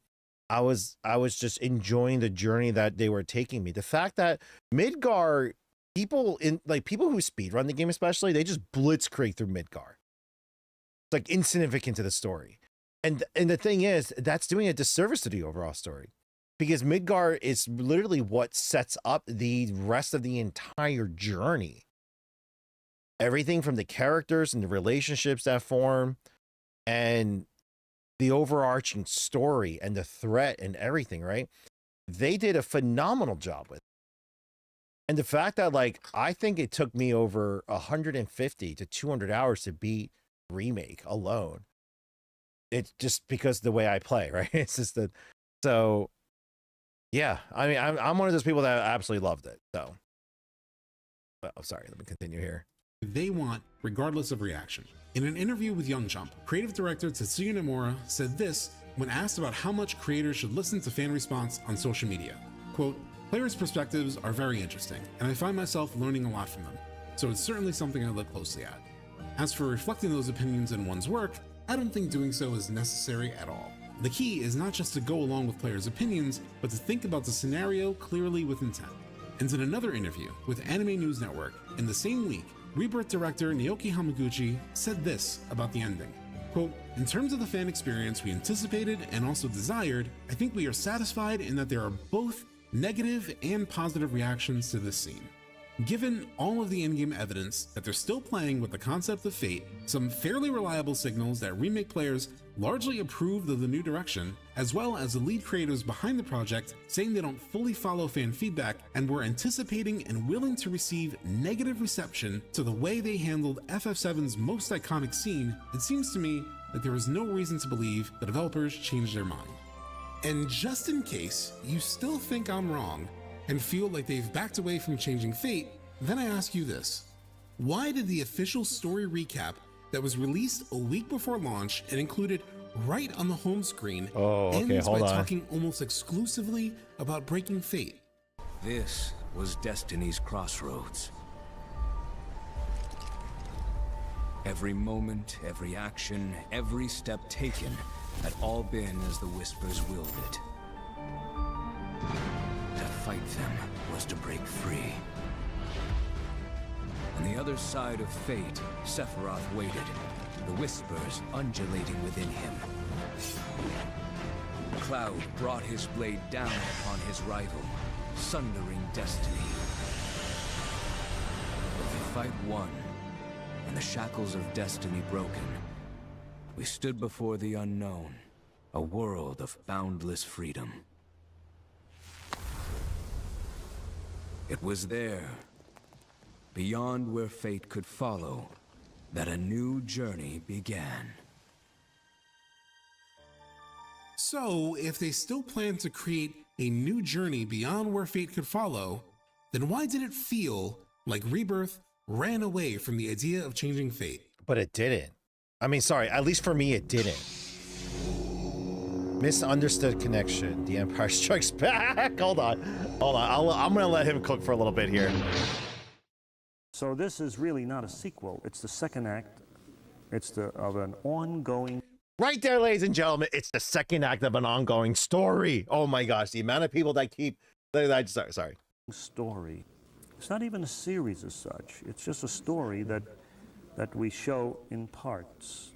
Speaker 1: I was just enjoying the journey that they were taking me. The fact that Midgar, people who speedrun the game especially, they just blitzkrieg through Midgar. It's like insignificant to the story. And the thing is, that's doing a disservice to the overall story, because Midgar is literally what sets up the rest of the entire journey. Everything from the characters and the relationships that form and the overarching story and the threat and everything, right? They did a phenomenal job with it. And the fact that, like, I think it took me over 150 to 200 hours to beat Remake alone. It's just because the way I play, right? It's just that. So, yeah. I mean, I'm one of those people that absolutely loved it. So, oh, sorry. Let me continue here.
Speaker 4: They want, regardless of reaction. In an interview with Young Jump, creative director Tetsuya Nomura said this when asked about how much creators should listen to fan response on social media. Quote, "Players' perspectives are very interesting, and I find myself learning a lot from them, so it's certainly something I look closely at. As for reflecting those opinions in one's work, I don't think doing so is necessary at all. The key is not just to go along with players' opinions, but to think about the scenario clearly with intent." And in another interview with Anime News Network in the same week, Rebirth director Naoki Hamaguchi said this about the ending. Quote, "In terms of the fan experience we anticipated and also desired, I think we are satisfied in that there are both negative and positive reactions to this scene. Given all of the in-game evidence that they're still playing with the concept of fate, some fairly reliable signals that Remake players largely approved of the new direction, as well as the lead creators behind the project saying they don't fully follow fan feedback and were anticipating and willing to receive negative reception to the way they handled FF7's most iconic scene, it seems to me that there is no reason to believe the developers changed their mind. And just in case you still think I'm wrong and feel like they've backed away from changing fate, then I ask you this. Why did the official story recap that was released a week before launch and included right on the home screen ends by talking almost exclusively about breaking fate?
Speaker 19: This was Destiny's crossroads. Every moment, every action, every step taken had all been as the Whispers willed it. To fight them was to break free. On the other side of fate, Sephiroth waited, the Whispers undulating within him. Cloud brought his blade down upon his rival, sundering destiny. With the fight won, and the shackles of destiny broken, we stood before the unknown, a world of boundless freedom. It was there, beyond where fate could follow, that a new journey began.
Speaker 4: So, if they still plan to create a new journey beyond where fate could follow, then why did it feel like Rebirth ran away from the idea of changing fate?
Speaker 1: But it didn't. I mean, sorry, at least for me, it didn't. Misunderstood connection. The Empire Strikes Back. Hold on. I'm going to let him cook for a little bit here.
Speaker 20: So this is really not a sequel. It's the second act. It's of an ongoing...
Speaker 1: Right there, ladies and gentlemen. It's the second act of an ongoing story. Oh my gosh, the amount of people that keep... Sorry.
Speaker 20: Story. It's not even a series as such. It's just a story that we show in parts.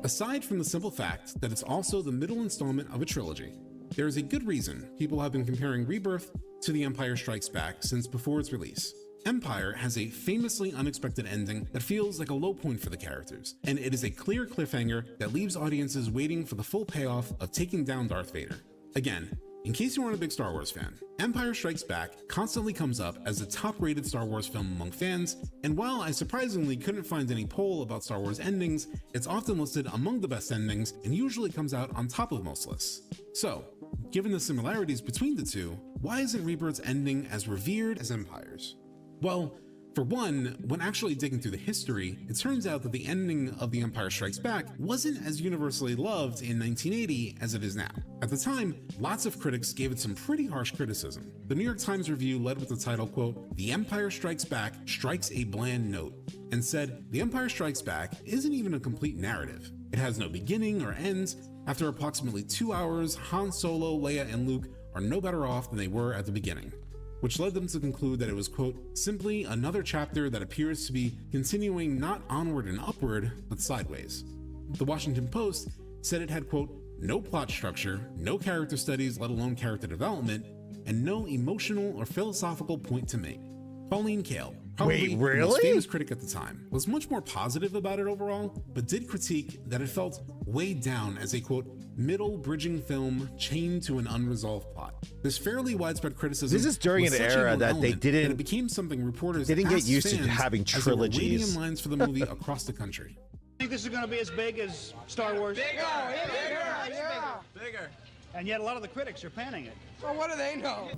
Speaker 4: Aside from the simple fact that it's also the middle installment of a trilogy, there is a good reason people have been comparing Rebirth to The Empire Strikes Back since before its release. Empire has a famously unexpected ending that feels like a low point for the characters, and it is a clear cliffhanger that leaves audiences waiting for the full payoff of taking down Darth Vader. Again, in case you aren't a big Star Wars fan, Empire Strikes Back constantly comes up as the top-rated Star Wars film among fans, and while I surprisingly couldn't find any poll about Star Wars endings, it's often listed among the best endings and usually comes out on top of most lists. So, given the similarities between the two, why isn't Rebirth's ending as revered as Empire's? Well, for one, when actually digging through the history, it turns out that the ending of The Empire Strikes Back wasn't as universally loved in 1980 as it is now. At the time, lots of critics gave it some pretty harsh criticism. The New York Times review led with the title, quote, "The Empire Strikes Back strikes a bland note," and said, "The Empire Strikes Back isn't even a complete narrative. It has no beginning or end. After approximately 2 hours, Han Solo, Leia, and Luke are no better off than they were at the beginning," which led them to conclude that it was, quote, "simply another chapter that appears to be continuing not onward and upward, but sideways." The Washington Post said it had, quote, "no plot structure, no character studies, let alone character development, and no emotional or philosophical point to make." Pauline Kael, Probably
Speaker 1: Wait,
Speaker 4: the most
Speaker 1: really?
Speaker 4: famous critic at the time was much more positive about it overall, but did critique that it felt weighed down as a quote, middle bridging film chained to an unresolved plot. This fairly widespread criticism.
Speaker 1: This is during
Speaker 4: was
Speaker 1: an
Speaker 4: such a
Speaker 1: era
Speaker 4: known
Speaker 1: that they
Speaker 4: element
Speaker 1: didn't.
Speaker 4: it became something reporters
Speaker 1: They didn't get
Speaker 4: asked
Speaker 1: used to
Speaker 4: fans
Speaker 1: having
Speaker 4: as they were waiting
Speaker 1: trilogies.
Speaker 4: in lines for the movie across the country.
Speaker 21: Think this is going to be as big as Star Wars?
Speaker 22: Bigger.
Speaker 21: And yet a lot of the critics are panning it.
Speaker 22: Well, what do they know?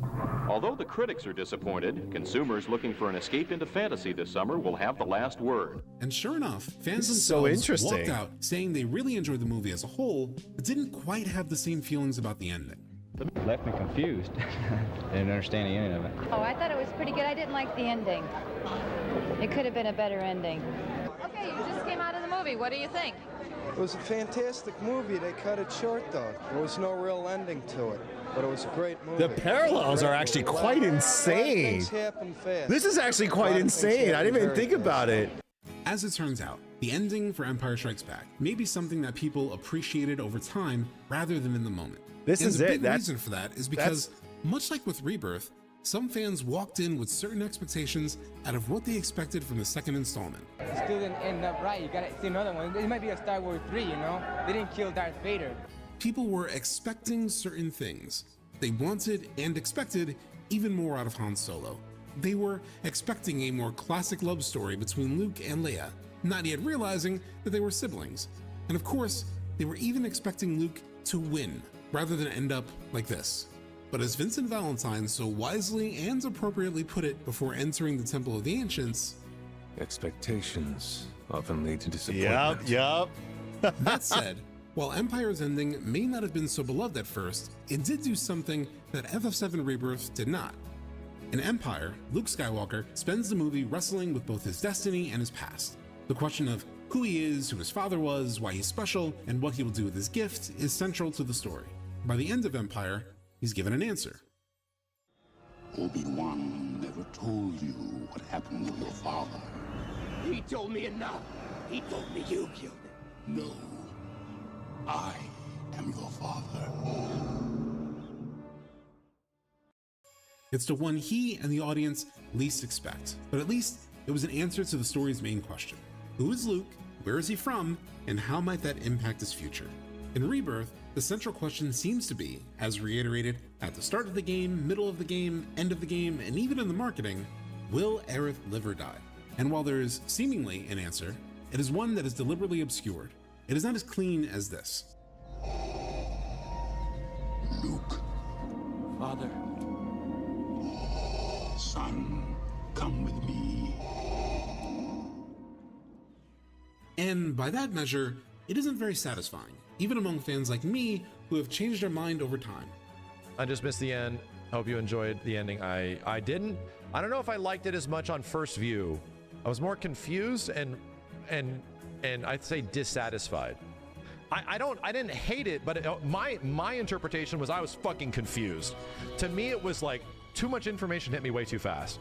Speaker 23: Although the critics are disappointed, consumers looking for an escape into fantasy this summer will have the last word.
Speaker 4: And sure enough, fans
Speaker 1: This is so
Speaker 4: themselves
Speaker 1: interesting.
Speaker 4: walked out saying they really enjoyed the movie as a whole, but didn't quite have the same feelings about the ending.
Speaker 24: Left me confused. Didn't understand any of it.
Speaker 25: Oh, I thought it was pretty good. I didn't like the ending. It could have been a better ending. Okay, you just came out of the movie. What do you think?
Speaker 22: It was a fantastic movie. They cut it short, though. There was no real ending to it, but it was a great movie.
Speaker 1: The parallels are actually quite insane.
Speaker 22: Things happen fast.
Speaker 1: This is actually quite insane. I didn't even think about it.
Speaker 4: As it turns out, the ending for Empire Strikes Back may be something that people appreciated over time rather than in the moment.
Speaker 1: This
Speaker 4: and
Speaker 1: is
Speaker 4: the
Speaker 1: it.
Speaker 4: big
Speaker 1: That's-
Speaker 4: reason for that is because, much like with Rebirth, some fans walked in with certain expectations out of what they expected from the second installment.
Speaker 26: Still didn't end up right. You gotta see another one. It might be a Star Wars 3, you know? They didn't kill Darth Vader.
Speaker 4: People were expecting certain things. They wanted and expected even more out of Han Solo. They were expecting a more classic love story between Luke and Leia, not yet realizing that they were siblings. And of course, they were even expecting Luke to win, rather than end up like this. But as Vincent Valentine so wisely and appropriately put it before entering the Temple of the Ancients,
Speaker 27: expectations often lead to disappointment.
Speaker 1: Yup.
Speaker 4: That said, while Empire's ending may not have been so beloved at first, it did do something that FF7 Rebirth did not. In Empire, Luke Skywalker spends the movie wrestling with both his destiny and his past. The question of who he is, who his father was, why he's special, and what he will do with his gift is central to the story. By the end of Empire, he's given an answer.
Speaker 28: Obi-Wan never told you what happened to your father.
Speaker 22: He told me enough. He told me you killed him.
Speaker 28: No. I am your father.
Speaker 4: It's the one he and the audience least expect, but at least it was an answer to the story's main question. Who is Luke, where is he from, and how might that impact his future? In Rebirth, the central question seems to be, as reiterated at the start of the game, middle of the game, end of the game, and even in the marketing, will Aerith live or die? And while there is seemingly an answer, it is one that is deliberately obscured. It is not as clean as this.
Speaker 28: Luke.
Speaker 22: Father.
Speaker 28: Son, come with me.
Speaker 4: And by that measure, it isn't very satisfying, even among fans like me who have changed their mind over time.
Speaker 6: I just missed the end. Hope you enjoyed the ending. I didn't. I don't know if I liked it as much on first view. I was more confused and I'd say dissatisfied. I didn't hate it, but my interpretation was I was fucking confused. To me, it was like too much information hit me way too fast.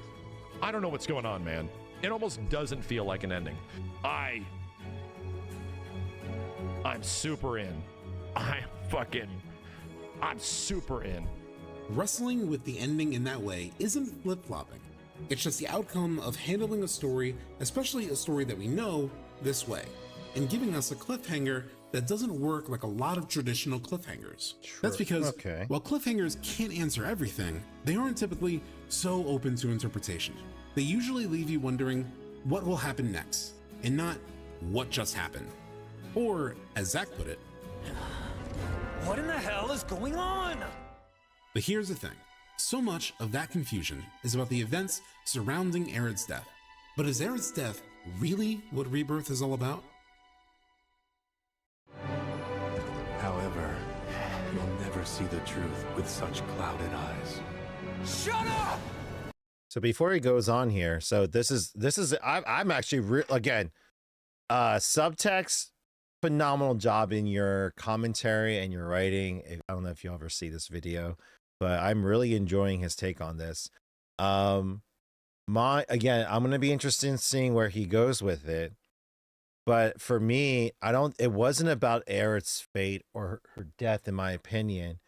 Speaker 6: I don't know what's going on, man. It almost doesn't feel like an ending. I'm super in. I'm super in.
Speaker 4: Wrestling with the ending in that way isn't flip-flopping. It's just the outcome of handling a story, especially a story that we know, this way, and giving us a cliffhanger that doesn't work like a lot of traditional cliffhangers. That's because while cliffhangers can't answer everything, they aren't typically so open to interpretation. They usually leave you wondering what will happen next, and not what just happened. Or, as Zach put it,
Speaker 14: What in the hell is going on?
Speaker 4: But here's the thing. So much of that confusion is about the events surrounding Aerith's death. But is Aerith's death really what Rebirth is all about?
Speaker 3: However, you'll never see the truth with such clouded eyes.
Speaker 14: Shut up!
Speaker 1: So before he goes on here, so this is I'm actually again, subtext, phenomenal job in your commentary and your writing. I don't know if you'll ever see this video, but I'm really enjoying his take on this. I'm gonna be interested in seeing where he goes with it. But for me, it wasn't about Aerith's fate or her death, in my opinion.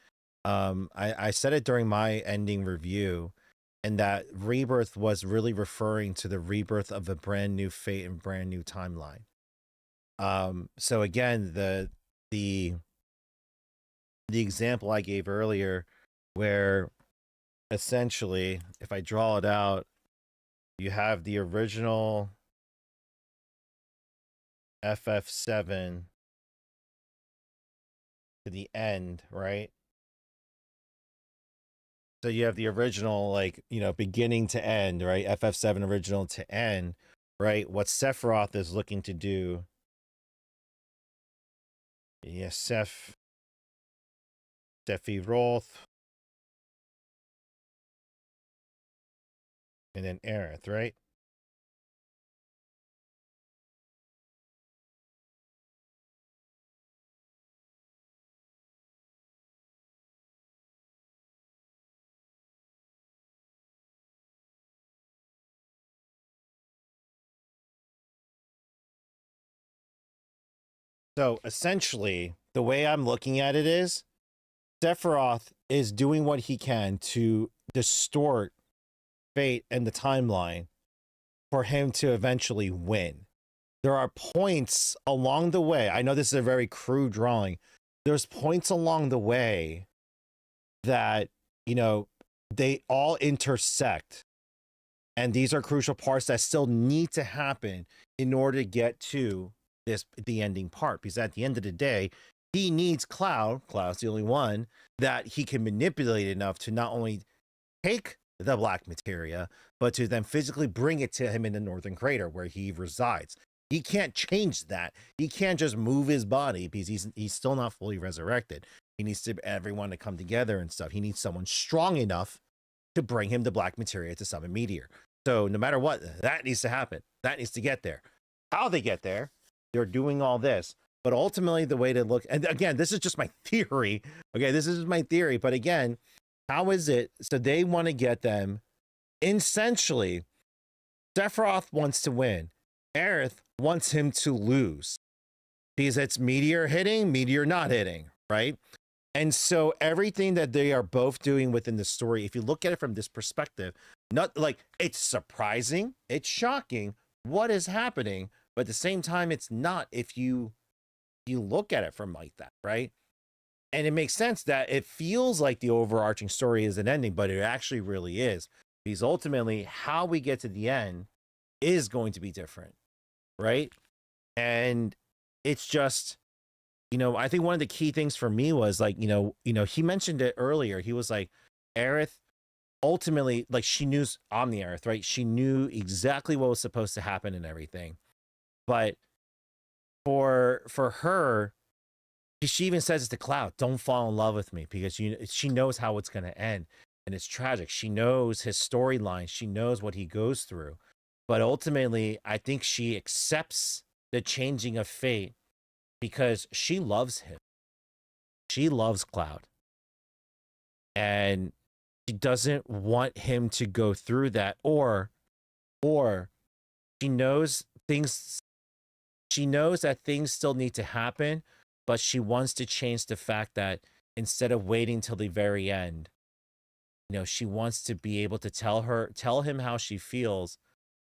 Speaker 1: I said it during my ending review, and that rebirth was really referring to the rebirth of a brand new fate and brand new timeline. So again, the example I gave earlier, where essentially, if I draw it out, you have the original FF7 to the end, right? So you have the original, like, you know, beginning to end, right? FF7 original to end, right? What Sephiroth is looking to do. Yes, Sephiroth. And then Aerith, right? So essentially, the way I'm looking at it is Sephiroth is doing what he can to distort fate and the timeline for him to eventually win. There are points along the way. I know this is a very crude drawing. There's points along the way that, you know, they all intersect. And these are crucial parts that still need to happen in order to get to the ending part, because at the end of the day, he needs Cloud. Cloud's the only one that he can manipulate enough to not only take the black materia, but to then physically bring it to him in the Northern Crater where he resides. He can't change that. He can't just move his body because he's still not fully resurrected. He needs everyone to come together and stuff. He needs someone strong enough to bring him the black materia to summon Meteor. So no matter what, that needs to happen. That needs to get there. How they get there, they're doing all this. But ultimately, the way to look, and again, this is just my theory. Okay, this is my theory. But again, how is it? So they want to get them. Essentially, Sephiroth wants to win. Aerith wants him to lose because it's Meteor hitting, Meteor not hitting, right? And so everything that they are both doing within the story, if you look at it from this perspective, not like it's surprising, it's shocking what is happening, but at the same time, it's not if you look at it from like that, right? And it makes sense that it feels like the overarching story is an ending, but it actually really is. Because ultimately, how we get to the end is going to be different, right? And it's just, you know, I think one of the key things for me was like, you know, he mentioned it earlier. He was like, Aerith, ultimately, like she knew, I'm the Aerith, right? She knew exactly what was supposed to happen and everything. But for her, she even says it to Cloud, don't fall in love with me, because she knows how it's going to end. And it's tragic. She knows his storyline. She knows what he goes through. But ultimately, I think she accepts the changing of fate because she loves him. She loves Cloud. And she doesn't want him to go through that, or she knows that things still need to happen, but she wants to change the fact that instead of waiting till the very end, you know, she wants to be able to tell him how she feels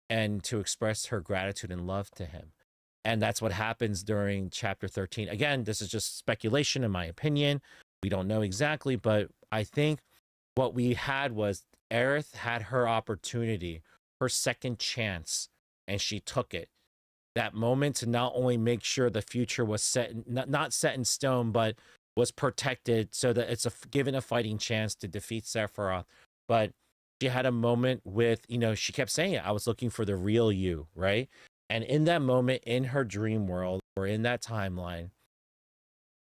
Speaker 1: and to express her gratitude and love to him. And that's what happens during chapter 13. Again, this is just speculation in my opinion. We don't know exactly, but I think what we had was Aerith had her opportunity, her second chance, and she took it. That moment to not only make sure the future was set, not set in stone, but was protected so that it's given a fighting chance to defeat Sephiroth. But she had a moment with, you know, she kept saying it, I was looking for the real you, right? And in that moment, in her dream world or in that timeline,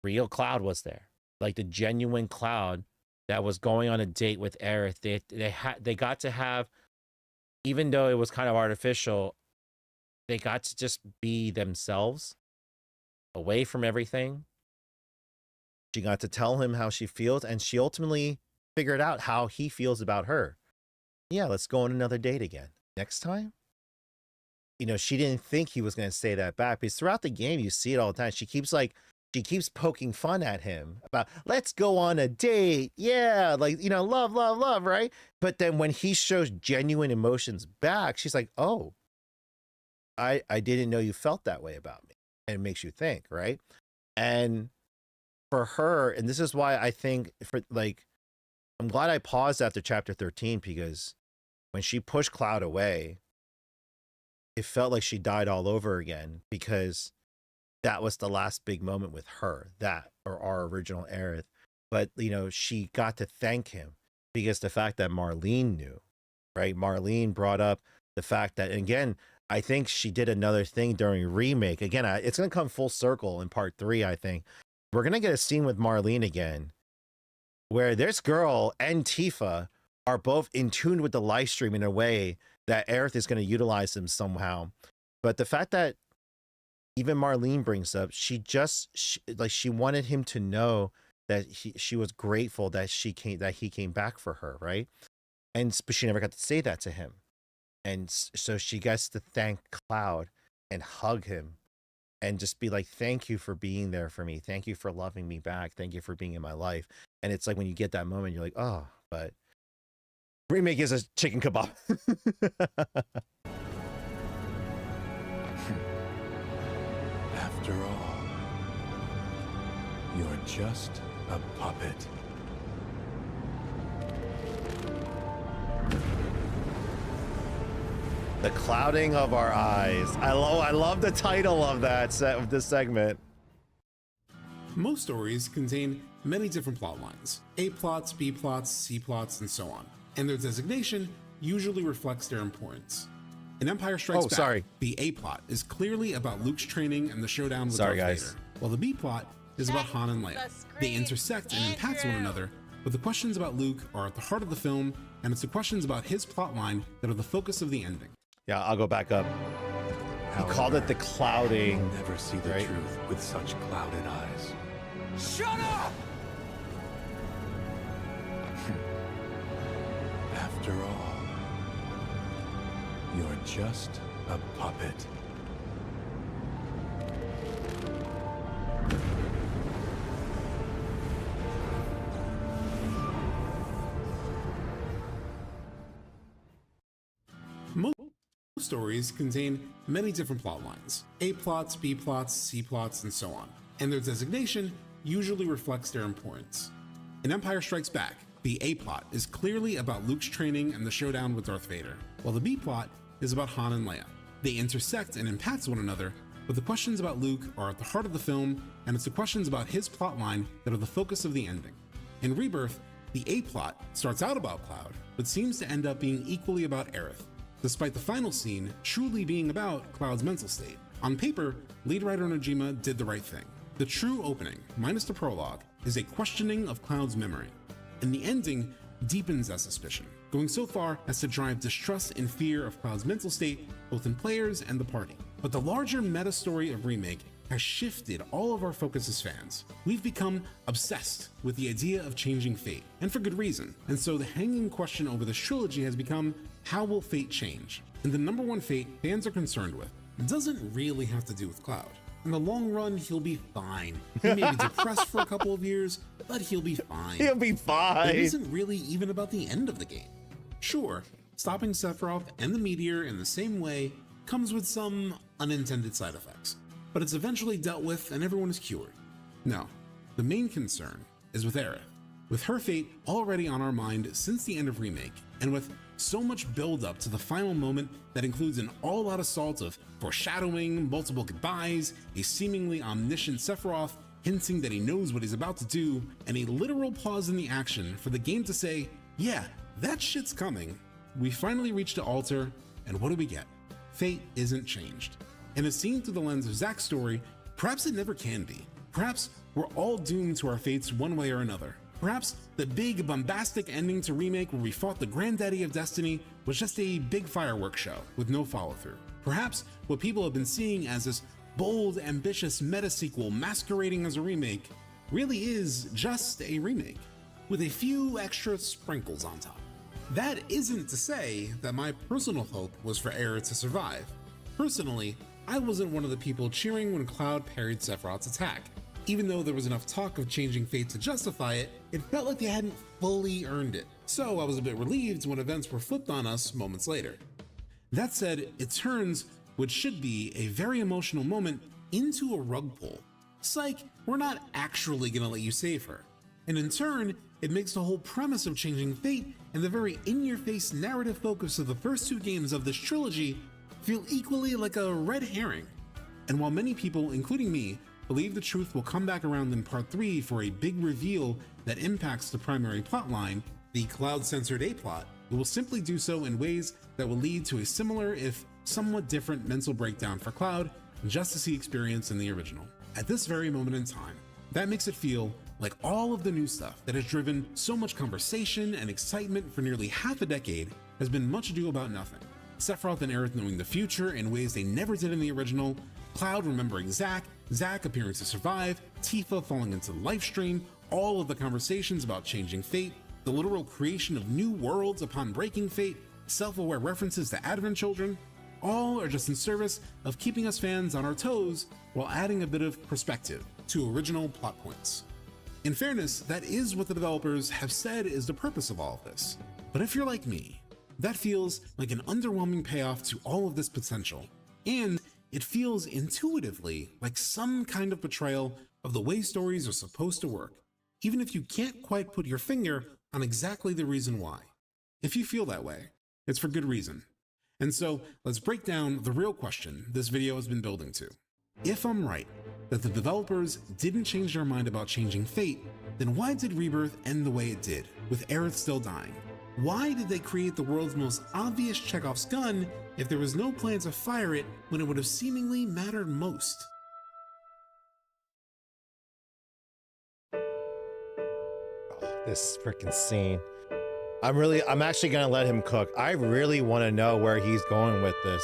Speaker 1: real Cloud was there. Like the genuine Cloud that was going on a date with Aerith. They got to have, even though it was kind of artificial, they got to just be themselves, away from everything. She got to tell him how she feels, and she ultimately figured out how he feels about her. Yeah, let's go on another date again. Next time? You know, she didn't think he was going to say that back, because throughout the game, you see it all the time. She she keeps poking fun at him about, let's go on a date. Yeah, like, you know, love, love, love, right? But then when he shows genuine emotions back, she's like, oh, I didn't know you felt that way about me. And it makes you think, right? And for her, and this is why I think, for like, I'm glad I paused after chapter 13, because when she pushed Cloud away, it felt like she died all over again, because that was the last big moment with her, that, or our original Aerith. But, you know, she got to thank him because the fact that Marlene knew, right? Marlene brought up the fact that, and again, I think she did another thing during remake. Again, it's going to come full circle in part 3, I think. We're going to get a scene with Marlene again, where this girl and Tifa are both in tune with the live stream in a way that Aerith is going to utilize them somehow. But the fact that even Marlene brings up, she wanted him to know that she was grateful that he came back for her, right? But she never got to say that to him. And so she gets to thank Cloud and hug him and just be like, thank you for being there for me. Thank you for loving me back. Thank you for being in my life. And it's like, when you get that moment, you're like, oh, but remake is a chicken kebab.
Speaker 3: After all, you're just a puppet.
Speaker 1: The clouding of our eyes. I love the title of this segment.
Speaker 4: Most stories contain many different plot lines: A plots, B plots, C plots, and so on. And their designation usually reflects their importance. In Empire Strikes Back, the A plot is clearly about Luke's training and the showdown with Darth Vader, while the B plot is about Han and Leia. They intersect and impact one another, but the questions about Luke are at the heart of the film, and it's the questions about his plotline that are the focus of the ending.
Speaker 1: Yeah, I'll go back up. He called it the clouding.
Speaker 3: You'll never see the truth with such clouded eyes.
Speaker 14: Shut up!
Speaker 3: After all, you're just a puppet.
Speaker 4: Most stories contain many different plot lines: A plots, B plots, C plots, and so on. And their designation usually reflects their importance. In Empire Strikes Back, the A plot is clearly about Luke's training and the showdown with Darth Vader, while the B plot is about Han and Leia. They intersect and impact one another, but the questions about Luke are at the heart of the film, and it's the questions about his plotline that are the focus of the ending. In Rebirth, the A plot starts out about Cloud, but seems to end up being equally about Aerith, despite the final scene truly being about Cloud's mental state. On paper, lead writer Nojima did the right thing. The true opening, minus the prologue, is a questioning of Cloud's memory, and the ending deepens that suspicion, going so far as to drive distrust and fear of Cloud's mental state, both in players and the party. But the larger meta story of Remake has shifted all of our focus as fans. We've become obsessed with the idea of changing fate, and for good reason. And so the hanging question over this trilogy has become, how will fate change? And the number one fate fans are concerned with doesn't really have to do with Cloud. In the long run, he'll be fine. He may be depressed for a couple of years, but he'll be fine.
Speaker 1: He'll be fine.
Speaker 4: It isn't really even about the end of the game. Sure, stopping Sephiroth and the meteor in the same way comes with some unintended side effects, but it's eventually dealt with and everyone is cured. No, the main concern is with Aerith. With her fate already on our mind since the end of Remake, and with so much build up to the final moment that includes an all-out assault of foreshadowing, multiple goodbyes, a seemingly omniscient Sephiroth hinting that he knows what he's about to do, and a literal pause in the action for the game to say, yeah, that shit's coming. We finally reach the altar, and what do we get? Fate isn't changed. And as seen through the lens of Zack's story, perhaps it never can be. Perhaps we're all doomed to our fates one way or another. Perhaps the big bombastic ending to Remake where we fought the granddaddy of Destiny was just a big fireworks show with no follow-through. Perhaps what people have been seeing as this bold, ambitious meta-sequel masquerading as a remake really is just a remake, with a few extra sprinkles on top. That isn't to say that my personal hope was for Aerith to survive. Personally, I wasn't one of the people cheering when Cloud parried Sephiroth's attack. Even though there was enough talk of changing fate to justify it, it felt like they hadn't fully earned it. So I was a bit relieved when events were flipped on us moments later. That said, it turns what should be a very emotional moment into a rug pull. Psych, we're not actually gonna let you save her. And in turn, it makes the whole premise of changing fate and the very in-your-face narrative focus of the first two games of this trilogy feel equally like a red herring. And while many people, including me, believe the truth will come back around in Part 3 for a big reveal that impacts the primary plotline, the Cloud-censored A-plot, it will simply do so in ways that will lead to a similar, if somewhat different, mental breakdown for Cloud, just as he experienced in the original. At this very moment in time, that makes it feel like all of the new stuff that has driven so much conversation and excitement for nearly half a decade has been much ado about nothing. Sephiroth and Aerith knowing the future in ways they never did in the original, Cloud remembering Zack, Zack appearing to survive, Tifa falling into the life stream, all of the conversations about changing fate, the literal creation of new worlds upon breaking fate, self-aware references to Advent Children, all are just in service of keeping us fans on our toes while adding a bit of perspective to original plot points. In fairness, that is what the developers have said is the purpose of all of this. But if you're like me, that feels like an underwhelming payoff to all of this potential, and it feels intuitively like some kind of betrayal of the way stories are supposed to work, even if you can't quite put your finger on exactly the reason why. If you feel that way, it's for good reason. And so let's break down the real question this video has been building to. If I'm right that the developers didn't change their mind about changing fate, then why did Rebirth end the way it did, with Aerith still dying? Why did they create the world's most obvious Chekhov's gun if there was no plan to fire it when it would have seemingly mattered most?
Speaker 1: This freaking scene. I'm actually gonna let him cook. I really want to know where he's going with this.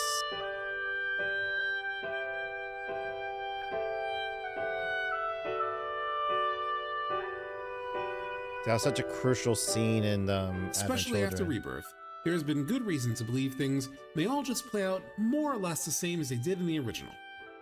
Speaker 1: That was such a crucial scene in
Speaker 4: especially after Rebirth. There has been good reason to believe things may all just play out more or less the same as they did in the original.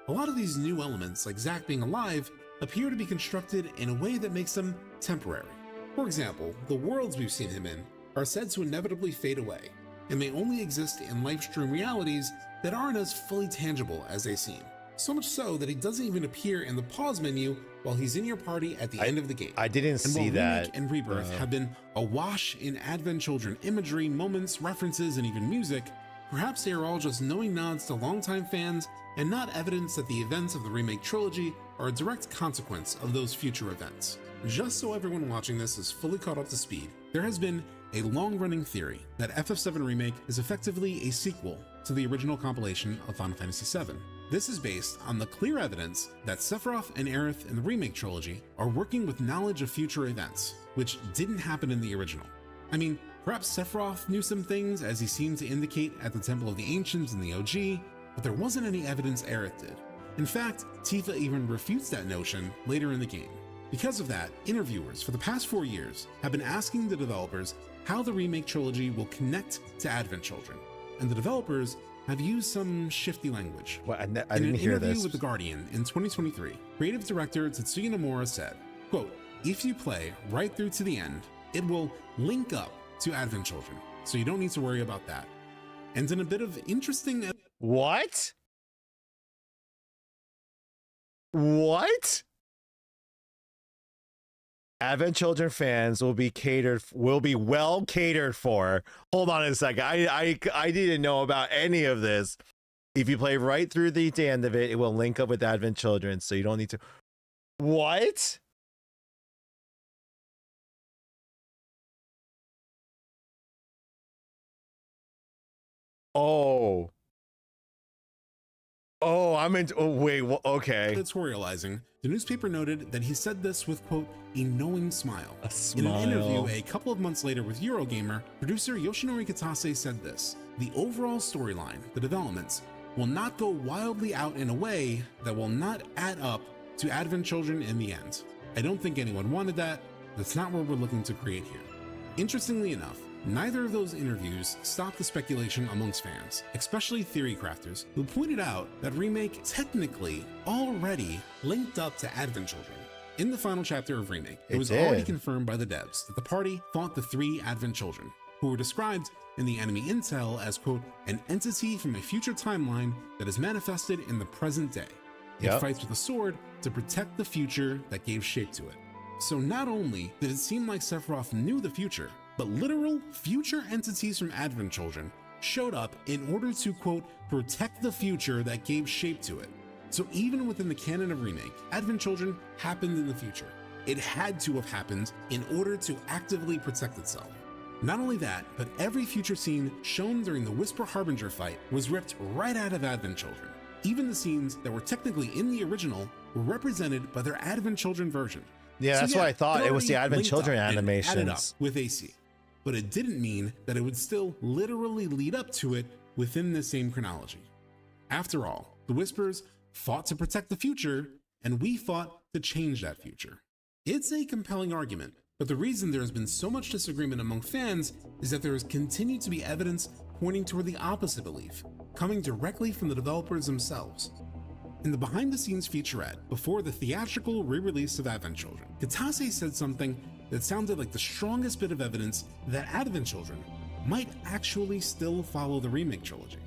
Speaker 4: A lot of these new elements, like Zack being alive, appear to be constructed in a way that makes them temporary. For example, the worlds we've seen him in are said to inevitably fade away, and may only exist in live stream realities that aren't as fully tangible as they seem. So much so that he doesn't even appear in the pause menu while he's in your party at the end of the game.
Speaker 1: I didn't see that.
Speaker 4: Remake and Rebirth have been awash in Advent Children imagery, moments, references, and even music. Perhaps they are all just knowing nods to longtime fans and not evidence that the events of the remake trilogy are a direct consequence of those future events. Just so everyone watching this is fully caught up to speed, there has been a long-running theory that FF7 Remake is effectively a sequel to the original compilation of Final Fantasy VII. This is based on the clear evidence that Sephiroth and Aerith in the remake trilogy are working with knowledge of future events, which didn't happen in the original. I mean, perhaps Sephiroth knew some things, as he seemed to indicate at the Temple of the Ancients in the OG, but there wasn't any evidence Aerith did. In fact, Tifa even refutes that notion later in the game. Because of that, interviewers for the past 4 years have been asking the developers how the remake trilogy will connect to Advent Children, and the developers have used some shifty language.
Speaker 1: Well, I
Speaker 4: in
Speaker 1: didn't
Speaker 4: an
Speaker 1: hear
Speaker 4: interview
Speaker 1: this.
Speaker 4: with The Guardian in 2023, creative director Tetsuya Nomura said, quote, "If you play right through to the end, it will link up to Advent Children, so you don't need to worry about that." And in a bit of interesting...
Speaker 1: What? What? Advent Children fans will be well catered for. Hold on a second. I didn't know about any of this. If you play right through the end of it, it will link up with Advent Children, so you don't need to. What? Oh, I'm into. Oh, wait. Well, okay.
Speaker 4: Editorializing, the newspaper noted that he said this with, quote, "a knowing smile."
Speaker 1: A smile.
Speaker 4: In an interview a couple of months later with Eurogamer, producer Yoshinori Kitase said this: "The overall storyline, the developments, will not go wildly out in a way that will not add up to Advent Children in the end. I don't think anyone wanted that. That's not what we're looking to create here." Interestingly enough, neither of those interviews stopped the speculation amongst fans, especially theory crafters, who pointed out that Remake technically already linked up to Advent Children. In the final chapter of Remake, it was
Speaker 1: did.
Speaker 4: already confirmed by the devs that the party fought the 3 Advent children, who were described in the enemy intel as, quote, an entity from a future timeline that is manifested in the present day. It fights with a sword to protect the future that gave shape to it. So not only did it seem like Sephiroth knew the future, but literal future entities from Advent children showed up in order to, quote, protect the future that gave shape to it. So even within the canon of Remake, Advent children happened in the future. It had to have happened in order to actively protect itself. Not only that, but every future scene shown during the Whisper Harbinger fight was ripped right out of Advent children. Even the scenes that were technically in the original were represented by their Advent children version.
Speaker 1: Yeah, that's what I thought. It was the Advent children animations.
Speaker 4: Up with AC. But it didn't mean that it would still literally lead up to it within the same chronology. After all, the Whispers fought to protect the future, and we fought to change that future. It's a compelling argument, but the reason there has been so much disagreement among fans is that there has continued to be evidence pointing toward the opposite belief, coming directly from the developers themselves. In the behind-the-scenes featurette before the theatrical re-release of Advent Children, Katase said something that sounded like the strongest bit of evidence that Advent Children might actually still follow the remake trilogy.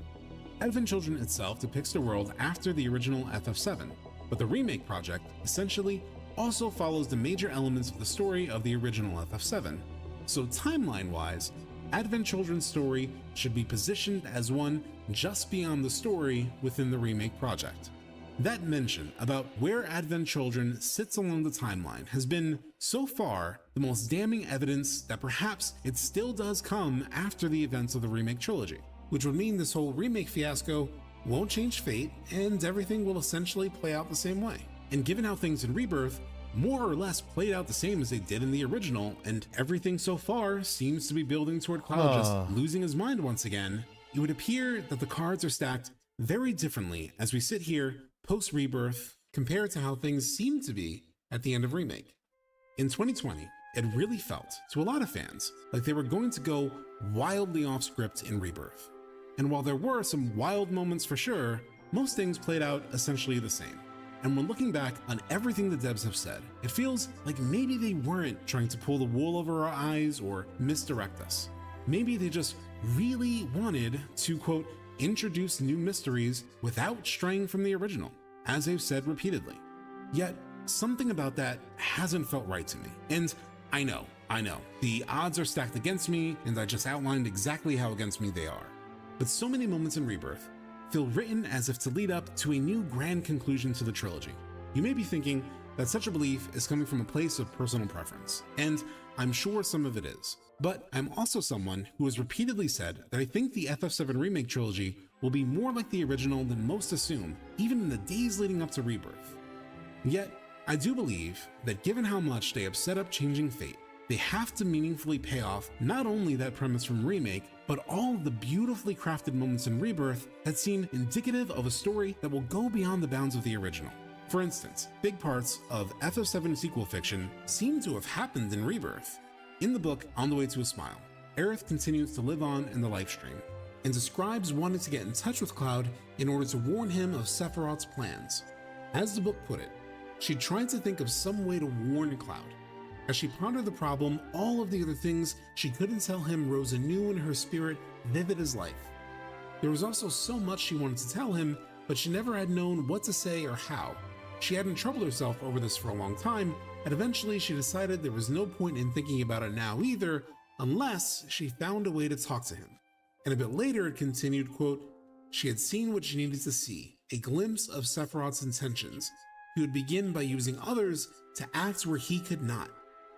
Speaker 4: Advent Children itself depicts the world after the original FF7, but the remake project essentially also follows the major elements of the story of the original FF7. So timeline-wise, Advent Children's story should be positioned as one just beyond the story within the remake project. That mention about where Advent Children sits along the timeline has been, so far, the most damning evidence that perhaps it still does come after the events of the remake trilogy, which would mean this whole remake fiasco won't change fate and everything will essentially play out the same way. And given how things in Rebirth more or less played out the same as they did in the original, and everything so far seems to be building toward Cloud just losing his mind once again, it would appear that the cards are stacked very differently as we sit here post-Rebirth compared to how things seem to be at the end of Remake. In 2020, it really felt, to a lot of fans, like they were going to go wildly off script in Rebirth. And while there were some wild moments for sure, most things played out essentially the same. And when looking back on everything the devs have said, it feels like maybe they weren't trying to pull the wool over our eyes or misdirect us. Maybe they just really wanted to, quote, introduce new mysteries without straying from the original, as they've said repeatedly. Yet, something about that hasn't felt right to me. And I know, the odds are stacked against me, and I just outlined exactly how against me they are. But so many moments in Rebirth feel written as if to lead up to a new grand conclusion to the trilogy. You may be thinking that such a belief is coming from a place of personal preference, and I'm sure some of it is. But I'm also someone who has repeatedly said that I think the FF7 Remake trilogy will be more like the original than most assume, even in the days leading up to Rebirth. Yet, I do believe that given how much they have set up changing fate, they have to meaningfully pay off not only that premise from Remake, but all of the beautifully crafted moments in Rebirth that seem indicative of a story that will go beyond the bounds of the original. For instance, big parts of FF7 sequel fiction seem to have happened in Rebirth. In the book On the Way to a Smile, Aerith continues to live on in the lifestream and describes wanting to get in touch with Cloud in order to warn him of Sephiroth's plans. As the book put it, she tried to think of some way to warn Cloud. As she pondered the problem, all of the other things she couldn't tell him rose anew in her spirit, vivid as life. There was also so much she wanted to tell him, but she never had known what to say or how. She hadn't troubled herself over this for a long time, and eventually she decided there was no point in thinking about it now either, unless she found a way to talk to him. And a bit later it continued, quote, she had seen what she needed to see, a glimpse of Sephiroth's intentions. He would begin by using others to act where he could not.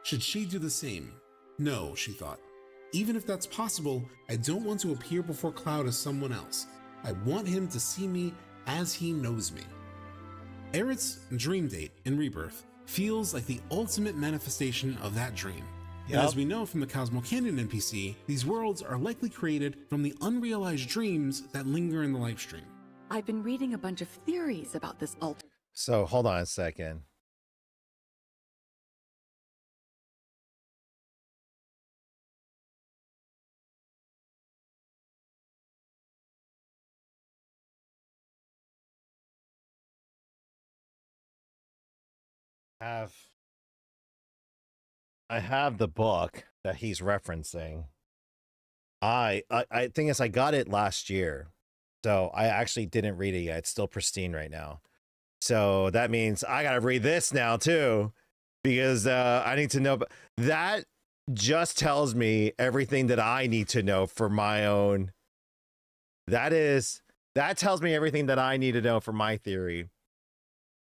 Speaker 4: Should she do the same? No, she thought. Even if that's possible, I don't want to appear before Cloud as someone else. I want him to see me as he knows me. Aerith's dream date in Rebirth feels like the ultimate manifestation of that dream. And as we know from the Cosmo Canyon NPC, these worlds are likely created from the unrealized dreams that linger in the lifestream.
Speaker 2: I've been reading a bunch of theories about this
Speaker 1: So hold on a second. Have I have the book that he's referencing. I think I got it last year, so I actually didn't read it yet. It's still pristine right now. So that means I gotta read this now too, because I need to know. But that just tells me everything that I need to know for my own. That tells me everything that I need to know for my theory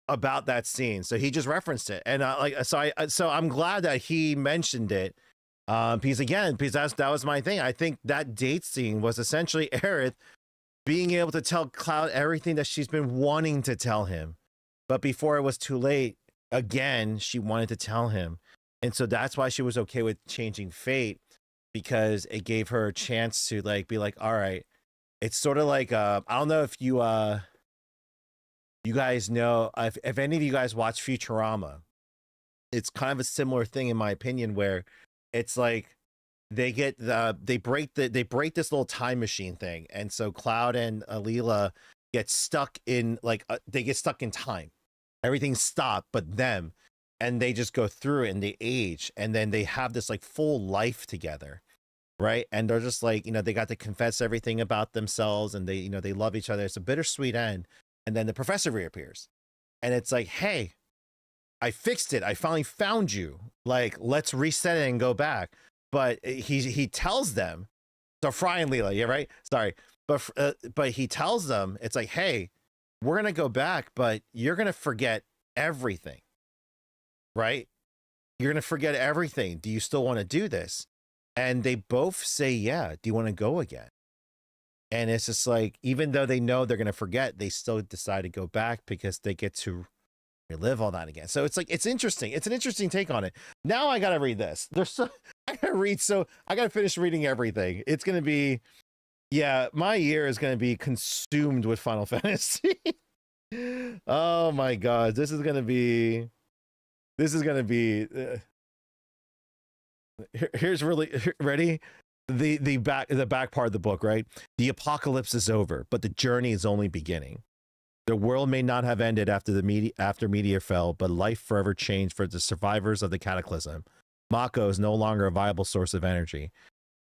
Speaker 1: about that scene. So he just referenced it, and so I'm glad that he mentioned it. Because that was my thing. I think that date scene was essentially Aerith being able to tell Cloud everything that she's been wanting to tell him, but before it was too late, again, she wanted to tell him. And so that's why she was okay with changing fate, because it gave her a chance to like be like, all right, it's sort of like I don't know if you guys know, if any of you guys watch Futurama, it's kind of a similar thing in my opinion, where it's like they break this little time machine thing, and so Cloud and Leela get stuck in they get stuck in time. Everything's stopped but them, and they just go through it and they age, and then they have this like full life together, right? And they're just like, they got to confess everything about themselves, and they they love each other. It's a bittersweet end. And then the professor reappears, and it's like, hey, I fixed it. I finally found you. Like, let's reset it and go back. But he tells them, so Fry and Leela, yeah, right? Sorry, but he tells them, it's like, hey, we're gonna go back, but you're gonna forget everything, right? You're gonna forget everything. Do you still want to do this? And they both say, yeah. Do you want to go again? And it's just like, even though they know they're gonna forget, they still decide to go back because they get to relive all that again. So it's like, it's interesting. It's an interesting take on it. Now I gotta read this. I gotta finish reading everything. It's gonna be, yeah, my year is gonna be consumed with Final Fantasy. Oh my god, this is gonna be here's really ready. The back part of the book, right? The apocalypse is over, but the journey is only beginning. The world may not have ended after meteor fell, but life forever changed for the survivors of the cataclysm. Mako is no longer a viable source of energy,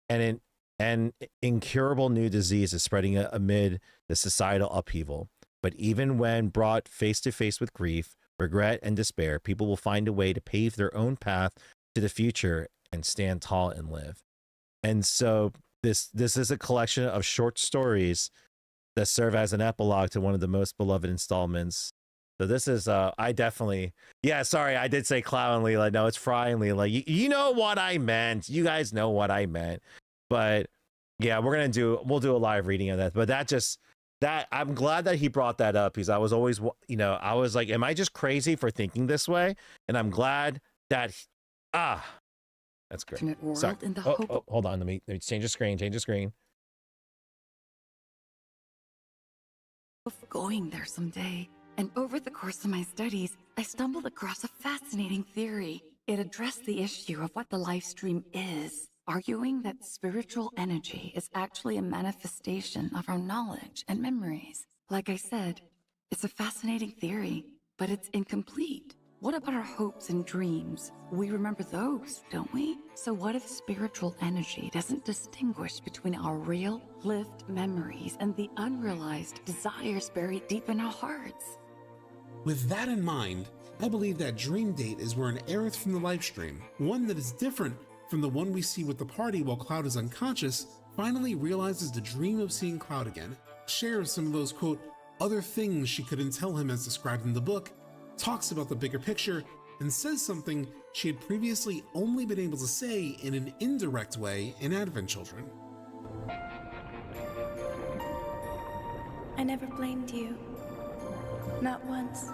Speaker 1: and an incurable new disease is spreading amid the societal upheaval. But even when brought face to face with grief, regret, and despair, people will find a way to pave their own path to the future and stand tall and live. And so this is a collection of short stories that serve as an epilogue to one of the most beloved installments. So this is, I definitely, yeah, sorry, I did say Cloud and Leela. No, it's Fry and Leela. You know what I meant. You guys know what I meant. But yeah, we'll do a live reading of that. But I'm glad that he brought that up, because I was always, I was like, am I just crazy for thinking this way? And I'm glad that, that's great. Sorry. Hold on, let me change the screen.
Speaker 2: Of going there someday. And over the course of my studies, I stumbled across a fascinating theory. It addressed the issue of what the life stream is, arguing that spiritual energy is actually a manifestation of our knowledge and memories. Like I said, it's a fascinating theory, but it's incomplete. What about our hopes and dreams? We remember those, don't we? So what if spiritual energy doesn't distinguish between our real, lived memories and the unrealized desires buried deep in our hearts?
Speaker 4: With that in mind, I believe that dream date is where an Aerith from the livestream, one that is different from the one we see with the party while Cloud is unconscious, finally realizes the dream of seeing Cloud again, shares some of those, quote, other things she couldn't tell him as described in the book, talks about the bigger picture, and says something she had previously only been able to say in an indirect way in Advent Children.
Speaker 8: I never blamed you. Not once.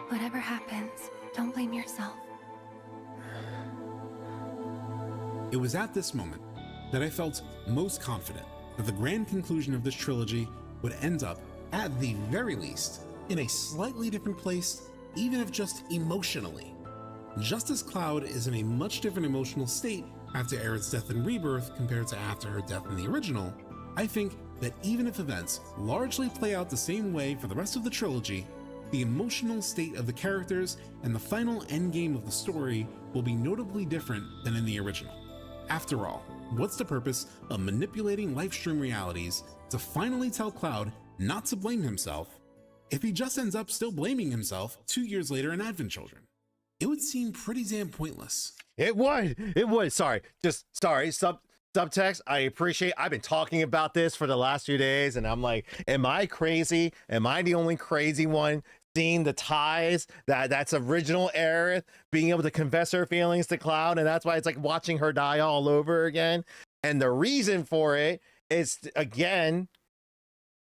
Speaker 8: Whatever happens, don't blame yourself.
Speaker 4: It was at this moment that I felt most confident that the grand conclusion of this trilogy would end up, at the very least, in a slightly different place, even if just emotionally. Just as Cloud is in a much different emotional state after Aerith's death in Rebirth compared to after her death in the original, I think that even if events largely play out the same way for the rest of the trilogy, the emotional state of the characters and the final endgame of the story will be notably different than in the original. After all, what's the purpose of manipulating livestream realities to finally tell Cloud not to blame himself if he just ends up still blaming himself 2 years later in Advent Children? It would seem pretty damn pointless.
Speaker 1: It would. Sorry. Subtext. I appreciate. I've been talking about this for the last few days, and I'm like, am I crazy? Am I the only crazy one seeing the ties that's original Aerith being able to confess her feelings to Cloud, and that's why it's like watching her die all over again? And the reason for it is, again,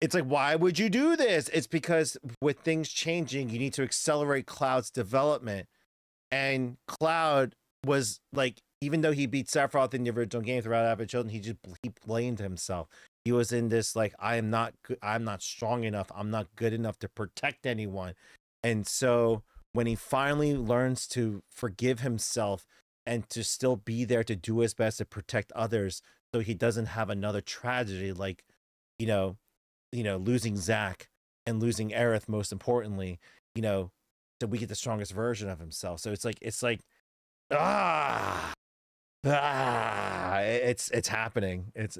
Speaker 1: it's like, why would you do this? It's because with things changing, you need to accelerate Cloud's development. And Cloud was like, even though he beat Sephiroth in the original game throughout Advent Children, he blamed himself. He was in this like, I'm not strong enough. I'm not good enough to protect anyone. And so when he finally learns to forgive himself and to still be there to do his best to protect others, so he doesn't have another tragedy like, losing Zack and losing Aerith, most importantly, so we get the strongest version of himself. So it's like it's happening. It's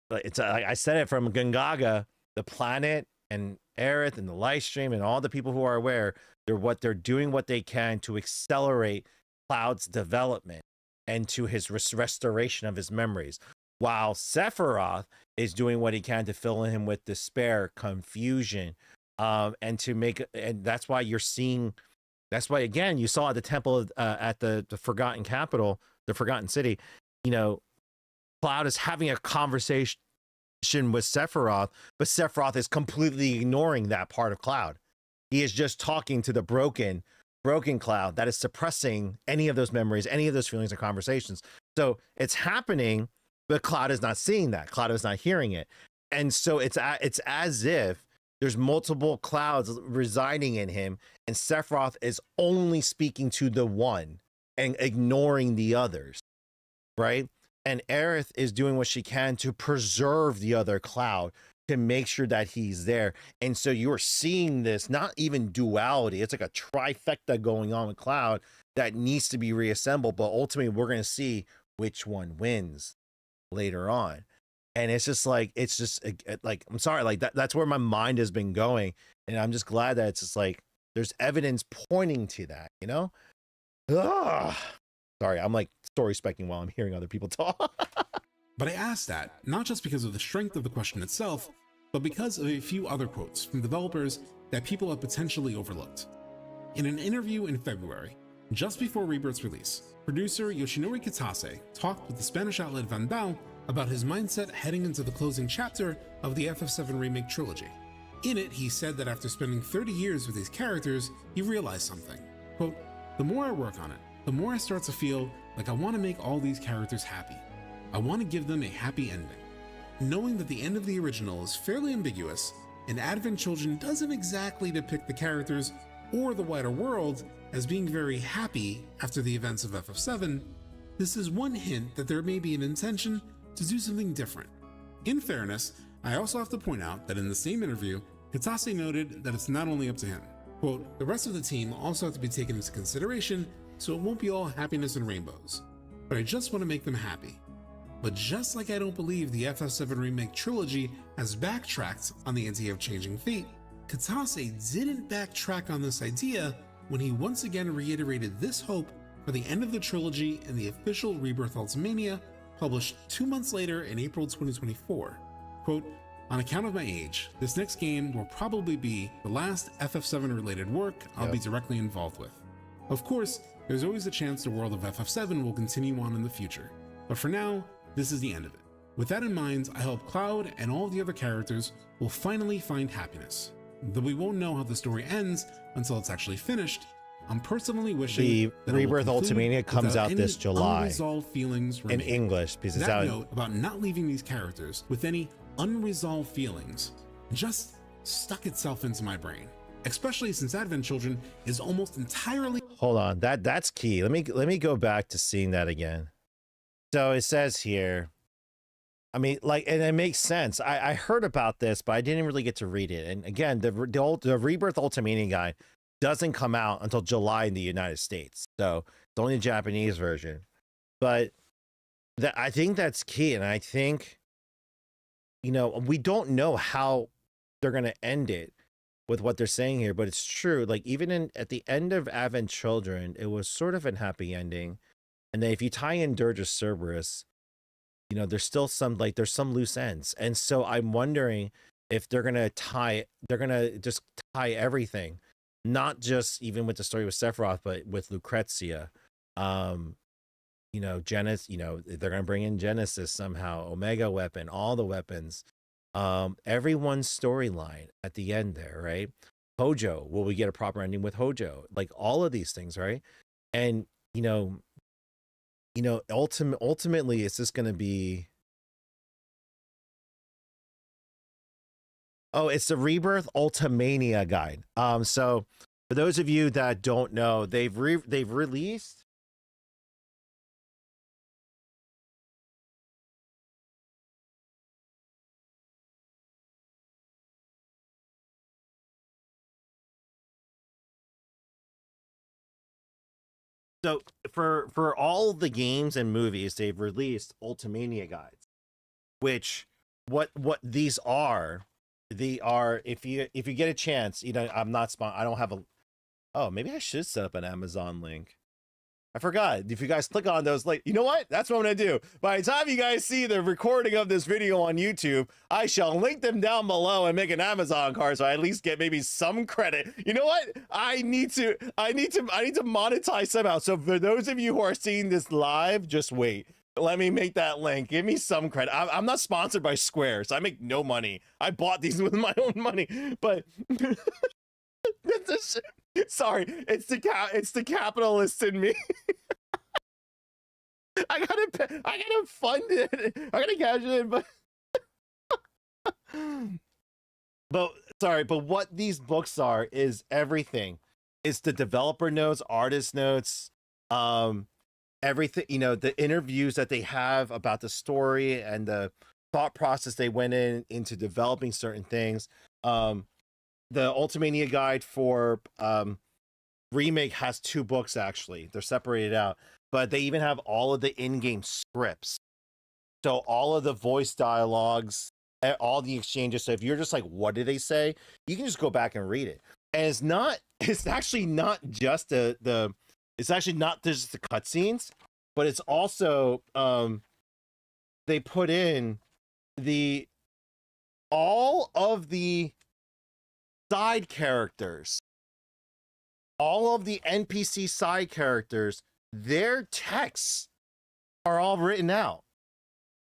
Speaker 1: like I said it from Gungaga, the planet and Aerith and the live stream and all the people who are aware, they're doing what they can to accelerate Cloud's development and to his restoration of his memories, while Sephiroth is doing what he can to fill him with despair, confusion, and that's why you're seeing. That's why, again, you saw at the temple at the Forgotten Capital, the Forgotten City, Cloud is having a conversation with Sephiroth, but Sephiroth is completely ignoring that part of Cloud. He is just talking to the broken Cloud that is suppressing any of those memories, any of those feelings and conversations. So it's happening, but Cloud is not seeing that. Cloud is not hearing it. And so it's as if there's multiple Clouds residing in him, and Sephiroth is only speaking to the one and ignoring the others, right? And Aerith is doing what she can to preserve the other Cloud, to make sure that he's there. And so you're seeing this, not even duality, it's like a trifecta going on with Cloud that needs to be reassembled, but ultimately we're going to see which one wins later on. And it's just like, I'm sorry, like that's where my mind has been going. And I'm just glad that it's just like, there's evidence pointing to that, Ugh. Sorry, I'm like story specking while I'm hearing other people talk.
Speaker 4: But I asked that, not just because of the strength of the question itself, but because of a few other quotes from developers that people have potentially overlooked. In an interview in February, just before Rebirth's release, producer Yoshinori Kitase talked with the Spanish outlet Vandal about his mindset heading into the closing chapter of the FF7 Remake trilogy. In it, he said that after spending 30 years with these characters, he realized something. Quote, "The more I work on it, the more I start to feel like I want to make all these characters happy. I want to give them a happy ending. Knowing that the end of the original is fairly ambiguous, and Advent Children doesn't exactly depict the characters or the wider world as being very happy after the events of FF7, this is one hint that there may be an intention to do something different. In fairness, I also have to point out that in the same interview, Kitase noted that it's not only up to him. Quote, "The rest of the team also have to be taken into consideration, so it won't be all happiness and rainbows. But I just want to make them happy. But just like I don't believe the FF7 Remake trilogy has backtracked on the idea of changing fate, Kitase didn't backtrack on this idea when he once again reiterated this hope for the end of the trilogy in the official Rebirth Ultimania, published 2 months later in April 2024. Quote, "On account of my age, this next game will probably be the last FF7 related work I'll be directly involved with. Of course, there's always a chance the world of FF7 will continue on in the future, but for now, this is the end of it. With that in mind, I hope Cloud and all the other characters will finally find happiness. Though we won't know how the story ends until it's actually finished, I'm personally wishing
Speaker 1: the Rebirth Ultimania comes out this July
Speaker 4: feelings
Speaker 1: in English, because it's
Speaker 4: that
Speaker 1: out.
Speaker 4: Note about not leaving these characters with any unresolved feelings just stuck itself into my brain, especially since Advent Children is almost entirely."
Speaker 1: Hold on, that's key. Let me go back to seeing that again. So it says here, I mean, like, and it makes sense. I heard about this, but I didn't really get to read it. And again, the Rebirth Ultimania guide doesn't come out until July in the United States, so it's only the Japanese version. But I think that's key, and I think, you know, we don't know how they're gonna end it with what they're saying here, but it's true. Like, even at the end of Advent Children, it was sort of a happy ending, and then if you tie in Dirge of Cerberus, you know, there's still some, like, there's some loose ends. And so I'm wondering if they're going to just tie everything, not just even with the story with Sephiroth, but with Lucrezia. You know, Genesis, you know, they're going to bring in Genesis somehow, Omega Weapon, all the weapons, everyone's storyline at the end there, right? Hojo, will we get a proper ending with Hojo? Like, all of these things, right? And, you know, ultimately, it's just going to be, oh, it's the Rebirth Ultimania guide. So for those of you that don't know, they've released, so for all the games and movies, they've released Ultimania guides, which what these are, they are, if you get a chance, you know, I don't have a, oh, maybe I should set up an Amazon link. I forgot. If you guys click on those, like, you know what? That's what I'm going to do. By the time you guys see the recording of this video on YouTube, I shall link them down below and make an Amazon card so I at least get maybe some credit. You know what? I need to monetize somehow. So for those of you who are seeing this live, just wait. Let me make that link. Give me some credit. I'm not sponsored by Square, so I make no money. I bought these with my own money, but sorry, it's the capitalist in me. I gotta fund it. I gotta cash it in, but sorry, but what these books are is everything. It's the developer notes, artist notes, everything, you know, the interviews that they have about the story and the thought process they went into developing certain things. The Ultimania guide for Remake has 2 books, actually. They're separated out, but they even have all of the in-game scripts. So all of the voice dialogues, all the exchanges. So if you're just like, what did they say? You can just go back and read it. And it's actually not just the cutscenes, but it's also, they put in all of the side characters, all of the NPC side characters, their texts are all written out.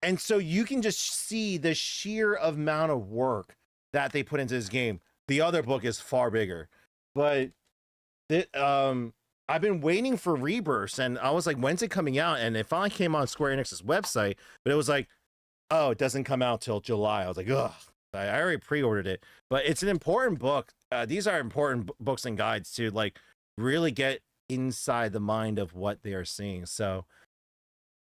Speaker 1: And so you can just see the sheer amount of work that they put into this game. The other book is far bigger, but I've been waiting for Rebirth, and I was like, when's it coming out? And it finally came on Square Enix's website, but it was like, oh, it doesn't come out till July. I was like, ugh. I already pre-ordered it, but it's an important book. These are important books and guides to, like, really get inside the mind of what they are seeing. So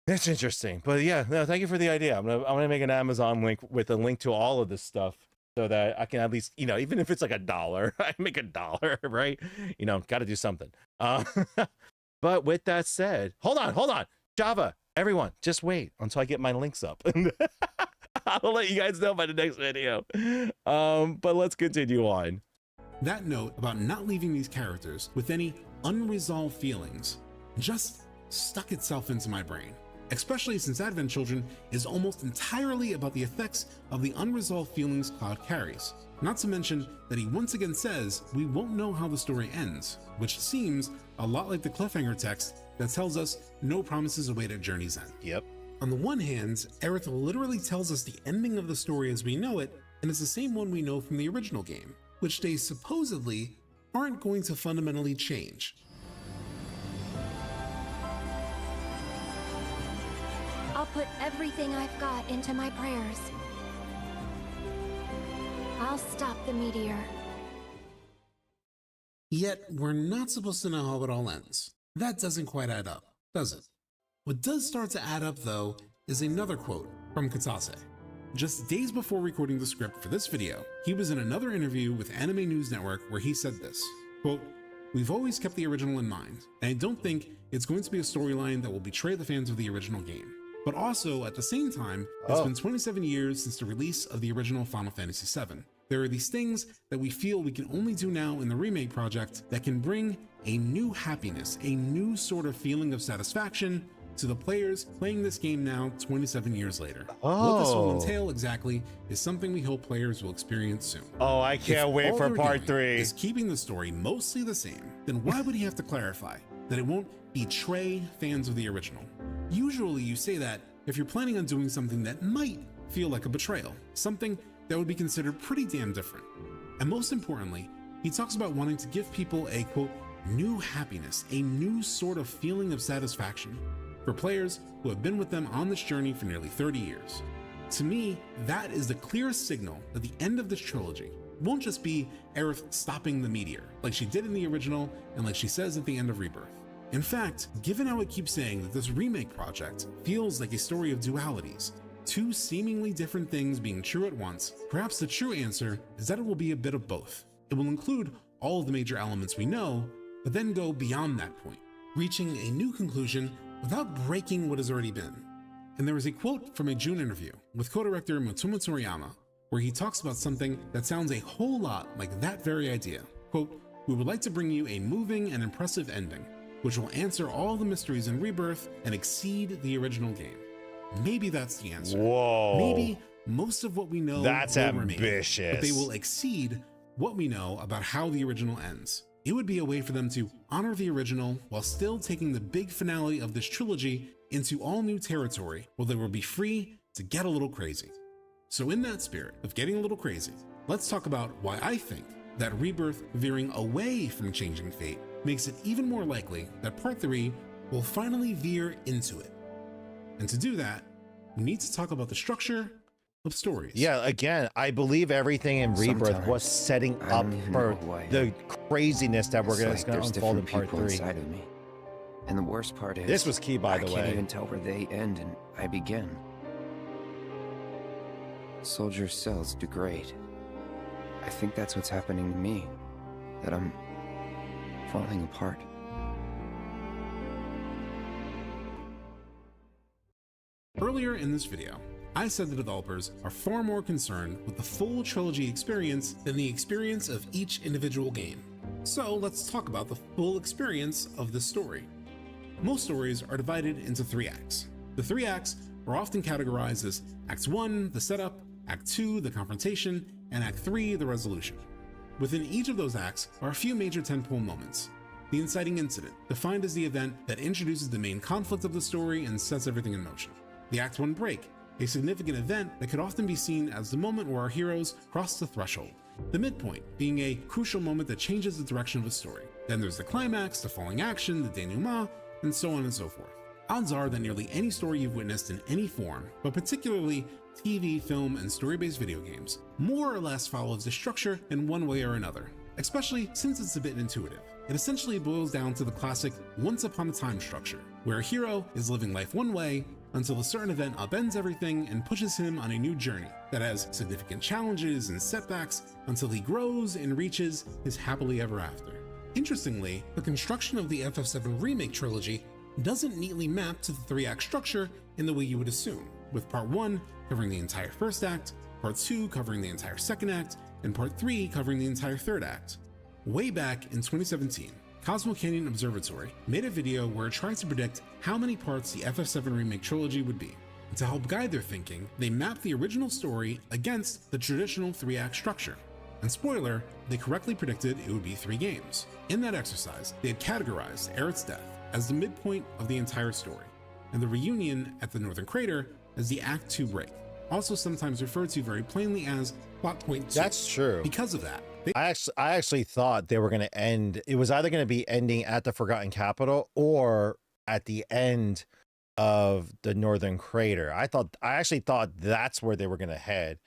Speaker 1: it's interesting. But yeah, no, thank you for the idea. I'm gonna make an Amazon link with a link to all of this stuff so that I can at least, you know, even if it's like $1, I make $1, right? You know, got to do something. But with that said, hold on, Java, everyone, just wait until I get my links up. I'll let you guys know by the next video. But let's continue on.
Speaker 4: That note about not leaving these characters with any unresolved feelings just stuck itself into my brain, especially since Advent Children is almost entirely about the effects of the unresolved feelings Cloud carries. Not to mention that he once again says we won't know how the story ends, which seems a lot like the cliffhanger text that tells us no promises await at Journey's End.
Speaker 1: Yep.
Speaker 4: On the one hand, Aerith literally tells us the ending of the story as we know it, and it's the same one we know from the original game, which they supposedly aren't going to fundamentally change.
Speaker 8: I'll put everything I've got into my prayers. I'll stop the meteor.
Speaker 4: Yet, we're not supposed to know how it all ends. That doesn't quite add up, does it? What does start to add up, though, is another quote From Katase. Just days before recording the script for this video, he was in another interview with Anime News Network where he said this, quote, "We've always kept the original in mind, and I don't think it's going to be a storyline that will betray the fans of the original game. But also, at the same time, it's been 27 years since the release of the original Final Fantasy VII. There are these things that we feel we can only do now in the remake project that can bring a new happiness, a new sort of feeling of satisfaction to the players playing this game now 27 years later. What this will entail exactly is something we hope players will experience soon."
Speaker 1: Oh, I can't wait for part 3.
Speaker 4: Is keeping the story mostly the same, then why would he have to clarify that it won't betray fans of the original? Usually you say that if you're planning on doing something that might feel like a betrayal, something that would be considered pretty damn different. And most importantly, he talks about wanting to give people a, quote, new happiness, a new sort of feeling of satisfaction for players who have been with them on this journey for nearly 30 years. To me, that is the clearest signal that the end of this trilogy won't just be Aerith stopping the meteor, like she did in the original and like she says at the end of Rebirth. In fact, given how it keeps saying that this remake project feels like a story of dualities, two seemingly different things being true at once, perhaps the true answer is that it will be a bit of both. It will include all of the major elements we know, but then go beyond that point, reaching a new conclusion without breaking what has already been. And there is a quote from a June interview with co-director Motomo Toriyama, where he talks about something that sounds a whole lot like that very idea. Quote, "We would like to bring you a moving and impressive ending, which will answer all the mysteries in Rebirth and exceed the original game." Maybe that's the answer.
Speaker 1: Whoa.
Speaker 4: Maybe most of what we know
Speaker 1: That's
Speaker 4: will
Speaker 1: ambitious.
Speaker 4: remain, but they will exceed what we know about how the original ends. It would be a way for them to honor the original while still taking the big finale of this trilogy into all new territory where they will be free to get a little crazy. So in that spirit of getting a little crazy, let's talk about why I think that Rebirth veering away from changing fate makes it even more likely that Part 3 will finally veer into it. And to do that, we need to talk about the structure of stories.
Speaker 1: Yeah, again, I believe everything in Rebirth was setting up for the craziness that we're going to unfold in Part 3.
Speaker 5: Inside of me. And the worst part is,
Speaker 1: this was key, by the
Speaker 5: I
Speaker 1: way.
Speaker 5: can't even tell where they end and I begin. Soldiers' cells degrade. I think that's what's happening to me. That I'm falling apart.
Speaker 4: Earlier in this video, I said the developers are far more concerned with the full trilogy experience than the experience of each individual game. So let's talk about the full experience of this story. Most stories are divided into 3 acts. The 3 acts are often categorized as Act 1, the setup, Act 2, the confrontation, and Act 3, the resolution. Within each of those acts are a few major tentpole moments. The inciting incident, defined as the event that introduces the main conflict of the story and sets everything in motion. The Act 1 break, a significant event that could often be seen as the moment where our heroes cross the threshold. The midpoint being a crucial moment that changes the direction of a story. Then there's the climax, the falling action, the denouement, and so on and so forth. Odds are that nearly any story you've witnessed in any form, but particularly TV, film, and story-based video games, more or less follows this structure in one way or another, especially since it's a bit intuitive. It essentially boils down to the classic once upon a time structure, where a hero is living life one way until a certain event upends everything and pushes him on a new journey that has significant challenges and setbacks until he grows and reaches his happily ever after. Interestingly, the construction of the FF7 Remake trilogy doesn't neatly map to the 3-act structure in the way you would assume, with Part 1 covering the entire first act, Part 2 covering the entire second act, and Part 3 covering the entire third act. Way back in 2017, Cosmo Canyon Observatory made a video where it tried to predict how many parts the FF7 Remake trilogy would be. And to help guide their thinking, they mapped the original story against the traditional 3-act structure. And spoiler, they correctly predicted it would be 3 games. In that exercise, they had categorized Aerith's death as the midpoint of the entire story, and the reunion at the Northern Crater as the Act 2 break, also sometimes referred to very plainly as Plot Point 2.
Speaker 1: That's true.
Speaker 4: Because of that,
Speaker 1: I actually thought they were going to end, it was either going to be ending at the Forgotten Capital or at the end of the Northern Crater. I actually thought that's where they were going to head.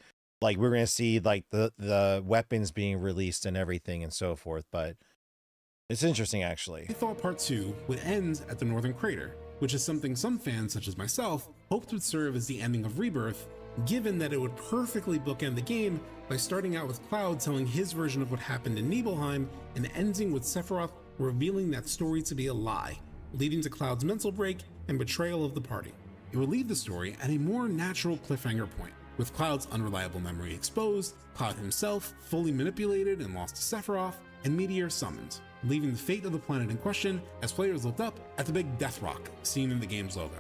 Speaker 1: Like we're going to see like the weapons being released and everything and so forth, but it's interesting actually.
Speaker 4: They thought Part 2 would end at the Northern Crater, which is something some fans, such as myself, hoped would serve as the ending of Rebirth, given that it would perfectly bookend the game by starting out with Cloud telling his version of what happened in Nibelheim and ending with Sephiroth revealing that story to be a lie, leading to Cloud's mental break and betrayal of the party. It would leave the story at a more natural cliffhanger point, with Cloud's unreliable memory exposed, Cloud himself fully manipulated and lost to Sephiroth, and Meteor summoned, leaving the fate of the planet in question as players looked up at the big death rock seen in the game's logo.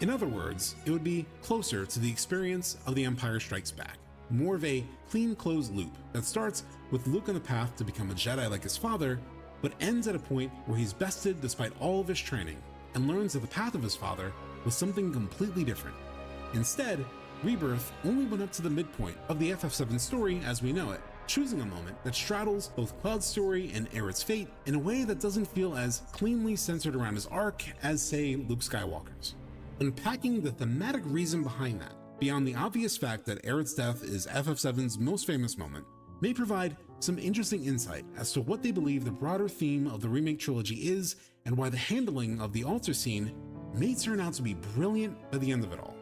Speaker 4: In other words, it would be closer to the experience of The Empire Strikes Back, more of a clean closed loop that starts with Luke on the path to become a Jedi like his father, but ends at a point where he's bested despite all of his training and learns that the path of his father was something completely different. Instead, Rebirth only went up to the midpoint of the FF7 story as we know it, choosing a moment that straddles both Cloud's story and Aerith's fate in a way that doesn't feel as cleanly centered around his arc as, say, Luke Skywalker's. Unpacking the thematic reason behind that, beyond the obvious fact that Aerith's death is FF7's most famous moment, may provide some interesting insight as to what they believe the broader theme of the remake trilogy is and why the handling of the altar scene may turn out to be brilliant by the end of it all.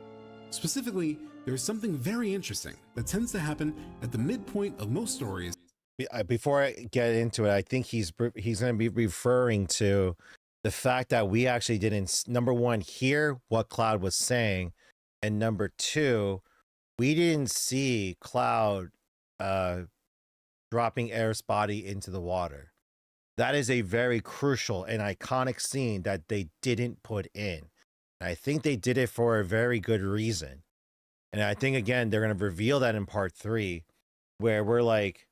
Speaker 4: Specifically, there is something very interesting that tends to happen at the midpoint of most stories.
Speaker 1: Before I get into it, I think he's going to be referring to the fact that we actually didn't, number one, hear what Cloud was saying, and number two, we didn't see Cloud dropping Aerith's body into the water. That is a very crucial and iconic scene that they didn't put in. And I think they did it for a very good reason. And I think, again, they're going to reveal that in part 3, where we're like,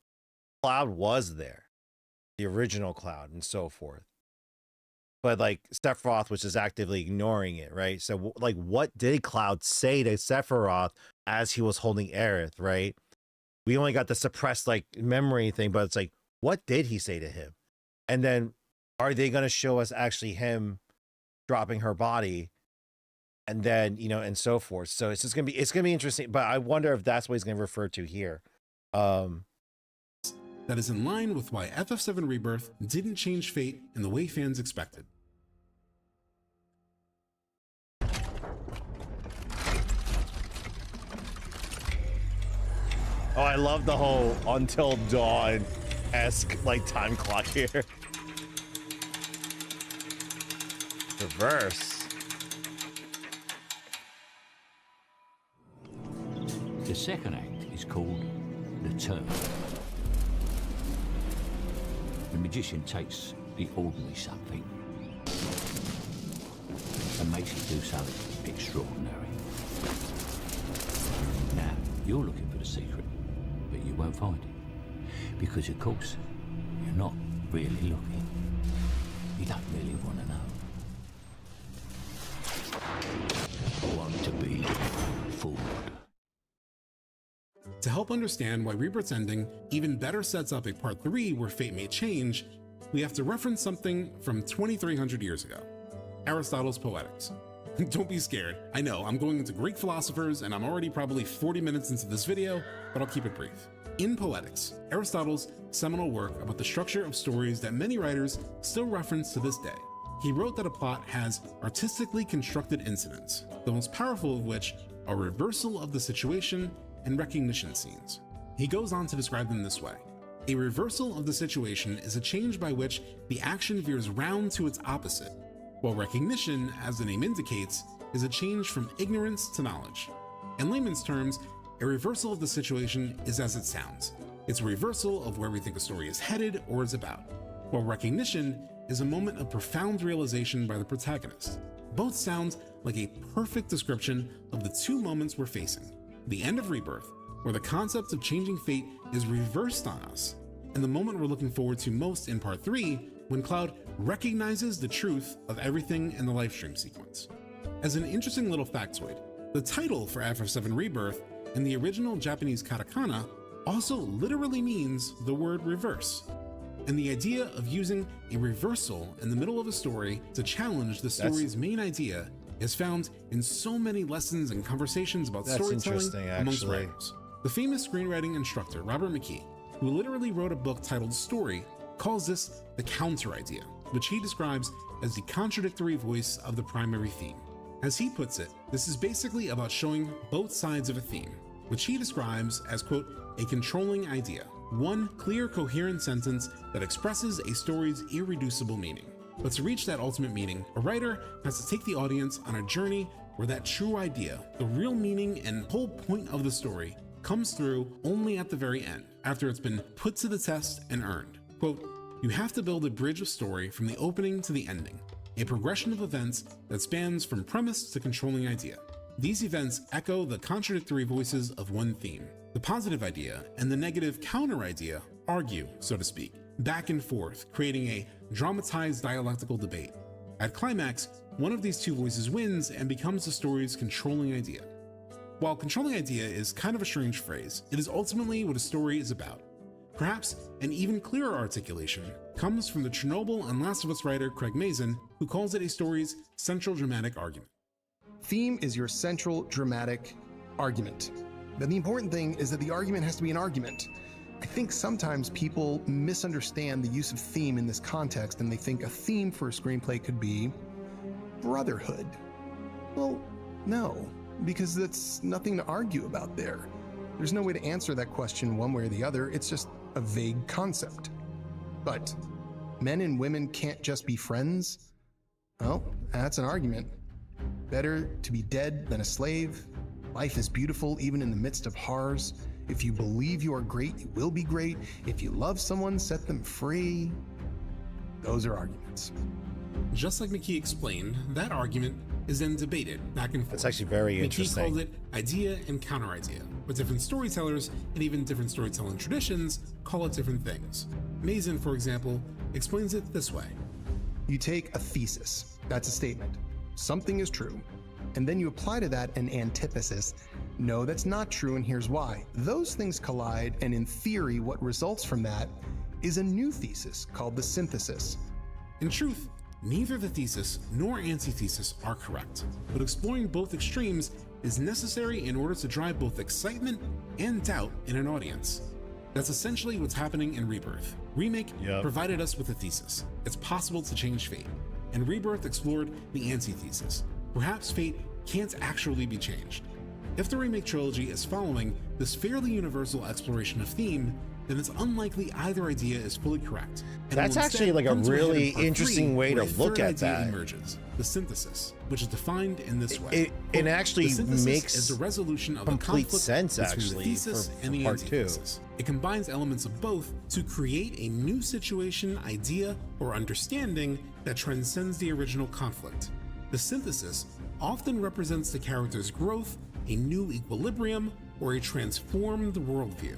Speaker 1: Cloud was there, the original Cloud and so forth. But like Sephiroth was just actively ignoring it, right? So like, what did Cloud say to Sephiroth as he was holding Aerith, right? We only got the suppressed like memory thing, but it's like, what did he say to him? And then are they going to show us actually him dropping her body? And then, you know, and so forth. So it's just going to be interesting, but I wonder if that's what he's going to refer to here.
Speaker 4: That is in line with why FF7 Rebirth didn't change fate in the way fans expected.
Speaker 1: Oh, I love the whole Until Dawn-esque like time clock here. Reverse.
Speaker 7: The second act is called The Turn. The magician takes the ordinary something and makes it do something extraordinary. Now, you're looking for the secret, but you won't find it. Because, of course, you're not really looking. You don't really want to know. Want to be fooled.
Speaker 4: To help understand why Rebirth's ending even better sets up a part 3 where fate may change, we have to reference something from 2,300 years ago, Aristotle's Poetics. Don't be scared. I know, I'm going into Greek philosophers and I'm already probably 40 minutes into this video, but I'll keep it brief. In Poetics, Aristotle's seminal work about the structure of stories that many writers still reference to this day. He wrote that a plot has artistically constructed incidents, the most powerful of which are reversal of the situation and recognition scenes. He goes on to describe them this way. A reversal of the situation is a change by which the action veers round to its opposite, while recognition, as the name indicates, is a change from ignorance to knowledge. In layman's terms, a reversal of the situation is as it sounds. It's a reversal of where we think a story is headed or is about, while recognition is a moment of profound realization by the protagonist. Both sound like a perfect description of the two moments we're facing. The end of Rebirth, where the concept of changing fate is reversed on us, and the moment we're looking forward to most in part 3, when Cloud recognizes the truth of everything in the livestream sequence. As an interesting little factoid, the title for FF7 Rebirth in the original Japanese katakana also literally means the word reverse. And the idea of using a reversal in the middle of a story to challenge the story's main idea is found in so many lessons and conversations about storytelling amongst writers. The famous screenwriting instructor Robert McKee, who literally wrote a book titled Story, calls this the counter idea, which he describes as the contradictory voice of the primary theme. As he puts it, this is basically about showing both sides of a theme, which he describes as, quote, a controlling idea, one clear, coherent sentence that expresses a story's irreducible meaning. But to reach that ultimate meaning, a writer has to take the audience on a journey where that true idea, the real meaning and whole point of the story, comes through only at the very end, after it's been put to the test and earned. Quote, you have to build a bridge of story from the opening to the ending, a progression of events that spans from premise to controlling idea. These events echo the contradictory voices of one theme. The positive idea and the negative counter idea argue, so to speak, back and forth, creating a dramatized dialectical debate. At climax, one of these two voices wins and becomes the story's controlling idea. While controlling idea is kind of a strange phrase, it is ultimately what a story is about. Perhaps an even clearer articulation comes from the Chernobyl and Last of Us writer Craig Mazin, who calls it a story's central dramatic argument.
Speaker 9: Theme is your central dramatic argument. But the important thing is that the argument has to be an argument. I think sometimes people misunderstand the use of theme in this context, and they think a theme for a screenplay could be brotherhood. Well, no, because that's nothing to argue about there. There's no way to answer that question one way or the other. It's just a vague concept. But men and women can't just be friends? Well, that's an argument. Better to be dead than a slave. Life is beautiful even in the midst of horrors. If you believe you are great, you will be great. If you love someone, set them free. Those are arguments.
Speaker 4: Just like McKee explained, that argument is then debated back and forth.
Speaker 1: That's actually very interesting.
Speaker 4: McKee called it idea and counter idea, but different storytellers and even different storytelling traditions call it different things. Mazin, for example, explains it this way.
Speaker 9: You take a thesis, that's a statement. Something is true. And then you apply to that an antithesis. No, that's not true, and here's why. Those things collide, and in theory, what results from that is a new thesis called the synthesis.
Speaker 4: In truth, neither the thesis nor antithesis are correct, but exploring both extremes is necessary in order to drive both excitement and doubt in an audience. That's essentially what's happening in Rebirth. Remake provided us with a thesis. It's possible to change fate. And Rebirth explored the antithesis. Perhaps fate can't actually be changed. If the remake trilogy is following this fairly universal exploration of theme, then it's unlikely either idea is fully correct. And
Speaker 1: that's actually like a really interesting way to look at that.
Speaker 4: Emerges, the synthesis, which is defined in this way.
Speaker 1: It actually makes
Speaker 4: is the resolution of
Speaker 1: complete
Speaker 4: the
Speaker 1: sense
Speaker 4: actually
Speaker 1: the
Speaker 4: thesis
Speaker 1: for
Speaker 4: and the
Speaker 1: part
Speaker 4: antithesis. It combines elements of both to create a new situation, idea, or understanding that transcends the original conflict. The synthesis often represents the character's growth, a new equilibrium, or a transformed worldview.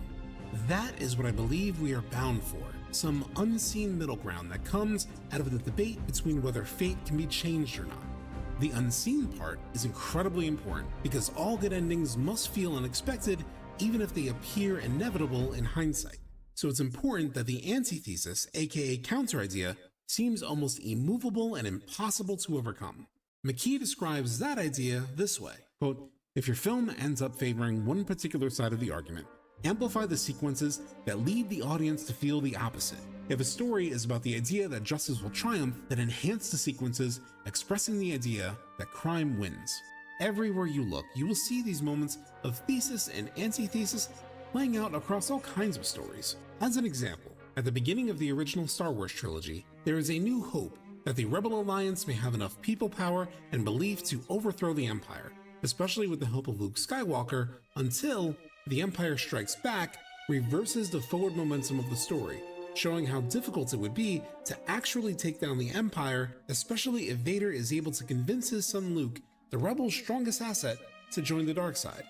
Speaker 4: That is what I believe we are bound for, some unseen middle ground that comes out of the debate between whether fate can be changed or not. The unseen part is incredibly important because all good endings must feel unexpected even if they appear inevitable in hindsight. So it's important that the antithesis, aka counter idea, seems almost immovable and impossible to overcome. McKee describes that idea this way, quote, if your film ends up favoring one particular side of the argument, amplify the sequences that lead the audience to feel the opposite. If a story is about the idea that justice will triumph, then enhance the sequences expressing the idea that crime wins. Everywhere you look, you will see these moments of thesis and antithesis playing out across all kinds of stories. As an example, at the beginning of the original Star Wars trilogy, there is a new hope that the Rebel Alliance may have enough people power and belief to overthrow the Empire, especially with the help of Luke Skywalker, until the Empire Strikes Back reverses the forward momentum of the story, showing how difficult it would be to actually take down the Empire, especially if Vader is able to convince his son Luke, the Rebels' strongest asset, to join the dark side.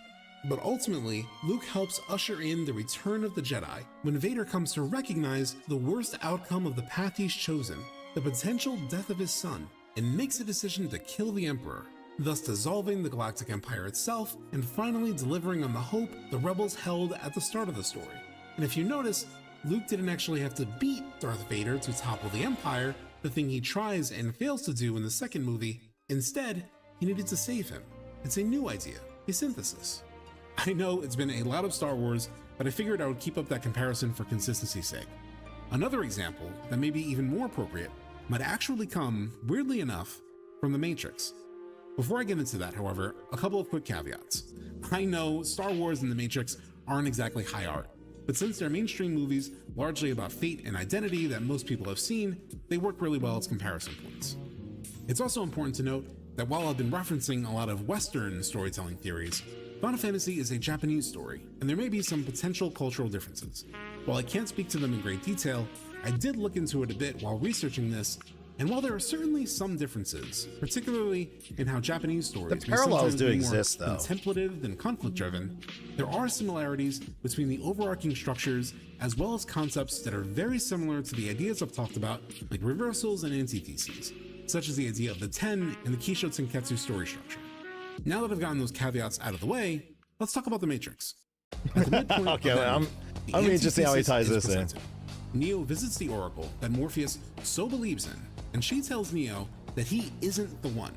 Speaker 4: But ultimately, Luke helps usher in the return of the Jedi when Vader comes to recognize the worst outcome of the path he's chosen, the potential death of his son, and makes a decision to kill the Emperor, thus dissolving the Galactic Empire itself and finally delivering on the hope the Rebels held at the start of the story. And if you notice, Luke didn't actually have to beat Darth Vader to topple the Empire, the thing he tries and fails to do in the second movie. Instead, he needed to save him. It's a new idea, a synthesis. I know it's been a lot of Star Wars, but I figured I would keep up that comparison for consistency's sake. Another example that may be even more appropriate might actually come, weirdly enough, from The Matrix. Before I get into that, however, a couple of quick caveats. I know Star Wars and The Matrix aren't exactly high art, but since they're mainstream movies largely about fate and identity that most people have seen, they work really well as comparison points. It's also important to note that while I've been referencing a lot of Western storytelling theories, Final Fantasy is a Japanese story, and there may be some potential cultural differences. While I can't speak to them in great detail, I did look into it a bit while researching this, and while there are certainly some differences, particularly in how Japanese stories
Speaker 1: The parallels do exist, though.
Speaker 4: contemplative than conflict-driven, there are similarities between the overarching structures as well as concepts that are very similar to the ideas I've talked about, like reversals and antitheses, such as the idea of the Ten and the Kisho Tenketsu story structure. Now that I've gotten those caveats out of the way, let's talk about The Matrix. At the midpoint
Speaker 1: Okay,
Speaker 4: of that
Speaker 1: I'm
Speaker 4: movie,
Speaker 1: interested how he ties
Speaker 4: is
Speaker 1: this in.
Speaker 4: presented. Neo visits the Oracle that Morpheus so believes in, and she tells Neo that he isn't the one.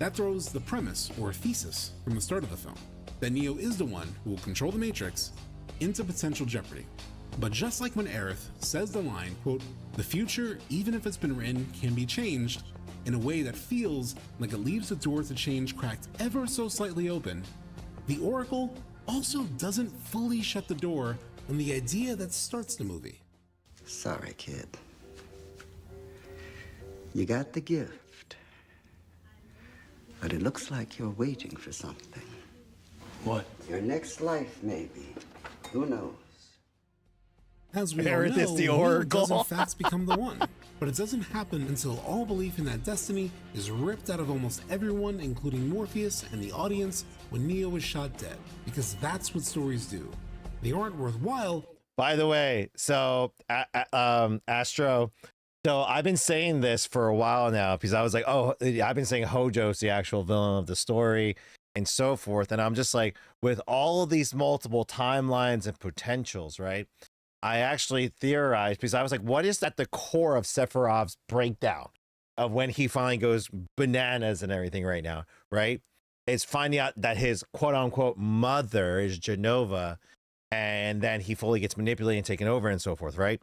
Speaker 4: That throws the premise, or thesis, from the start of the film, that Neo is the one who will control the Matrix, into potential jeopardy. But just like when Aerith says the line, quote, "The future, even if it's been written, can be changed," in a way that feels like it leaves the door to change cracked ever so slightly open, the Oracle also doesn't fully shut the door on the idea that starts the movie.
Speaker 10: Sorry, kid. You got the gift. But it looks like you're waiting for something.
Speaker 27: What?
Speaker 10: Your next life, maybe. Who knows?
Speaker 4: As we all
Speaker 1: Aerith
Speaker 4: know,
Speaker 1: is the
Speaker 4: Neo
Speaker 1: Oracle.
Speaker 4: does in fact become the one. But it doesn't happen until all belief in that destiny is ripped out of almost everyone, including Morpheus and the audience, when Neo is shot dead. Because that's what stories do. They aren't worthwhile.
Speaker 1: By the way, so Astro, so I've been saying this for a while now because I was like, oh, I've been saying Hojo's the actual villain of the story and so forth. And I'm just like, with all of these multiple timelines and potentials, right? I actually theorized because I was like, what is at the core of Sephiroth's breakdown of when he finally goes bananas and everything right now, right? It's finding out that his quote unquote mother is Genova, and then he fully gets manipulated and taken over and so forth, right?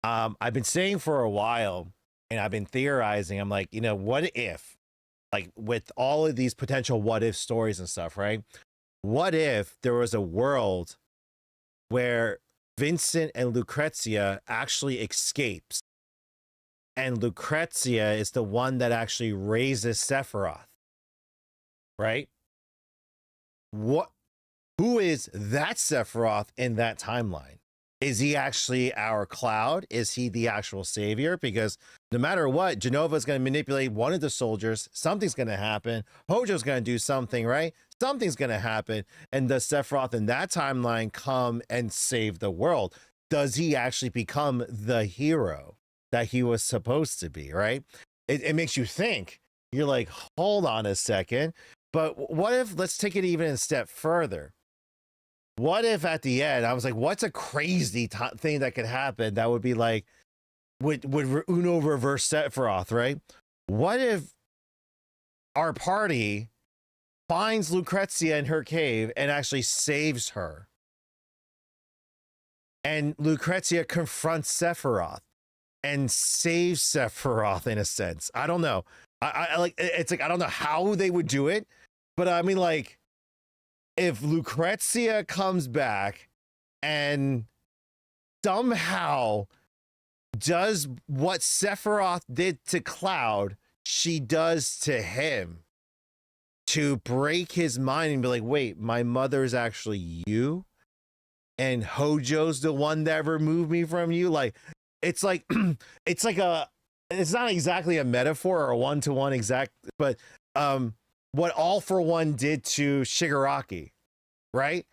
Speaker 1: I've been saying for a while, and I've been theorizing, I'm like, you know, what if, like with all of these potential what if stories and stuff, right? What if there was a world where Vincent and Lucrezia actually escapes, and Lucrezia is the one that actually raises Sephiroth, right? Who is that Sephiroth in that timeline? Is he actually our Cloud? Is he the actual savior? Because no matter what, Genova is going to manipulate one of the soldiers. Something's going to happen. Hojo's going to do something, right? Something's going to happen. And does Sephiroth in that timeline come and save the world? Does he actually become the hero that he was supposed to be, right? It makes you think. You're like, hold on a second. But what if, let's take it even a step further. What if at the end, I was like, what's a crazy thing that could happen that would be like, would Uno reverse Sephiroth, right? What if our party finds Lucrezia in her cave and actually saves her? And Lucrezia confronts Sephiroth and saves Sephiroth in a sense. I don't know. I like, it's like, I don't know how they would do it, but I mean, like, if Lucrezia comes back and somehow does what Sephiroth did to Cloud, she does to him to break his mind and be like, wait, my mother's actually you? And Hojo's the one that removed me from you? Like, it's like, it's not exactly a metaphor or a one-to-one exact, but what All For One did to Shigaraki, right?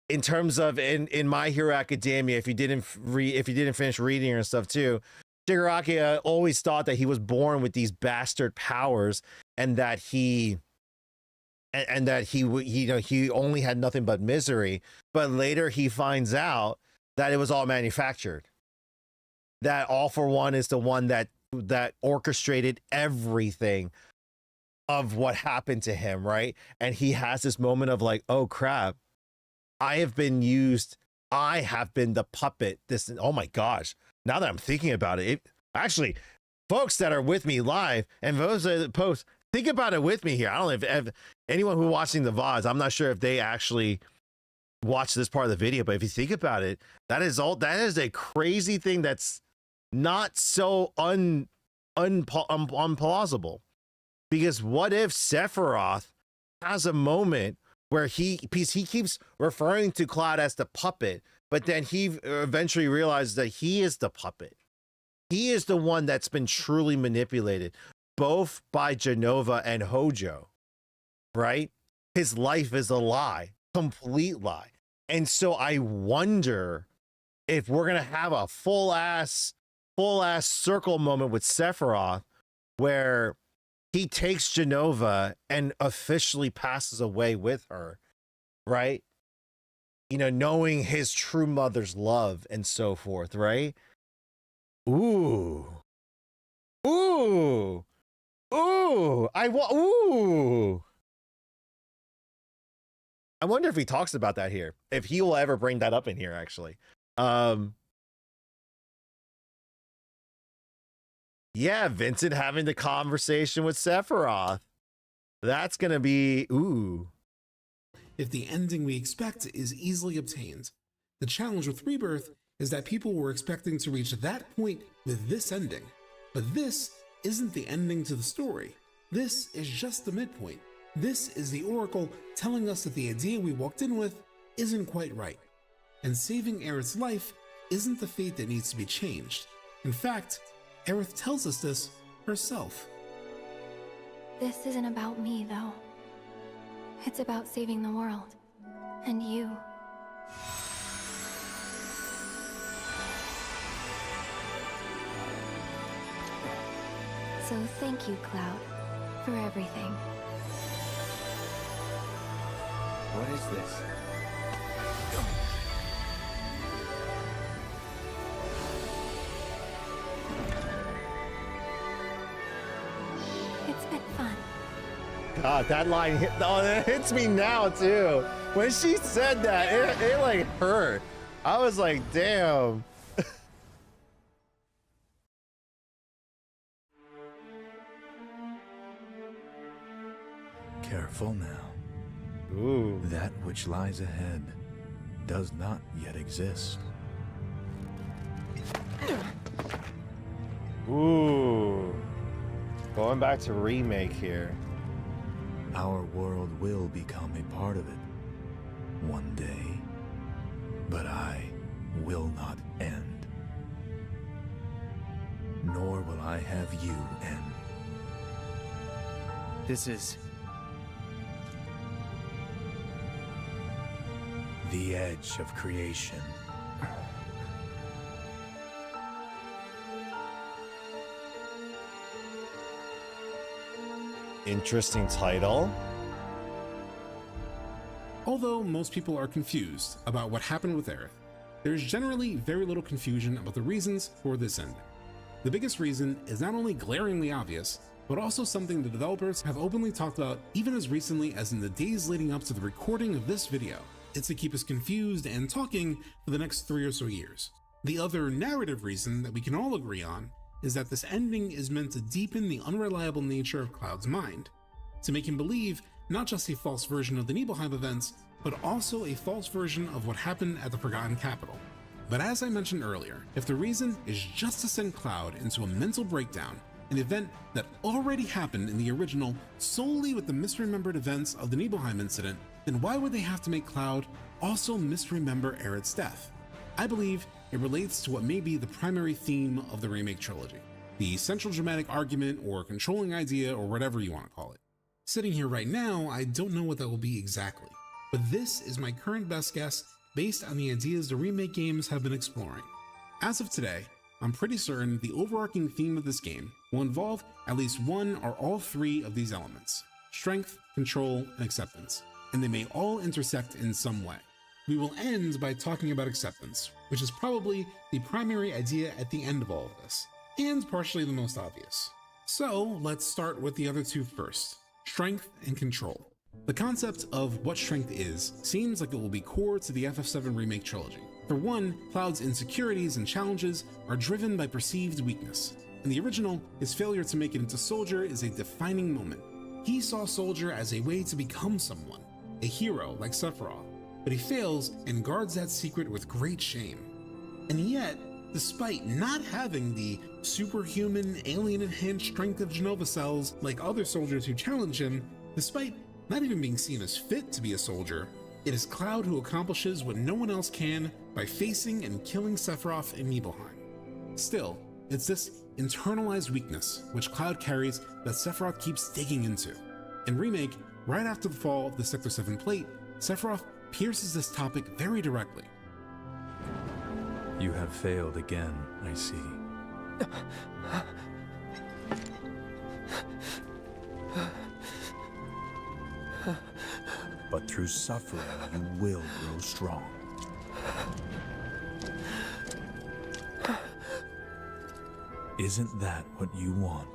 Speaker 1: In terms of in My Hero Academia, if you didn't finish reading and stuff too, Shigaraki always thought that he was born with these bastard powers, and that he only had nothing but misery. But later he finds out that it was all manufactured. That All For One is the one that orchestrated everything of what happened to him, right? And he has this moment of like, oh crap, I have been used. I have been the puppet. Oh my gosh. Now that I'm thinking about it, actually, folks that are with me live and those that post, think about it with me here. I don't know if anyone who watching the VODs, I'm not sure if they actually watch this part of the video, but if you think about it, that is a crazy thing that's not so unplausible. Because what if Sephiroth has a moment where he keeps referring to Cloud as the puppet, but then he eventually realizes that he is the puppet. He is the one that's been truly manipulated, both by Jenova and Hojo, right? His life is a lie, complete lie. And so I wonder if we're going to have a full ass circle moment with Sephiroth where he takes Jenova and officially passes away with her, right? You know, knowing his true mother's love and so forth, right? Ooh. Ooh. Ooh. Ooh. I wonder if he talks about that here, if he will ever bring that up in here, actually. Yeah, Vincent having the conversation with Sephiroth. That's going to be, ooh.
Speaker 4: If the ending we expect is easily obtained, the challenge with Rebirth is that people were expecting to reach that point with this ending. But this isn't the ending to the story. This is just the midpoint. This is the Oracle telling us that the idea we walked in with isn't quite right. And saving Aerith's life isn't the fate that needs to be changed. In fact, Aerith tells us this herself.
Speaker 8: This isn't about me, though. It's about saving the world. And you. So thank you, Cloud, for everything.
Speaker 5: What is this?
Speaker 8: It's been fun.
Speaker 1: God, that line it hits me now too. When she said that, it like hurt. I was like, damn.
Speaker 3: Careful now.
Speaker 1: Ooh.
Speaker 3: That which lies ahead does not yet exist.
Speaker 1: Ooh. Going back to remake here.
Speaker 3: Our world will become a part of it one day, but I will not end. Nor will I have you end.
Speaker 5: This is
Speaker 3: the edge of creation.
Speaker 1: Interesting title.
Speaker 4: Although most people are confused about what happened with Aerith, there's generally very little confusion about the reasons for this ending. The biggest reason is not only glaringly obvious, but also something the developers have openly talked about even as recently as in the days leading up to the recording of this video. It's to keep us confused and talking for the next 3 or so years. The other narrative reason that we can all agree on is that this ending is meant to deepen the unreliable nature of Cloud's mind, to make him believe not just a false version of the Nibelheim events, but also a false version of what happened at the Forgotten Capital. But as I mentioned earlier, if the reason is just to send Cloud into a mental breakdown, an event that already happened in the original solely with the misremembered events of the Nibelheim incident, then why would they have to make Cloud also misremember Aerith's death? I believe it relates to what may be the primary theme of the remake trilogy, the central dramatic argument or controlling idea or whatever you want to call it. Sitting here right now, I don't know what that will be exactly, but this is my current best guess based on the ideas the remake games have been exploring. As of today, I'm pretty certain the overarching theme of this game will involve at least one or all three of these elements: strength, control, and acceptance, and they may all intersect in some way. We will end by talking about acceptance, which is probably the primary idea at the end of all of this, and partially the most obvious. So let's start with the other two first: strength and control. The concept of what strength is seems like it will be core to the FF7 remake trilogy. For one, Cloud's insecurities and challenges are driven by perceived weakness. In the original, his failure to make it into Soldier is a defining moment. He saw Soldier as a way to become someone, a hero like Sephiroth, but he fails and guards that secret with great shame. And yet, despite not having the superhuman, alien-enhanced strength of Genova cells like other soldiers who challenge him, despite not even being seen as fit to be a soldier, it is Cloud who accomplishes what no one else can by facing and killing Sephiroth in Nibelheim. Still, it's this internalized weakness which Cloud carries that Sephiroth keeps digging into. In Remake, right after the fall of the Sector 7 plate, Sephiroth pierces this topic very directly.
Speaker 3: You have failed again, I see. But through suffering, you will grow strong. Isn't that what you want?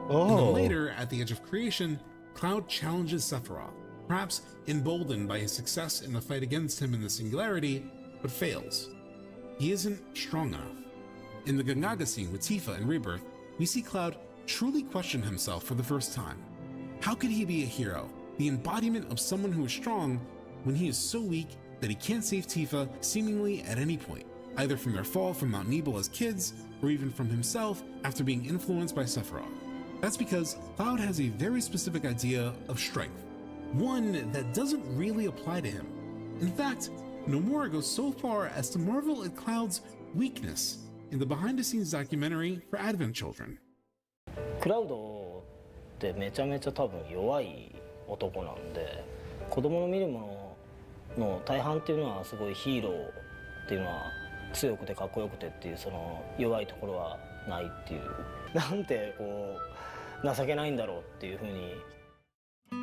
Speaker 4: And then later, at the edge of creation, Cloud challenges Sephiroth, perhaps emboldened by his success in the fight against him in the Singularity, but fails. He isn't strong enough. In the Gongaga scene with Tifa in Rebirth, we see Cloud truly question himself for the first time. How could he be a hero, the embodiment of someone who is strong, when he is so weak that he can't save Tifa seemingly at any point, either from their fall from Mount Nibel as kids, or even from himself after being influenced by Sephiroth? That's because Cloud has a very specific idea of strength, one that doesn't really apply to him. In fact, Nomura goes so far as to marvel at Cloud's weakness in the behind-the-scenes documentary for Advent Children.
Speaker 11: クラウドってめちゃめちゃ多分弱い男なんで、子供の見るものの大半っていうのはすごいヒーローっていうのは強くてかっこよくてっていうその弱いところはないっていう、なんてこう情けないんだろうっていうふうに。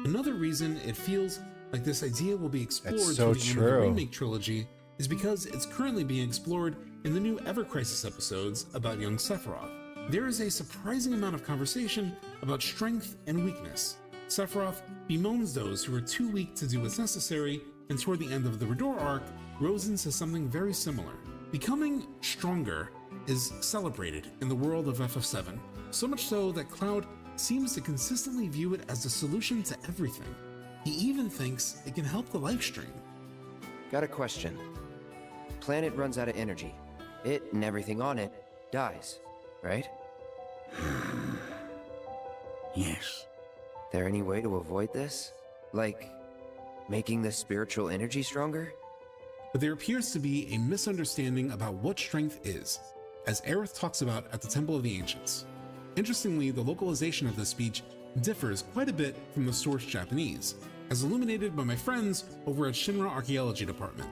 Speaker 4: Another reason it feels like this idea will be explored
Speaker 1: so
Speaker 4: through the end of the remake trilogy is because it's currently being explored in the new Ever Crisis episodes about young Sephiroth. There is a surprising amount of conversation about strength and weakness. Sephiroth bemoans those who are too weak to do what's necessary, and toward the end of the Rador arc, Rosen says something very similar. Becoming stronger is celebrated in the world of FF7, so much so that Cloud seems to consistently view it as the solution to everything. He even thinks it can help the lifestream.
Speaker 5: Got a question. Planet runs out of energy. It and everything on it dies, right?
Speaker 28: Yes.
Speaker 5: There any way to avoid this? Like, making the spiritual energy stronger?
Speaker 4: But there appears to be a misunderstanding about what strength is, as Aerith talks about at the Temple of the Ancients. Interestingly, the localization of this speech differs quite a bit from the source Japanese, as illuminated by my friends over at Shinra Archaeology Department.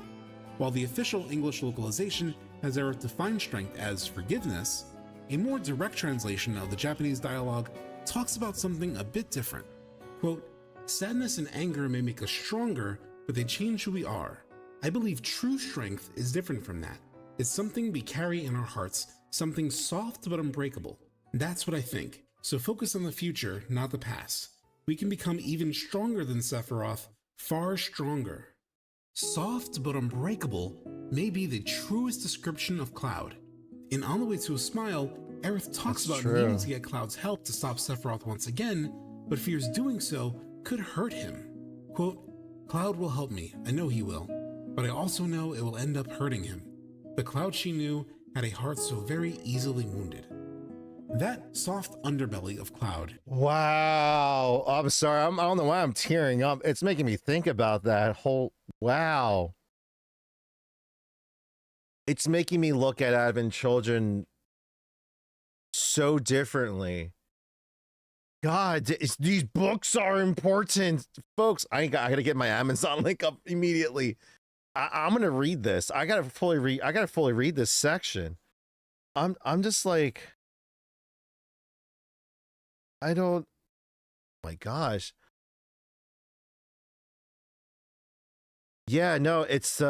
Speaker 4: While the official English localization has Aerith define strength as forgiveness, a more direct translation of the Japanese dialogue talks about something a bit different. Quote, sadness and anger may make us stronger, but they change who we are. I believe true strength is different from that. It's something we carry in our hearts, something soft but unbreakable. That's what I think. So focus on the future, not the past. We can become even stronger than Sephiroth, far stronger. Soft but unbreakable may be the truest description of Cloud. In On the Way to a Smile, Aerith talks about needing to get Cloud's help to stop Sephiroth once again, but fears doing so could hurt him. Quote, Cloud will help me, I know he will, but I also know it will end up hurting him. The Cloud she knew had a heart so very easily wounded. That soft underbelly of Cloud.
Speaker 1: Wow. I'm sorry. I don't know why I'm tearing up. It's making me think about that whole. Wow. It's making me look at Advent Children so differently. God, these books are important, folks. I gotta get my Amazon link up immediately. I'm gonna read this. I gotta fully read this section. I'm just like, I don't. Oh my gosh. Yeah, no, it's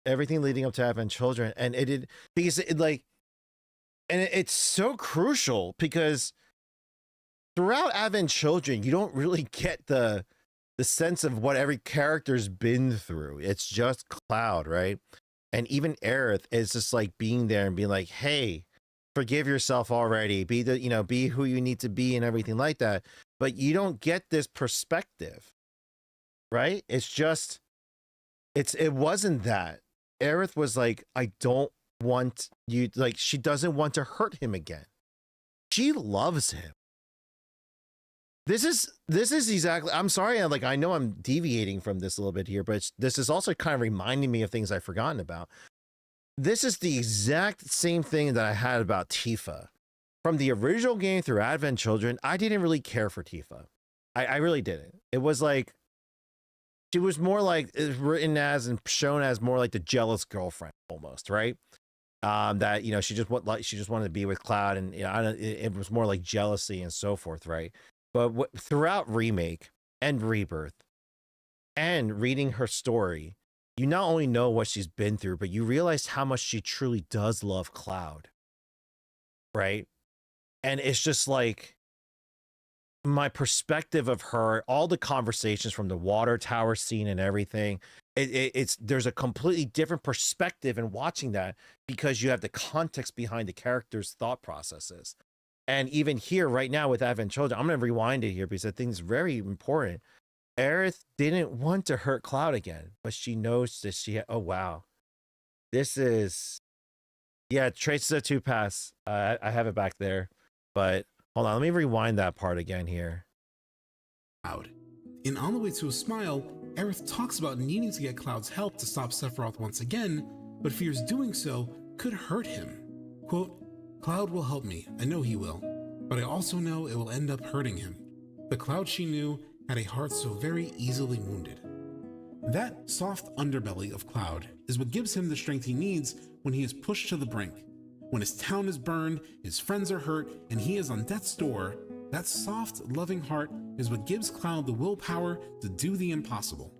Speaker 1: everything leading up to Advent Children, and it's so crucial because throughout Advent Children, you don't really get the sense of what every character's been through. It's just Cloud, right? And even Aerith is just like being there and being like, hey, forgive yourself already. Be be who you need to be and everything like that. But you don't get this perspective, right? It's just, it wasn't that. Aerith was like, I don't want you, like, she doesn't want to hurt him again. She loves him. This is exactly, I'm sorry, I know I'm deviating from this a little bit here, but this is also kind of reminding me of things I've forgotten about. This is the exact same thing that I had about Tifa. From the original game through Advent Children, I didn't really care for Tifa. I really didn't. It was like, she was more like, written as and shown as more like the jealous girlfriend almost, right? That, she just wanted to be with Cloud, and it was more like jealousy and so forth, right? But throughout Remake and Rebirth and reading her story, you not only know what she's been through, but you realize how much she truly does love Cloud, right? And it's just like, my perspective of her, all the conversations from the water tower scene and everything, there's a completely different perspective in watching that, because you have the context behind the character's thought processes. And even here right now with Advent Children, I'm going to rewind it here because I think it's very important. Aerith didn't want to hurt Cloud again, but she knows that oh wow, this is, yeah, Traces of Two Paths. I have it back there, but hold on, let me rewind that part again here.
Speaker 4: In On the Way to a Smile, Aerith talks about needing to get Cloud's help to stop Sephiroth once again, but fears doing so could hurt him. Quote, Cloud will help me, I know he will, but I also know it will end up hurting him. The Cloud she knew had a heart so very easily wounded. That soft underbelly of Cloud is what gives him the strength he needs when he is pushed to the brink. When his town is burned, his friends are hurt, and he is on death's door, that soft, loving heart is what gives Cloud the willpower to do the impossible.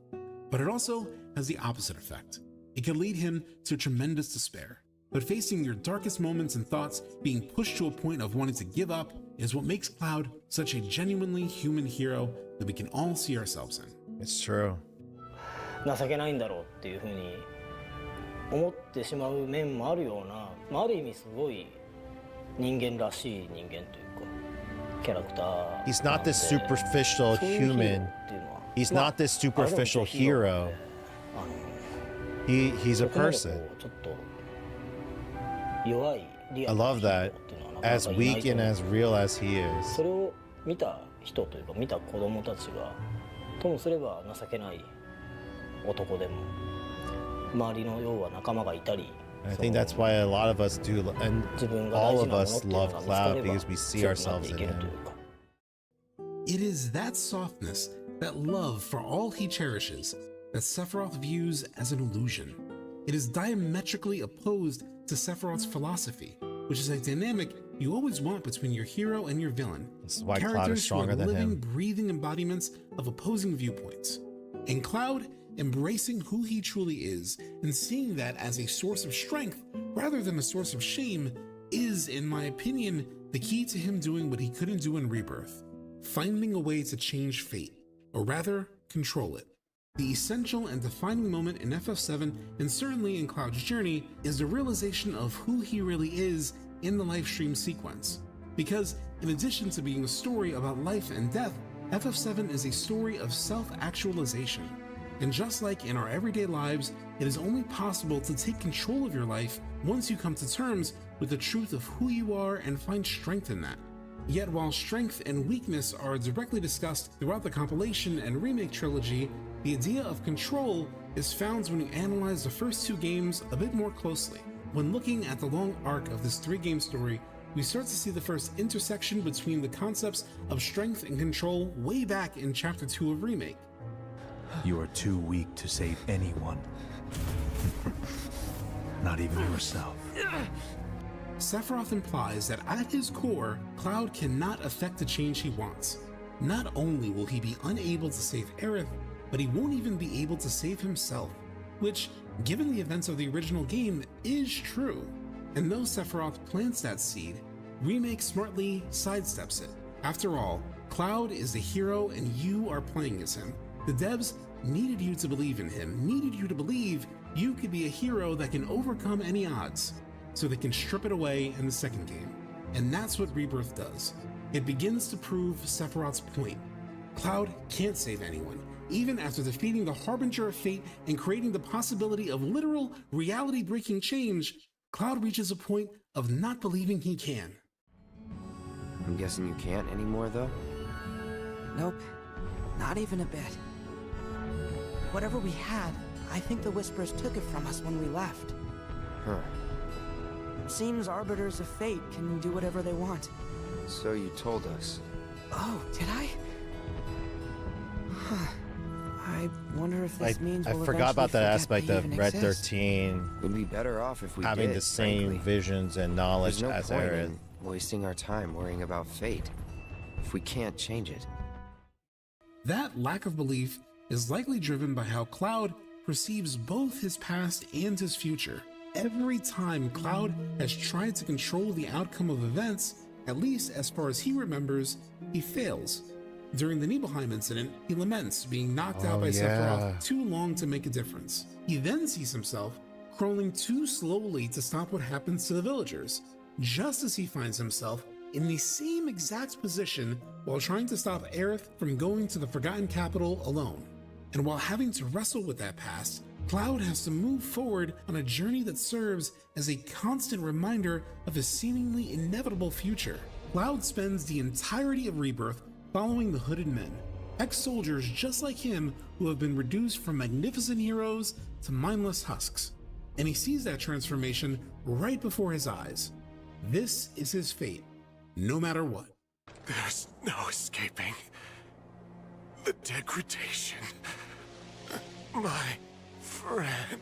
Speaker 4: But it also has the opposite effect. It can lead him to tremendous despair. But facing your darkest moments and thoughts, being pushed to a point of wanting to give up, is what makes Cloud such a genuinely human hero that we can all see ourselves in.
Speaker 1: It's true.
Speaker 11: 情けないんだろうっていうふうに思ってしまう面もあるような、ある意味すごい人間らしい人間というか、キャラクター。
Speaker 1: He's not this superficial human. He's not this superficial hero. He's a person. I love that. As weak and as real as he is.
Speaker 11: それを見た人というか見た子供たちがともすれば情けない男でも周りの要は仲間がいたり。
Speaker 1: I think that's why a lot of us do, and all of us love Cloud because we see ourselves in him.
Speaker 4: It is that softness, that love for all he cherishes, that Sephiroth views as an illusion. It is diametrically opposed to Sephiroth's philosophy, which is a dynamic you always want between your hero and your villain.
Speaker 1: This is why Cloud is stronger than
Speaker 4: living,
Speaker 1: him.
Speaker 4: Breathing embodiments of opposing viewpoints. And Cloud embracing who he truly is and seeing that as a source of strength rather than a source of shame is, in my opinion, the key to him doing what he couldn't do in Rebirth, finding a way to change fate, or rather, control it. The essential and defining moment in FF7, and certainly in Cloud's journey, is the realization of who he really is in the live stream sequence. Because in addition to being a story about life and death, FF7 is a story of self-actualization. And just like in our everyday lives, it is only possible to take control of your life once you come to terms with the truth of who you are and find strength in that. Yet while strength and weakness are directly discussed throughout the compilation and remake trilogy, the idea of control is found when you analyze the first two games a bit more closely. When looking at the long arc of this three-game story, we start to see the first intersection between the concepts of strength and control way back in Chapter 2 of Remake.
Speaker 3: You are too weak to save anyone. Not even yourself.
Speaker 4: Sephiroth implies that at his core, Cloud cannot affect the change he wants. Not only will he be unable to save Aerith, but he won't even be able to save himself, which, given the events of the original game, is true. And though Sephiroth plants that seed, Remake smartly sidesteps it. After all, Cloud is the hero and you are playing as him. The devs needed you to believe in him, needed you to believe You could be a hero that can overcome any odds, so they can strip it away in the second game. And that's what Rebirth does. It begins to prove Sephiroth's point. Cloud can't save anyone. Even after defeating the Harbinger of Fate and creating the possibility of literal reality-breaking change, Cloud reaches a point of not believing he can.
Speaker 5: I'm guessing you can't anymore, though?
Speaker 12: Nope, not even a bit. Whatever we had, I think the Whisperers took it from us when we left.
Speaker 5: Huh.
Speaker 12: Seems Arbiters of Fate can do whatever they want.
Speaker 5: So you told us.
Speaker 12: Oh, did I? Huh. I wonder if this means
Speaker 1: I
Speaker 12: we'll
Speaker 1: forgot about that aspect of Red
Speaker 12: exist.
Speaker 1: 13
Speaker 5: We'd be better off if we
Speaker 1: having
Speaker 5: did,
Speaker 1: the same
Speaker 5: frankly.
Speaker 1: visions and knowledge
Speaker 5: There's no
Speaker 1: as
Speaker 5: point
Speaker 1: Aerith.
Speaker 5: in wasting our time worrying about fate if we can't change it.
Speaker 4: That lack of belief is likely driven by how Cloud perceives both his past and his future. Every time Cloud has tried to control the outcome of events, at least as far as he remembers, he fails. During the Nibelheim incident, he laments being knocked out by Sephiroth too long to make a difference. He then sees himself crawling too slowly to stop what happens to the villagers, just as he finds himself in the same exact position while trying to stop Aerith from going to the Forgotten Capital alone. And while having to wrestle with that past, Cloud has to move forward on a journey that serves as a constant reminder of his seemingly inevitable future. Cloud spends the entirety of Rebirth following the Hooded Men, ex-soldiers just like him who have been reduced from magnificent heroes to mindless husks. And he sees that transformation right before his eyes. This is his fate, no matter what.
Speaker 27: There's no escaping the degradation. My friend.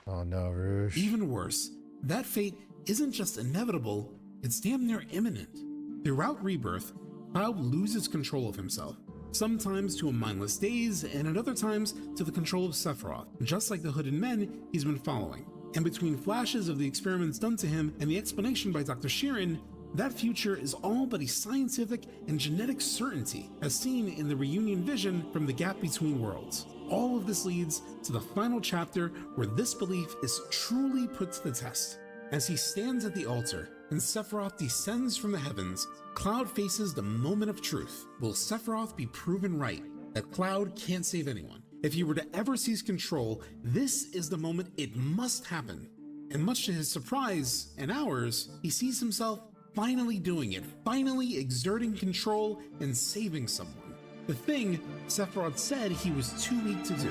Speaker 1: Oh no, Rouge.
Speaker 4: Even worse, that fate isn't just inevitable, it's damn near imminent. Throughout Rebirth, Cloud loses control of himself, sometimes to a mindless daze, and at other times to the control of Sephiroth, just like the Hooded Men he's been following. And between flashes of the experiments done to him and the explanation by Dr. Sheeran, that future is all but a scientific and genetic certainty, as seen in the reunion vision from the Gap Between Worlds. All of this leads to the final chapter where this belief is truly put to the test. As he stands at the altar and Sephiroth descends from the heavens, Cloud faces the moment of truth. Will Sephiroth be proven right that Cloud can't save anyone? If he were to ever seize control, this is the moment it must happen. And much to his surprise, and ours, he sees himself finally doing it, finally exerting control and saving someone. The thing Sephiroth said he was too weak to do.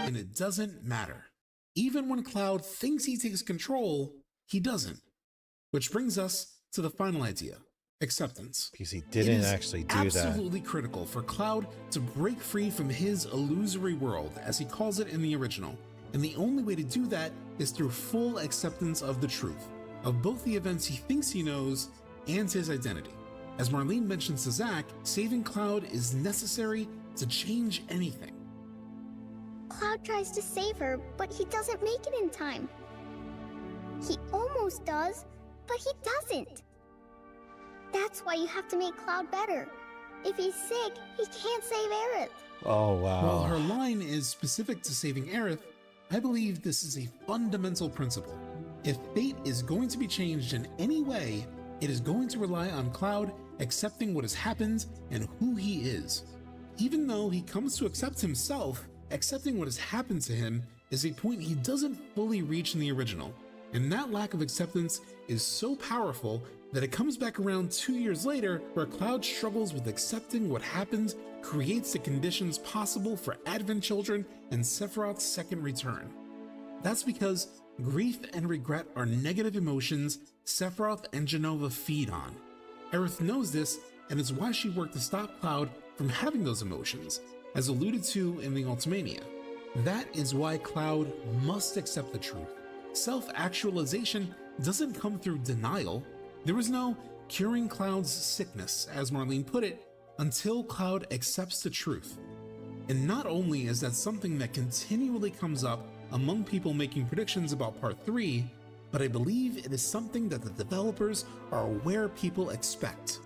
Speaker 4: And it doesn't matter. Even when Cloud thinks he takes control, he doesn't. Which brings us to the final idea, acceptance.
Speaker 1: Because he didn't actually do that.
Speaker 4: It is absolutely critical for Cloud to break free from his illusory world, as he calls it in the original. And the only way to do that is through full acceptance of the truth, of both the events he thinks he knows and his identity. As Marlene mentions to Zack, saving Cloud is necessary to change anything.
Speaker 13: Cloud tries to save her, but he doesn't make it in time. He almost does, but he doesn't. That's why you have to make Cloud better. If he's sick, he can't save Aerith.
Speaker 1: Oh, wow.
Speaker 4: While her line is specific to saving Aerith, I believe this is a fundamental principle. If fate is going to be changed in any way, it is going to rely on Cloud accepting what has happened and who he is. Even though he comes to accept himself, accepting what has happened to him is a point he doesn't fully reach in the original. And that lack of acceptance is so powerful that it comes back around 2 years later, where Cloud struggles with accepting what happened, creates the conditions possible for Advent Children and Sephiroth's second return. That's because grief and regret are negative emotions Sephiroth and Jenova feed on. Aerith knows this, and it's why she worked to stop Cloud from having those emotions, as alluded to in the Ultimania. That is why Cloud must accept the truth. Self-actualization doesn't come through denial. There is no curing Cloud's sickness, as Marlene put it, until Cloud accepts the truth. And not only is that something that continually comes up among people making predictions about Part 3, but I believe it is something that the developers are aware people expect.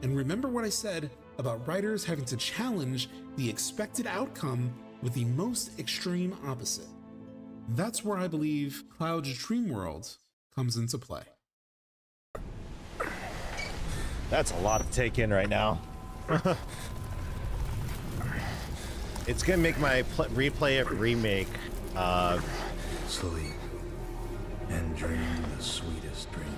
Speaker 4: And remember what I said about writers having to challenge the expected outcome with the most extreme opposite. That's where I believe Cloud's dream world comes into play.
Speaker 1: That's a lot to take in right now. It's gonna make my replay it remake.
Speaker 3: Sleep and dream the sweetest dreams.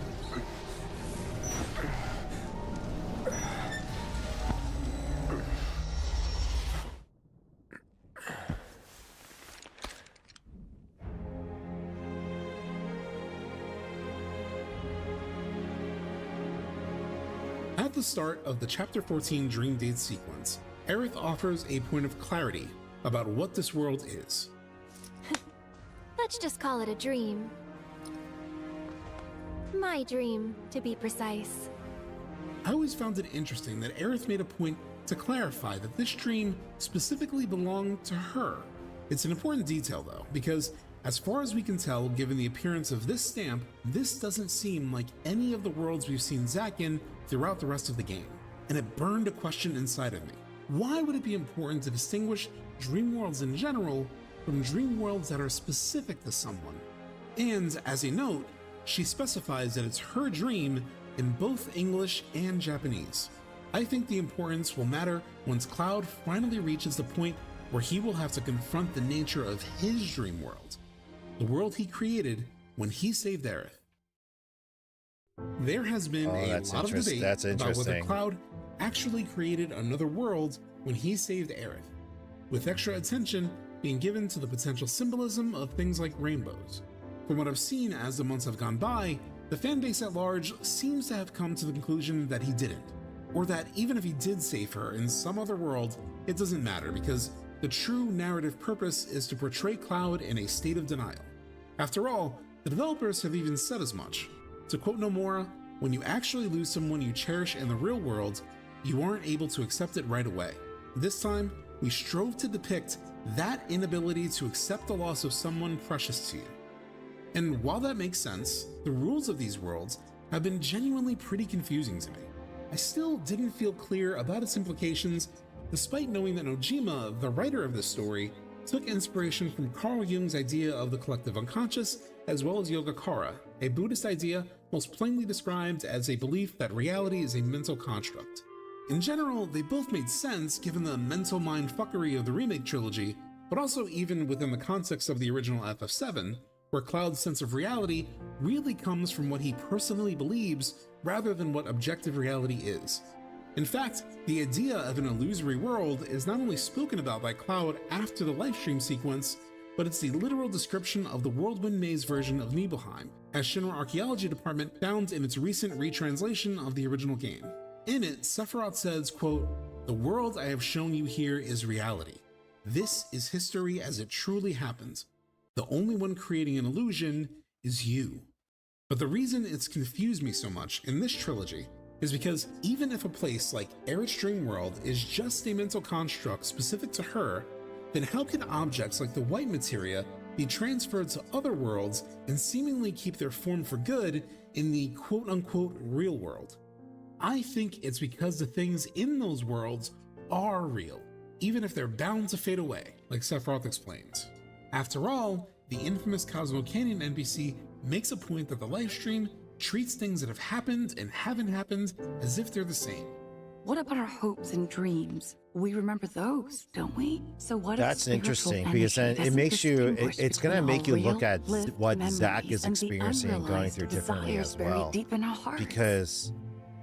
Speaker 4: At the start of the Chapter 14 Dream Date sequence, Aerith offers a point of clarity about what this world is.
Speaker 8: Let's just call it a dream. My dream, to be precise.
Speaker 4: I always found it interesting that Aerith made a point to clarify that this dream specifically belonged to her. It's an important detail though, because as far as we can tell, given the appearance of this stamp, this doesn't seem like any of the worlds we've seen Zack in throughout the rest of the game, and it burned a question inside of me. Why would it be important to distinguish dream worlds in general from dream worlds that are specific to someone? And as a note, she specifies that it's her dream in both English and Japanese. I think the importance will matter once Cloud finally reaches the point where he will have to confront the nature of his dream world, the world he created when he saved Aerith. There has been a lot of debate about whether Cloud actually created another world when he saved Aerith, with extra attention being given to the potential symbolism of things like rainbows. From what I've seen as the months have gone by, the fanbase at large seems to have come to the conclusion that he didn't, or that even if he did save her in some other world, it doesn't matter because the true narrative purpose is to portray Cloud in a state of denial. After all, the developers have even said as much. To quote Nomura, when you actually lose someone you cherish in the real world, you aren't able to accept it right away. This time, we strove to depict that inability to accept the loss of someone precious to you. And while that makes sense, the rules of these worlds have been genuinely pretty confusing to me. I still didn't feel clear about its implications, despite knowing that Nojima, the writer of this story, took inspiration from Carl Jung's idea of the collective unconscious, as well as Yogacara, a Buddhist idea most plainly described as a belief that reality is a mental construct. In general, they both made sense given the mental mindfuckery of the remake trilogy, but also even within the context of the original FF7, where Cloud's sense of reality really comes from what he personally believes rather than what objective reality is. In fact, the idea of an illusory world is not only spoken about by Cloud after the livestream sequence, but it's the literal description of the Whirlwind Maze version of Nibelheim, as Shinra Archaeology Department found in its recent retranslation of the original game. In it, Sephiroth says, quote, "The world I have shown you here is reality. This is history as it truly happens. The only one creating an illusion is you." But the reason it's confused me so much in this trilogy is because even if a place like Aerith's dream world is just a mental construct specific to her, then how can objects like the white materia be transferred to other worlds and seemingly keep their form for good in the quote-unquote real world? I think it's because the things in those worlds are real, even if they're bound to fade away, like Sephiroth explains. After all, the infamous Cosmo Canyon NPC makes a point that the livestream treats things that have happened and haven't happened as if they're the same.
Speaker 2: What about our hopes and dreams? We remember those, don't we? So what?
Speaker 1: That's interesting because then it makes you. It's going to make you look at what Zack is experiencing and going through differently as well.
Speaker 2: Deep in our hearts.
Speaker 1: Because.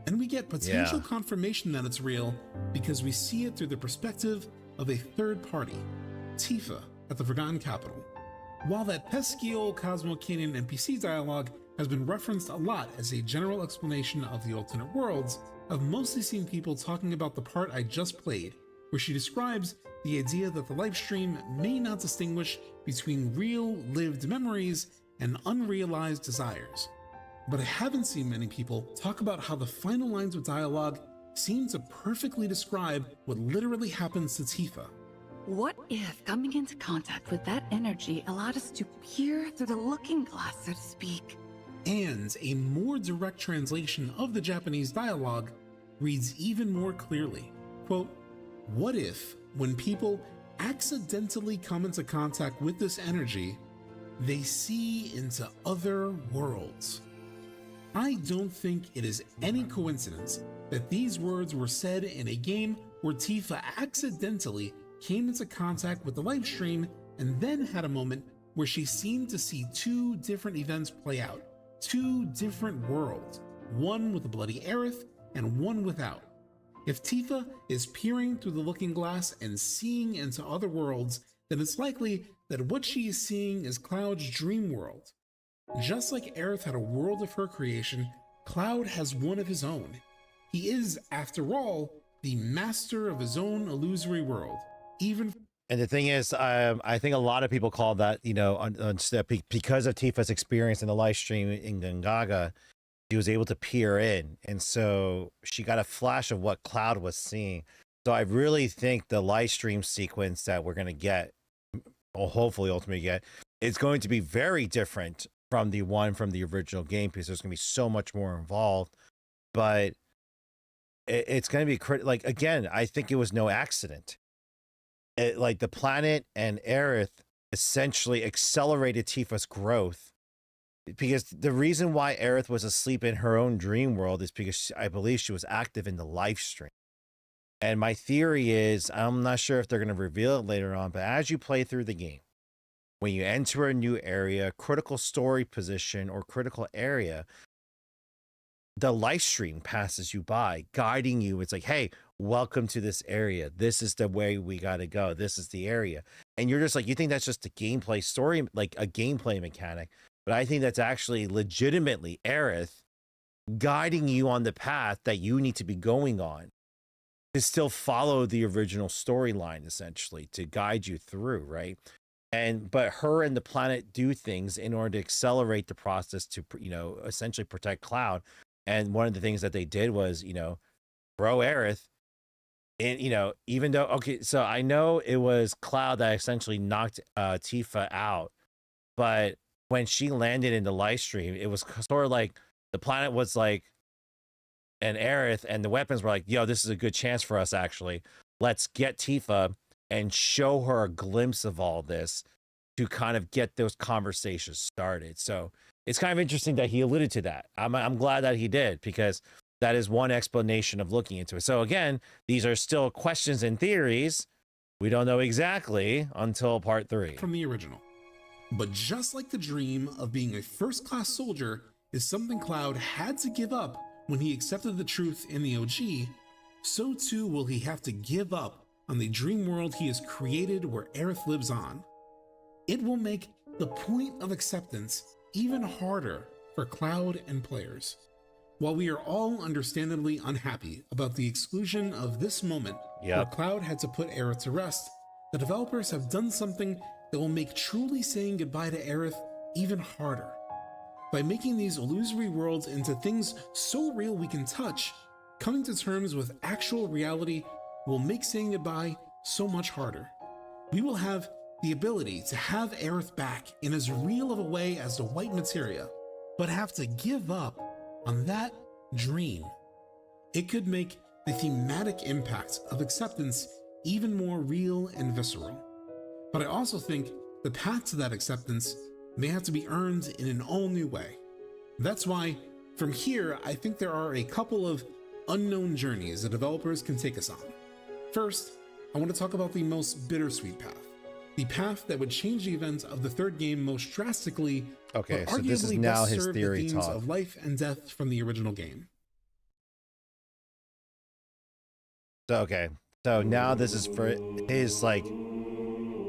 Speaker 4: And we get potential confirmation that it's real because we see it through the perspective of a third party, Tifa at the Forgotten Capital. While that pesky old Cosmo Canyon NPC dialogue has been referenced a lot as a general explanation of the alternate worlds, I've mostly seen people talking about the part I just played, where she describes the idea that the livestream may not distinguish between real, lived memories and unrealized desires. But I haven't seen many people talk about how the final lines of dialogue seem to perfectly describe what literally happens to Tifa.
Speaker 2: What if coming into contact with that energy allowed us to peer through the looking glass, so to speak?
Speaker 4: And a more direct translation of the Japanese dialogue reads even more clearly. Quote, "What if, when people accidentally come into contact with this energy, they see into other worlds. I don't think it is any coincidence that these words were said in a game where Tifa accidentally came into contact with the live stream and then had a moment where she seemed to see two different events play out, two different worlds, one with a bloody Aerith and one without. If Tifa is peering through the looking glass and seeing into other worlds, then it's likely that what she is seeing is Cloud's dream world. Just like Aerith had a world of her creation, Cloud has one of his own. He is, after all, the master of his own illusory world.
Speaker 1: And the thing is, I think a lot of people call that, you know, because of Tifa's experience in the live stream in Gongaga, she was able to peer in. And so she got a flash of what Cloud was seeing. So I really think the live stream sequence that we're going to get, or hopefully ultimately get, is going to be very different from the one from the original game, because there's going to be so much more involved. But it's going to be, like, again, I think it was no accident. Like the planet and Aerith essentially accelerated Tifa's growth, because the reason why Aerith was asleep in her own dream world is because I believe she was active in the live stream. And my theory is, I'm not sure if they're going to reveal it later on, but as you play through the game, when you enter a new area, critical story position, or critical area, the live stream passes you by, guiding you. It's like, hey, welcome to this area. This is the way we got to go. This is the area. And you're just like, you think that's just a gameplay story, like a gameplay mechanic. But I think that's actually legitimately Aerith guiding you on the path that you need to be going on to still follow the original storyline, essentially, to guide you through, right? But her and the planet do things in order to accelerate the process to, you know, essentially protect Cloud. And one of the things that they did was, you know, throw Aerith in, you know, even though, okay, so I know it was Cloud that essentially knocked Tifa out, but when she landed in the live stream, it was sort of like the planet was like, and Aerith and the weapons were like, yo, this is a good chance for us, actually. Let's get Tifa and show her a glimpse of all this to kind of get those conversations started. So it's kind of interesting that he alluded to that. I'm glad that he did, because that is one explanation of looking into it. So again, these are still questions and theories. We don't know exactly until part 3.
Speaker 4: From the original. But just like the dream of being a first-class soldier is something Cloud had to give up when he accepted the truth in the OG, so too will he have to give up on the dream world he has created where Aerith lives on. It will make the point of acceptance even harder for Cloud and players. While we are all understandably unhappy about the exclusion of this moment where Cloud had to put Aerith to rest, the developers have done something that will make truly saying goodbye to Aerith even harder. By making these illusory worlds into things so real we can touch, coming to terms with actual reality will make saying goodbye so much harder. We will have the ability to have Aerith back in as real of a way as the white materia, but have to give up on that dream. It could make the thematic impact of acceptance even more real and visceral. But I also think the path to that acceptance may have to be earned in an all-new way. That's why, from here, I think there are a couple of unknown journeys that developers can take us on. First, I want to talk about the most bittersweet path. The path that would change the events of the third game most drastically,
Speaker 1: okay,
Speaker 4: but
Speaker 1: so this is
Speaker 4: arguably
Speaker 1: now
Speaker 4: best
Speaker 1: his
Speaker 4: serve
Speaker 1: theory
Speaker 4: the themes
Speaker 1: talk.
Speaker 4: of life and death from the original game.
Speaker 1: So, okay, so now this is for his, like,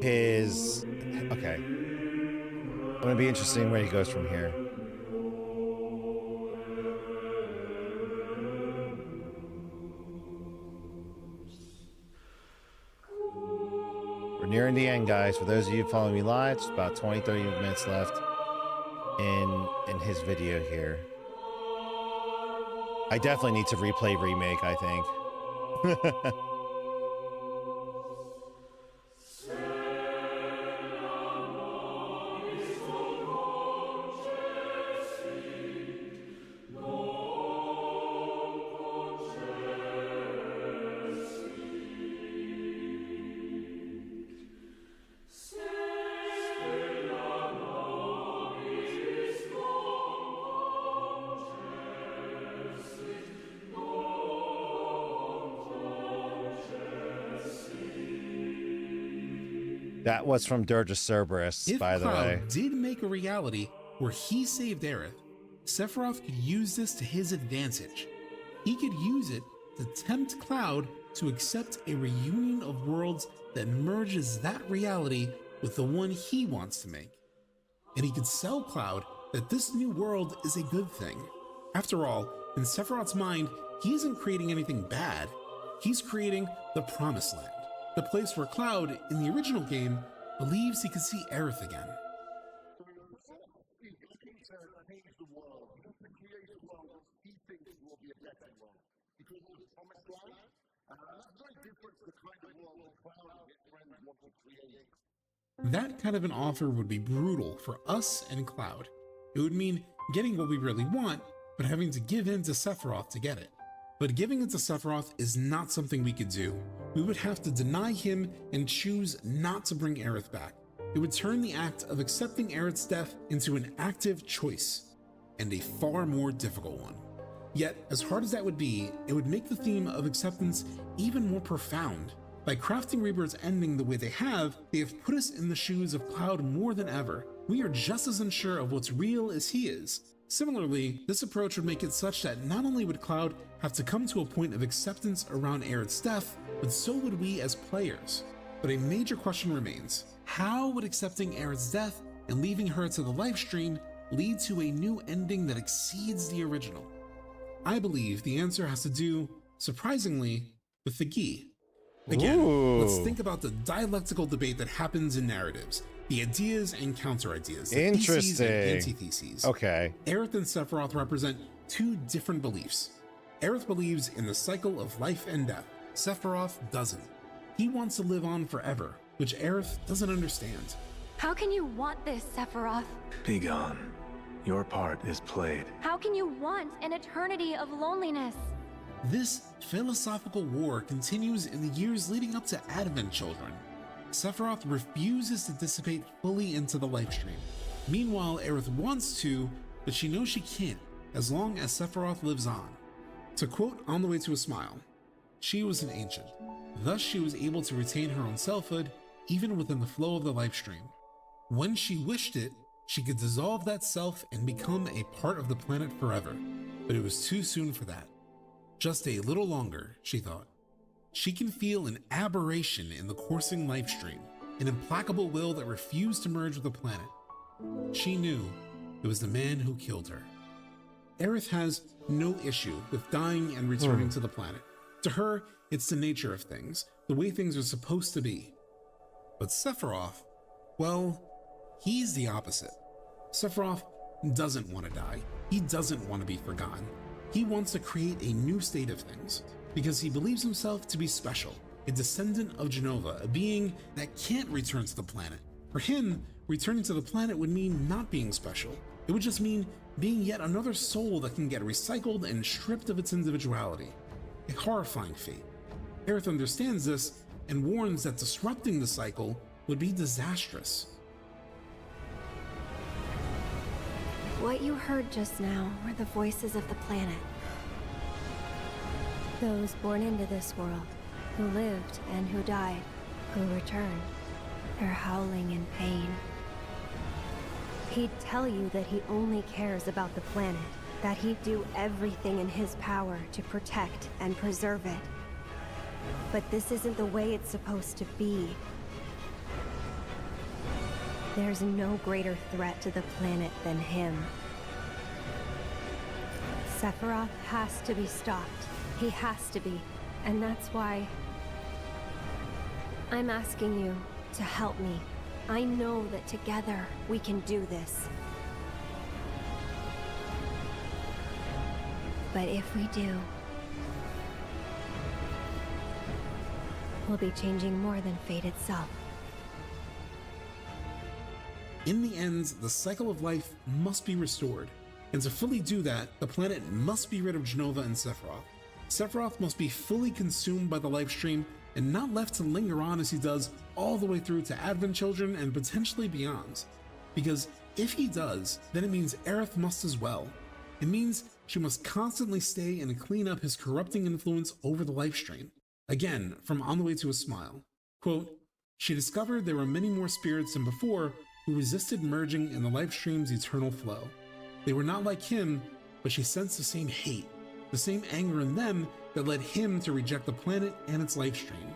Speaker 1: his, okay. It's going to be interesting where he goes from here. We're nearing the end, guys. For those of you following me live, it's about 20-30 minutes left in his video here. I definitely need to replay remake, I think. That was from Dirge of Cerberus,
Speaker 4: If
Speaker 1: by the
Speaker 4: Cloud
Speaker 1: way.
Speaker 4: did make a reality where he saved Aerith, Sephiroth could use this to his advantage. He could use it to tempt Cloud to accept a reunion of worlds that merges that reality with the one he wants to make. And he could sell Cloud that this new world is a good thing. After all, in Sephiroth's mind, he isn't creating anything bad. He's creating the Promised Land, the place where Cloud, in the original game, believes he could see Aerith again. That kind of an offer would be brutal for us and Cloud. It would mean getting what we really want, but having to give in to Sephiroth to get it. But giving in to Sephiroth is not something we could do. We would have to deny him and choose not to bring Aerith back. It would turn the act of accepting Aerith's death into an active choice, and a far more difficult one. Yet, as hard as that would be, it would make the theme of acceptance even more profound. By crafting Rebirth's ending the way they have put us in the shoes of Cloud more than ever. We are just as unsure of what's real as he is. Similarly, this approach would make it such that not only would Cloud have to come to a point of acceptance around Aerith's death, but so would we as players. But a major question remains. How would accepting Aerith's death and leaving her to the livestream lead to a new ending that exceeds the original? I believe the answer has to do, surprisingly, with the Gi. Again, let's think about the dialectical debate that happens in narratives, the ideas and counter-ideas, the theses and antitheses.
Speaker 1: Okay.
Speaker 4: Aerith and Sephiroth represent two different beliefs. Aerith believes in the cycle of life and death. Sephiroth doesn't. He wants to live on forever, which Aerith doesn't understand.
Speaker 8: How can you want this, Sephiroth?
Speaker 3: Be gone. Your part is played.
Speaker 8: How can you want an eternity of loneliness?
Speaker 4: This philosophical war continues in the years leading up to Advent Children. Sephiroth refuses to dissipate fully into the livestream. Meanwhile, Aerith wants to, but she knows she can't, as long as Sephiroth lives on. To quote On the Way to a Smile, she was an ancient. Thus she was able to retain her own selfhood, even within the flow of the livestream. When she wished it, she could dissolve that self and become a part of the planet forever. But it was too soon for that. Just a little longer, she thought. She can feel an aberration in the coursing livestream, an implacable will that refused to merge with the planet. She knew it was the man who killed her. Aerith has no issue with dying and returning to the planet. To her, it's the nature of things, the way things are supposed to be. But Sephiroth, well, he's the opposite. Sephiroth doesn't want to die. He doesn't want to be forgotten. He wants to create a new state of things because he believes himself to be special, a descendant of Jenova, a being that can't return to the planet. For him, returning to the planet would mean not being special. It would just mean being yet another soul that can get recycled and stripped of its individuality. A horrifying fate. Aerith understands this and warns that disrupting the cycle would be disastrous.
Speaker 8: What you heard just now were the voices of the planet. Those born into this world, who lived and who died, who returned. They're howling in pain. He'd tell you that he only cares about the planet, that he'd do everything in his power to protect and preserve it. But this isn't the way it's supposed to be. There's no greater threat to the planet than him. Sephiroth has to be stopped. He has to be. And that's why I'm asking you to help me. I know that together we can do this. But if we do, we'll be changing more than fate itself.
Speaker 4: In the end, the cycle of life must be restored. And to fully do that, the planet must be rid of Jenova and Sephiroth. Sephiroth must be fully consumed by the livestream and not left to linger on as he does all the way through to Advent Children and potentially beyond. Because if he does, then it means Aerith must as well. It means she must constantly stay and clean up his corrupting influence over the livestream. Again, from On the Way to a Smile, quote, She discovered there were many more spirits than before who resisted merging in the life stream's eternal flow. They were not like him, but she sensed the same hate, the same anger in them that led him to reject the planet and its life stream.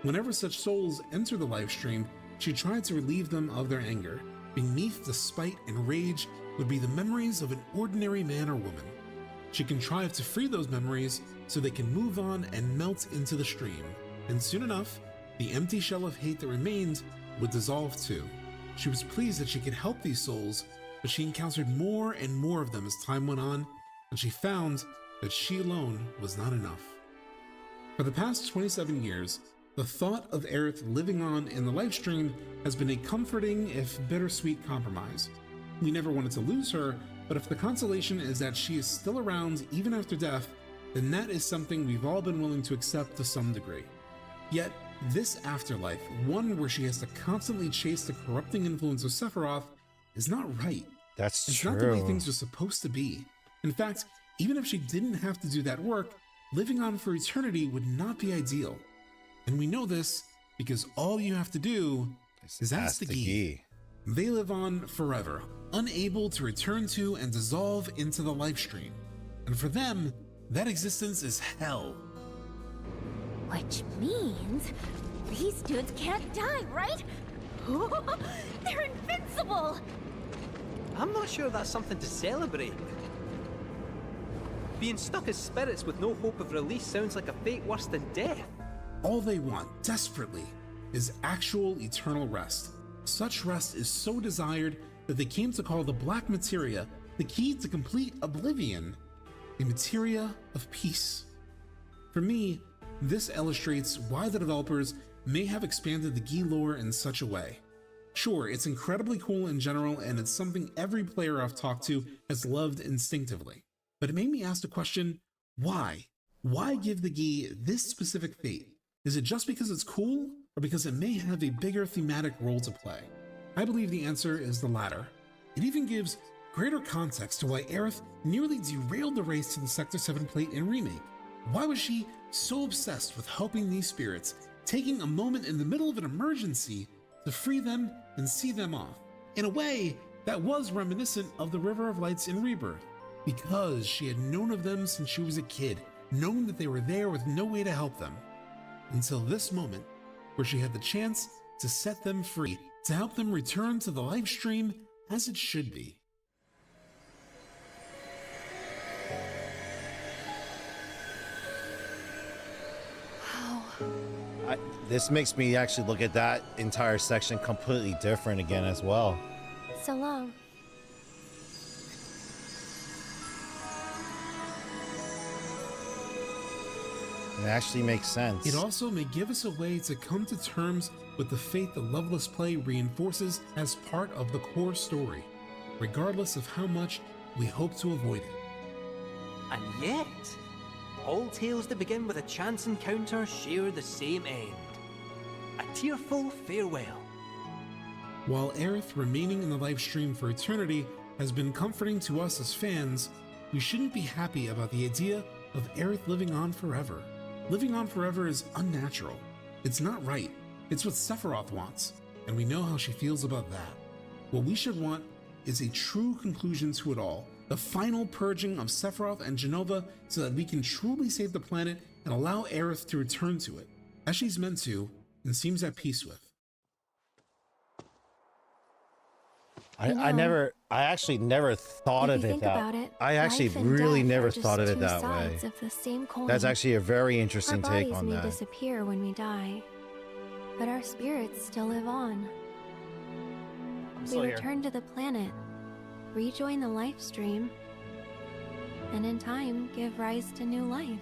Speaker 4: Whenever such souls enter the life stream, she tried to relieve them of their anger. Beneath the spite and rage would be the memories of an ordinary man or woman. She contrived to free those memories so they can move on and melt into the stream. And soon enough, the empty shell of hate that remained would dissolve too. She was pleased that she could help these souls, but she encountered more and more of them as time went on, and she found that she alone was not enough. For the past 27 years, the thought of Aerith living on in the life stream has been a comforting, if bittersweet, compromise. We never wanted to lose her, but if the consolation is that she is still around even after death, then that is something we've all been willing to accept to some degree. Yet, this afterlife, one where she has to constantly chase the corrupting influence of Sephiroth, is not right.
Speaker 1: It's
Speaker 4: true. It's not the way things are supposed to be. In fact, even if she didn't have to do that work, living on for eternity would not be ideal. And we know this because all you have to do is ask the Gi. They live on forever, unable to return to and dissolve into the life stream. And for them, that existence is hell.
Speaker 15: Which means these dudes can't die, right? They're invincible!
Speaker 14: I'm not sure that's something to celebrate. Being stuck as spirits with no hope of release sounds like a fate worse than death.
Speaker 4: All they want, desperately, is actual eternal rest. Such rest is so desired that they came to call the Black Materia the key to complete oblivion, a materia of peace. For me, this illustrates why the developers may have expanded the Gi lore in such a way. Sure, it's incredibly cool in general, and it's something every player I've talked to has loved instinctively. But it made me ask the question, why? Why give the Gi this specific fate? Is it just because it's cool, or because it may have a bigger thematic role to play? I believe the answer is the latter. It even gives greater context to why Aerith nearly derailed the race to the Sector 7 plate in Remake. Why was she so obsessed with helping these spirits, taking a moment in the middle of an emergency to free them and see them off? In a way, that was reminiscent of the River of Lights in Rebirth, because she had known of them since she was a kid, known that they were there with no way to help them. Until this moment, where she had the chance to set them free, to help them return to the life stream as it should be.
Speaker 1: This makes me actually look at that entire section completely different again as well.
Speaker 8: So long.
Speaker 1: It actually makes sense.
Speaker 4: It also may give us a way to come to terms with the fate the Loveless play reinforces as part of the core story, regardless of how much we hope to avoid it.
Speaker 14: And yet, all tales that begin with a chance encounter share the same end. A tearful farewell.
Speaker 4: While Aerith remaining in the live stream for eternity has been comforting to us as fans, we shouldn't be happy about the idea of Aerith living on forever. Living on forever is unnatural. It's not right. It's what Sephiroth wants, and we know how she feels about that. What we should want is a true conclusion to it all, the final purging of Sephiroth and Jenova so that we can truly save the planet and allow Aerith to return to it, as she's meant to and seems at peace with.
Speaker 1: I actually never thought of it that way. I actually really never thought of it that way. That's actually a very interesting take on that.
Speaker 8: Our bodies may disappear when we die, but our spirits still live on. We return to the planet, rejoin the life stream, and in time give rise to new life.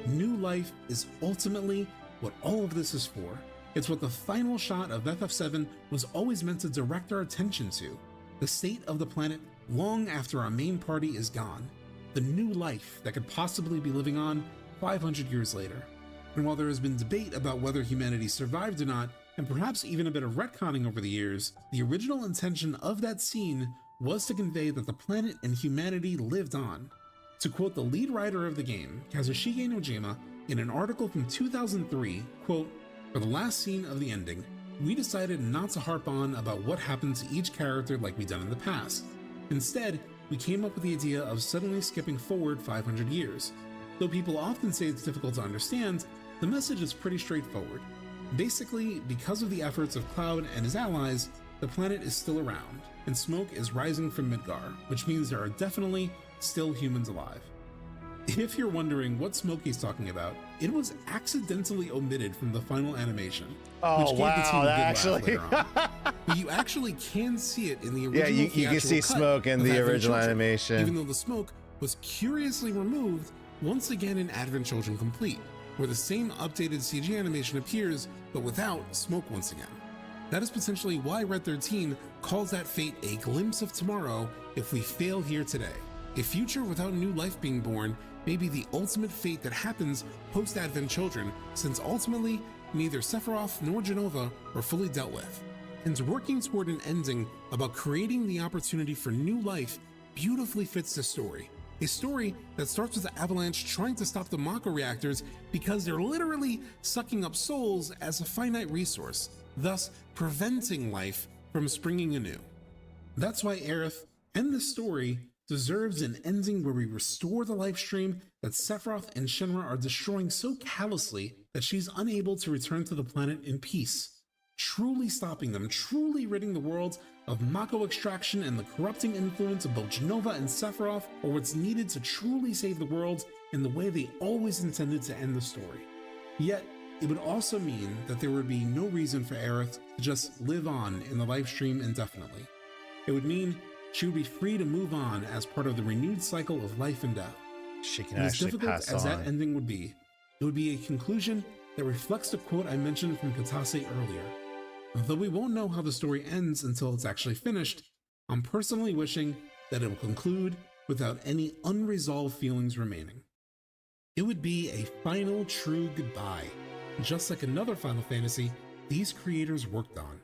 Speaker 4: New life is ultimately what all of this is for. It's what the final shot of FF7 was always meant to direct our attention to. The state of the planet long after our main party is gone. The new life that could possibly be living on 500 years later. And while there has been debate about whether humanity survived or not, and perhaps even a bit of retconning over the years, the original intention of that scene was to convey that the planet and humanity lived on. To quote the lead writer of the game, Kazushige Nojima, in an article from 2003, quote, For the last scene of the ending, we decided not to harp on about what happened to each character like we've done in the past. Instead, we came up with the idea of suddenly skipping forward 500 years. Though people often say it's difficult to understand, the message is pretty straightforward. Basically, because of the efforts of Cloud and his allies, the planet is still around, and smoke is rising from Midgar, which means there are definitely still humans alive. If you're wondering what Smokey's talking about, it was accidentally omitted from the final animation, which gave the team a good laugh later on. But you actually can see it in the original
Speaker 1: you can see smoke in the original animation.
Speaker 4: Even though the smoke was curiously removed once again in Advent Children Complete, where the same updated CG animation appears, but without smoke once again. That is potentially why Red 13 calls that fate a glimpse of tomorrow if we fail here today. A future without new life being born may be the ultimate fate that happens post-Advent Children, since ultimately neither Sephiroth nor Jenova are fully dealt with. And working toward an ending about creating the opportunity for new life beautifully fits the story. A story that starts with the Avalanche trying to stop the Mako reactors because they're literally sucking up souls as a finite resource, thus preventing life from springing anew. That's why Aerith and the story deserves an ending where we restore the life stream that Sephiroth and Shinra are destroying so callously that she's unable to return to the planet in peace, truly stopping them, truly ridding the world of Mako extraction and the corrupting influence of both Jenova and Sephiroth, or what's needed to truly save the world in the way they always intended to end the story. Yet, it would also mean that there would be no reason for Aerith to just live on in the life stream indefinitely. It would mean she would be free to move on as part of the renewed cycle of life and death.
Speaker 1: She can
Speaker 4: as
Speaker 1: actually
Speaker 4: difficult
Speaker 1: pass
Speaker 4: as
Speaker 1: on.
Speaker 4: that ending would be, it would be a conclusion that reflects the quote I mentioned from Katase earlier. Though we won't know how the story ends until it's actually finished, I'm personally wishing that it will conclude without any unresolved feelings remaining. It would be a final true goodbye, just like another Final Fantasy these creators worked on,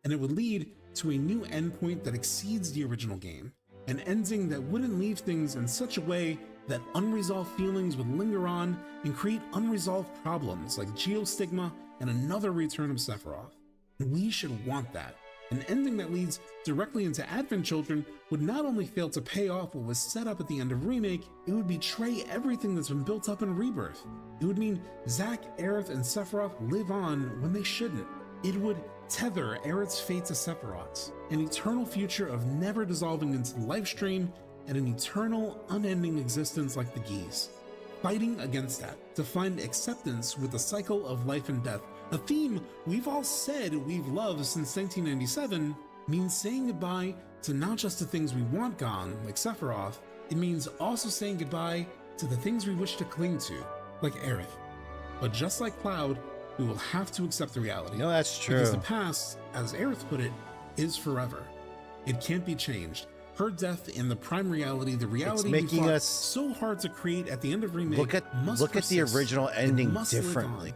Speaker 4: and it would lead to a new endpoint that exceeds the original game, an ending that wouldn't leave things in such a way that unresolved feelings would linger on and create unresolved problems like geostigma and another return of Sephiroth. And we should want that. An ending that leads directly into Advent Children would not only fail to pay off what was set up at the end of Remake, it would betray everything that's been built up in Rebirth. It would mean Zack, Aerith, and Sephiroth live on when they shouldn't. It would tether Aerith's fate to Sephiroth's, an eternal future of never dissolving into the life stream and an eternal, unending existence like the Geese. Fighting against that, to find acceptance with the cycle of life and death, a theme we've all said we've loved since 1997, means saying goodbye to not just the things we want gone, like Sephiroth, it means also saying goodbye to the things we wish to cling to, like Aerith. But just like Cloud, we will have to accept the reality.
Speaker 1: No, that's true.
Speaker 4: Because the past, as Aerith put it, is forever. It can't be changed. Her death in the prime reality, the reality
Speaker 1: it's making us
Speaker 4: so hard to create at the end of Remake,
Speaker 1: look at the original ending differently.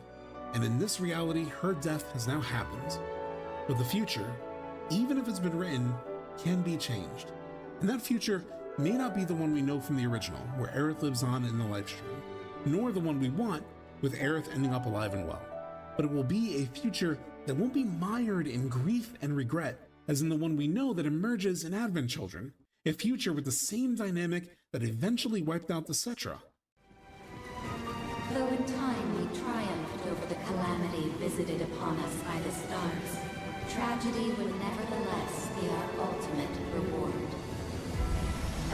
Speaker 4: And in this reality, her death has now happened. But the future, even if it's been written, can be changed. And that future may not be the one we know from the original, where Aerith lives on in the live stream, nor the one we want, with Aerith ending up alive and well. But it will be a future that won't be mired in grief and regret, as in the one we know that emerges in Advent Children, a future with the same dynamic that eventually wiped out the Cetra.
Speaker 16: Though in time we triumphed over the calamity visited upon us by the stars, tragedy would nevertheless be our ultimate reward.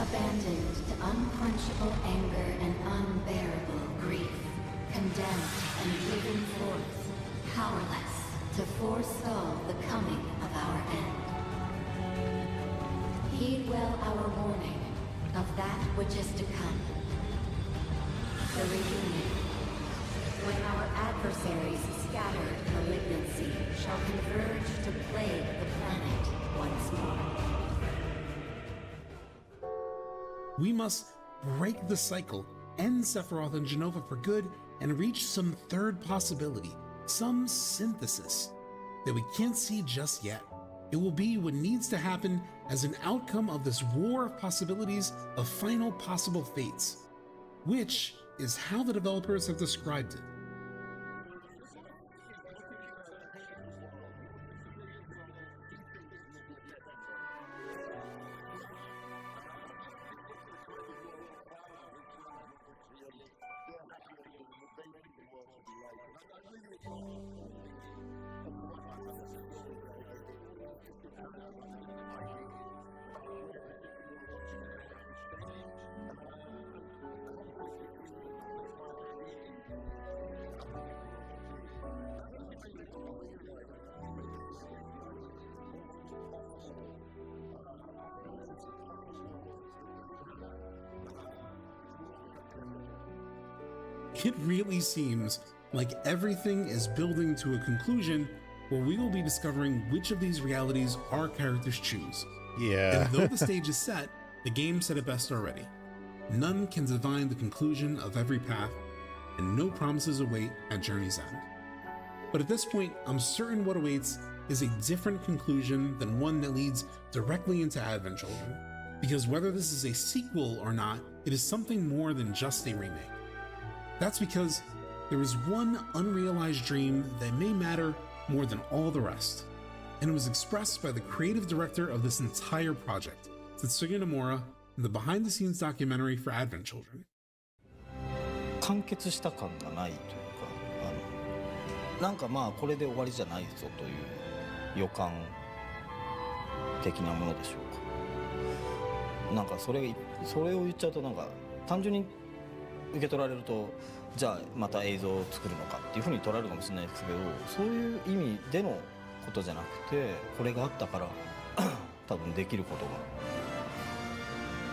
Speaker 16: Abandoned to unquenchable anger and unbearable grief, condemned and driven forth, powerless to forestall the coming of our end. Heed well our warning of that which is to come. The reunion. When our adversaries' scattered malignancy shall converge to plague the planet once more.
Speaker 4: We must break the cycle, end Sephiroth and Jenova for good, and reach some third possibility, some synthesis that we can't see just yet. It will be what needs to happen as an outcome of this war of possibilities of final possible fates, which is how the developers have described it. It really seems like everything is building to a conclusion where we will be discovering which of these realities our characters choose.
Speaker 1: Yeah.
Speaker 4: And though the stage is set, the game said it best already. None can divine the conclusion of every path, and no promises await at journey's end. But at this point, I'm certain what awaits is a different conclusion than one that leads directly into Advent Children. Because whether this is a sequel or not, it is something more than just a remake. That's because there is one unrealized dream that may matter more than all the rest, and it was expressed by the creative director of this entire project, Tetsuya Nomura, in the behind-the-scenes documentary for Advent Children.
Speaker 11: 完結した感がないというか、なんかまあこれで終わりじゃないぞという予感的なものでしょうか。なんかそれを言っちゃうとなんか単純に受け取られると、じゃあまた映像を作るのかっていうふうに取られるかもしれないですけど、そういう意味でのことじゃなくて、これがあったから多分できることが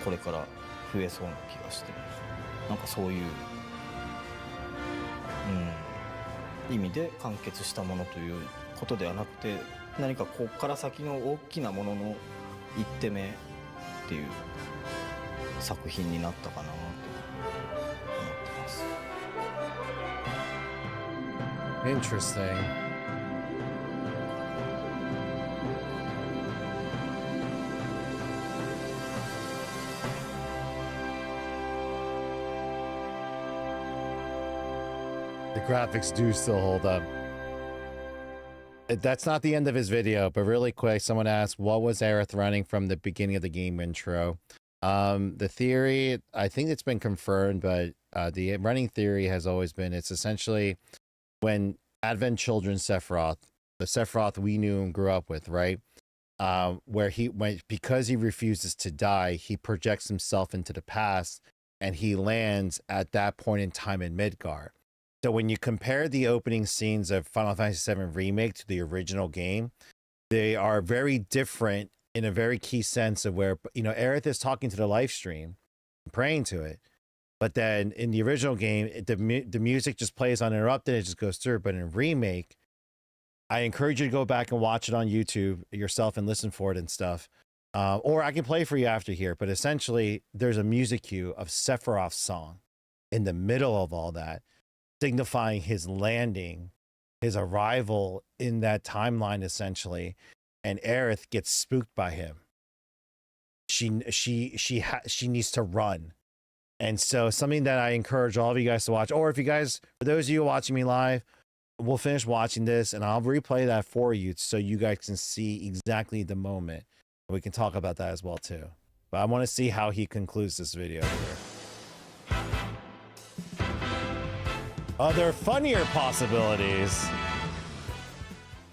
Speaker 11: これから増えそうな気がして、なんかそういう、意味で完結したものということではなくて、何かここから先の大きなものの一手目っていう作品になったかなと思ってます。
Speaker 1: Interesting. The graphics do still hold up. That's not the end of his video, but really quick, someone asked, what was Aerith running from the beginning of the game intro? The theory, I think it's been confirmed, but the running theory has always been, it's essentially when Advent Children Sephiroth, the Sephiroth we knew and grew up with, right? Where because he refuses to die, he projects himself into the past and he lands at that point in time in Midgar. So when you compare the opening scenes of Final Fantasy VII Remake to the original game, they are very different in a very key sense of where, Aerith is talking to the live stream, praying to it. But then in the original game, the music just plays uninterrupted. It just goes through. But in Remake, I encourage you to go back and watch it on YouTube yourself and listen for it and stuff. Or I can play for you after here. But essentially, there's a music cue of Sephiroth's song in the middle of all that, signifying his landing, his arrival in that timeline, essentially. And Aerith gets spooked by him. She needs to run. And so something that I encourage all of you guys to watch, or if you guys, for those of you watching me live, we'll finish watching this and I'll replay that for you so you guys can see exactly the moment. We can talk about that as well too. But I want to see how he concludes this video here. Other funnier possibilities.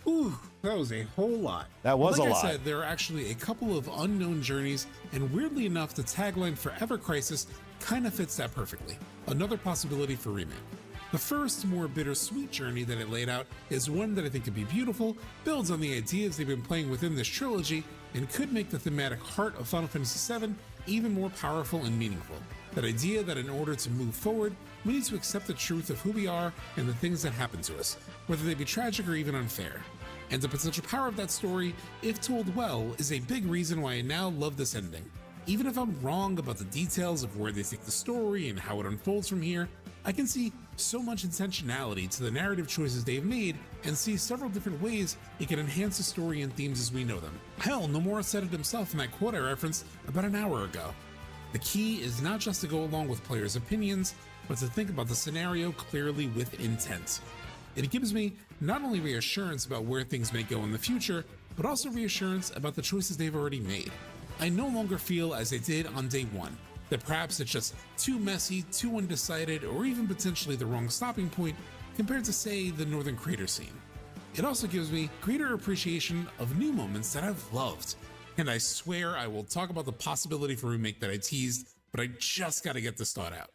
Speaker 4: Ooh, that was a whole lot.
Speaker 1: That was a lot.
Speaker 4: Like I said, there are actually a couple of unknown journeys, and weirdly enough, the tagline Forever Crisis kind of fits that perfectly. Another possibility for remake. The first, more bittersweet journey that it laid out is one that I think could be beautiful, builds on the ideas they've been playing within this trilogy, and could make the thematic heart of Final Fantasy VII even more powerful and meaningful. That idea that in order to move forward, we need to accept the truth of who we are and the things that happen to us, whether they be tragic or even unfair. And the potential power of that story, if told well, is a big reason why I now love this ending. Even if I'm wrong about the details of where they take the story and how it unfolds from here, I can see so much intentionality to the narrative choices they've made and see several different ways it can enhance the story and themes as we know them. Hell, Nomura said it himself in that quote I referenced about an hour ago. The key is not just to go along with players' opinions, but to think about the scenario clearly with intent. It gives me not only reassurance about where things may go in the future, but also reassurance about the choices they've already made. I no longer feel as I did on day one, that perhaps it's just too messy, too undecided, or even potentially the wrong stopping point compared to, say, the Northern Crater scene. It also gives me greater appreciation of new moments that I've loved. And I swear I will talk about the possibility for remake that I teased, but I just gotta get this thought out.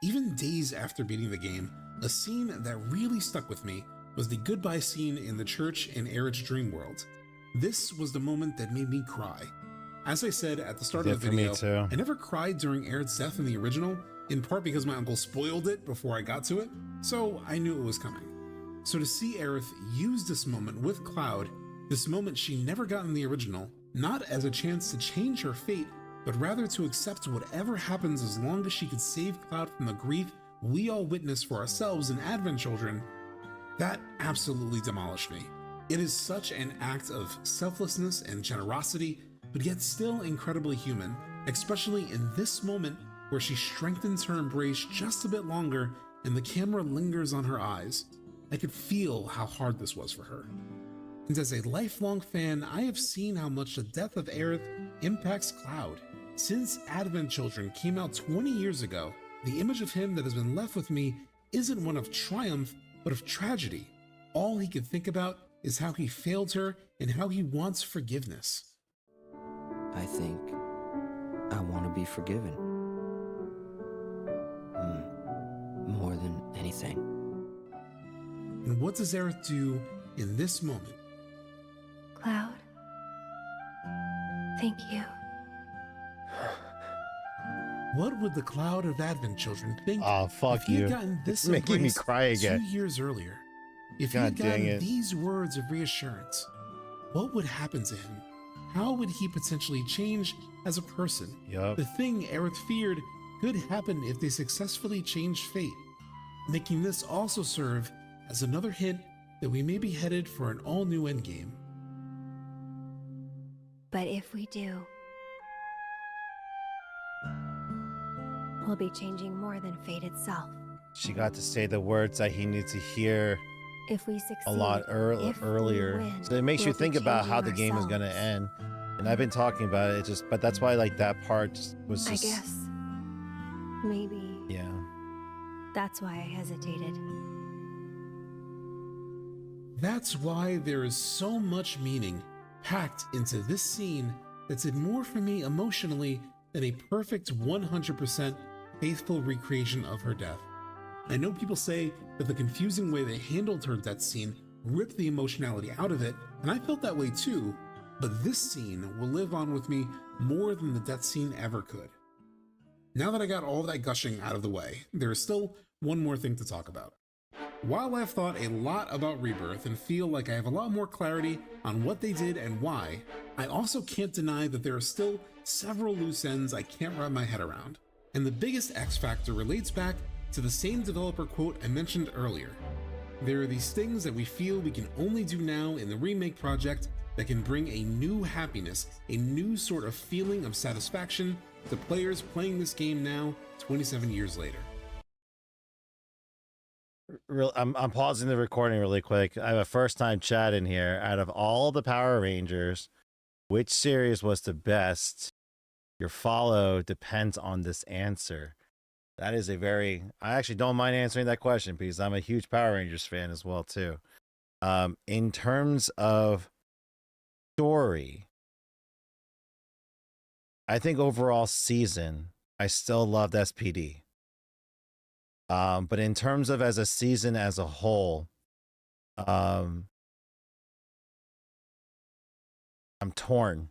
Speaker 4: Even days after beating the game, a scene that really stuck with me was the goodbye scene in the church in Aerith's dream world. This was the moment that made me cry. As I said at the start of the video, I never cried during Aerith's death in the original, in part because my uncle spoiled it before I got to it, so I knew it was coming. So to see Aerith use this moment with Cloud, this moment she never got in the original, not as a chance to change her fate, but rather to accept whatever happens as long as she could save Cloud from the grief we all witnessed for ourselves in Advent Children, that absolutely demolished me. It is such an act of selflessness and generosity, but yet still incredibly human, especially in this moment where she strengthens her embrace just a bit longer and the camera lingers on her eyes. I could feel how hard this was for her. And as a lifelong fan, I have seen how much the death of Aerith impacts Cloud. Since Advent Children came out 20 years ago, the image of him that has been left with me isn't one of triumph, but of tragedy. All he can think about is how he failed her and how he wants forgiveness.
Speaker 5: I think I want to be forgiven. More than anything.
Speaker 4: And what does Aerith do in this moment?
Speaker 8: Cloud, thank you.
Speaker 4: What would the Cloud of Advent Children think
Speaker 1: fuck
Speaker 4: if he
Speaker 1: you.
Speaker 4: had gotten this
Speaker 1: It's making me
Speaker 4: embrace
Speaker 1: cry again.
Speaker 4: 2 years earlier? If
Speaker 1: God
Speaker 4: he had
Speaker 1: dang
Speaker 4: gotten
Speaker 1: it.
Speaker 4: these words of reassurance, what would happen to him? How would he potentially change as a person?
Speaker 1: Yup.
Speaker 4: The thing Aerith feared could happen if they successfully changed fate, making this also serve as another hint that we may be headed for an all-new endgame.
Speaker 8: But if we do, we'll be changing more than fate itself.
Speaker 1: She got to say the words that he needs to hear
Speaker 8: If we succeed,
Speaker 1: a lot
Speaker 8: if we
Speaker 1: earlier.
Speaker 8: win,
Speaker 1: So it makes you
Speaker 8: we'll be
Speaker 1: think about how the
Speaker 8: changing
Speaker 1: game is going to
Speaker 8: ourselves.
Speaker 1: end. And I've been talking about it, just but that's why like that part was
Speaker 8: I
Speaker 1: just
Speaker 8: guess. Maybe.
Speaker 1: yeah.
Speaker 8: That's why I hesitated.
Speaker 4: That's why there is so much meaning packed into this scene that did more for me emotionally than a perfect 100% faithful recreation of her death. I know people say that the confusing way they handled her death scene ripped the emotionality out of it, and I felt that way too, but this scene will live on with me more than the death scene ever could. Now that I got all that gushing out of the way, there is still one more thing to talk about. While I've thought a lot about Rebirth and feel like I have a lot more clarity on what they did and why, I also can't deny that there are still several loose ends I can't wrap my head around. And the biggest X factor relates back to the same developer quote I mentioned earlier. There are these things that we feel we can only do now in the remake project that can bring a new happiness, a new sort of feeling of satisfaction to players playing this game now, 27 years later.
Speaker 1: I'm pausing the recording really quick. I have a first time chat in here. Out of all the Power Rangers, which series was the best? Your follow depends on this answer. That is a very, I actually don't mind answering that question because I'm a huge Power Rangers fan as well too. In terms of story, I think overall season, I still loved SPD. But in terms of as a season as a whole, I'm torn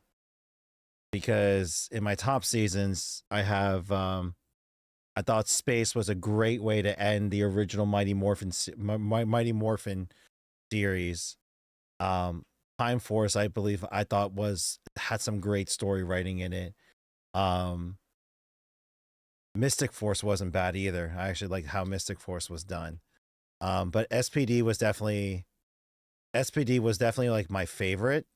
Speaker 1: because in my top seasons, I have, I thought Space was a great way to end the original Mighty Morphin series. Time Force, I believe, I thought had some great story writing in it. Mystic Force wasn't bad either. I actually liked how Mystic Force was done. But SPD was definitely like my favorite.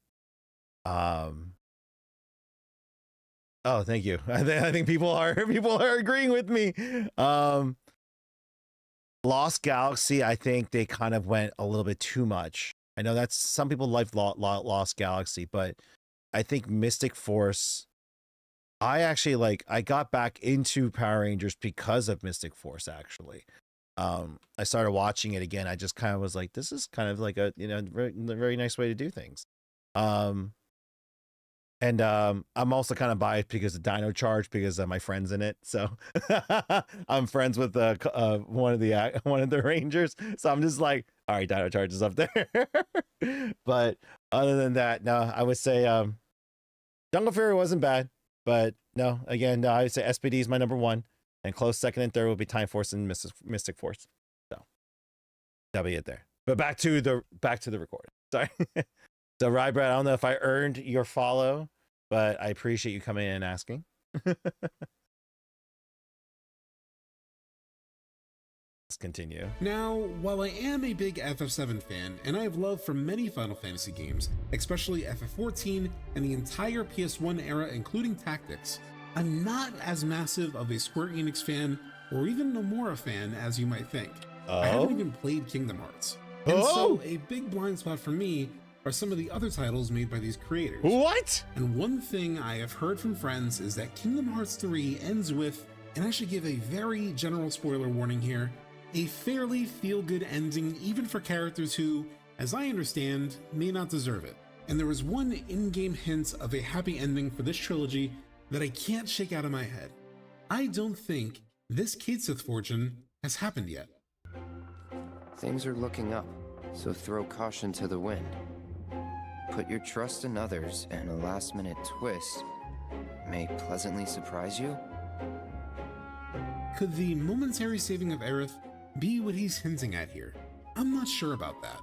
Speaker 1: Oh, thank you. I think people are agreeing with me. Lost Galaxy, I think they kind of went a little bit too much. I know that's some people like Lost Galaxy, but I think Mystic Force, I got back into Power Rangers because of Mystic Force, actually. I started watching it again. I just kind of was like, this is kind of like a, very, very nice way to do things. And I'm also kind of biased because of Dino Charge because my friend's in it. So I'm friends with one of the Rangers. So I'm just like, all right, Dino Charge is up there. But other than that, no, I would say Jungle Fury wasn't bad. But no, again, no, I would say SPD is my number one. And close second and third will be Time Force and Mystic Force. So that'll be it there. But back to the recording. Sorry. So Rybrat, I don't know if I earned your follow, but I appreciate you coming in and asking. Let's continue.
Speaker 4: Now, while I am a big FF7 fan, and I have love for many Final Fantasy games, especially FF14 and the entire PS1 era including Tactics, I'm not as massive of a Square Enix fan or even Nomura fan as you might think. I haven't even played Kingdom Hearts. And so a big blind spot for me are some of the other titles made by these creators.
Speaker 1: What?
Speaker 4: And one thing I have heard from friends is that Kingdom Hearts 3 ends with, and I should give a very general spoiler warning here, a fairly feel-good ending even for characters who, as I understand, may not deserve it. And there was one in-game hint of a happy ending for this trilogy that I can't shake out of my head. I don't think this Cait Sith fortune has happened yet.
Speaker 5: Things are looking up, so throw caution to the wind. Put your trust in others, and a last-minute twist may pleasantly surprise you.
Speaker 4: Could the momentary saving of Aerith be what he's hinting at here? I'm not sure about that.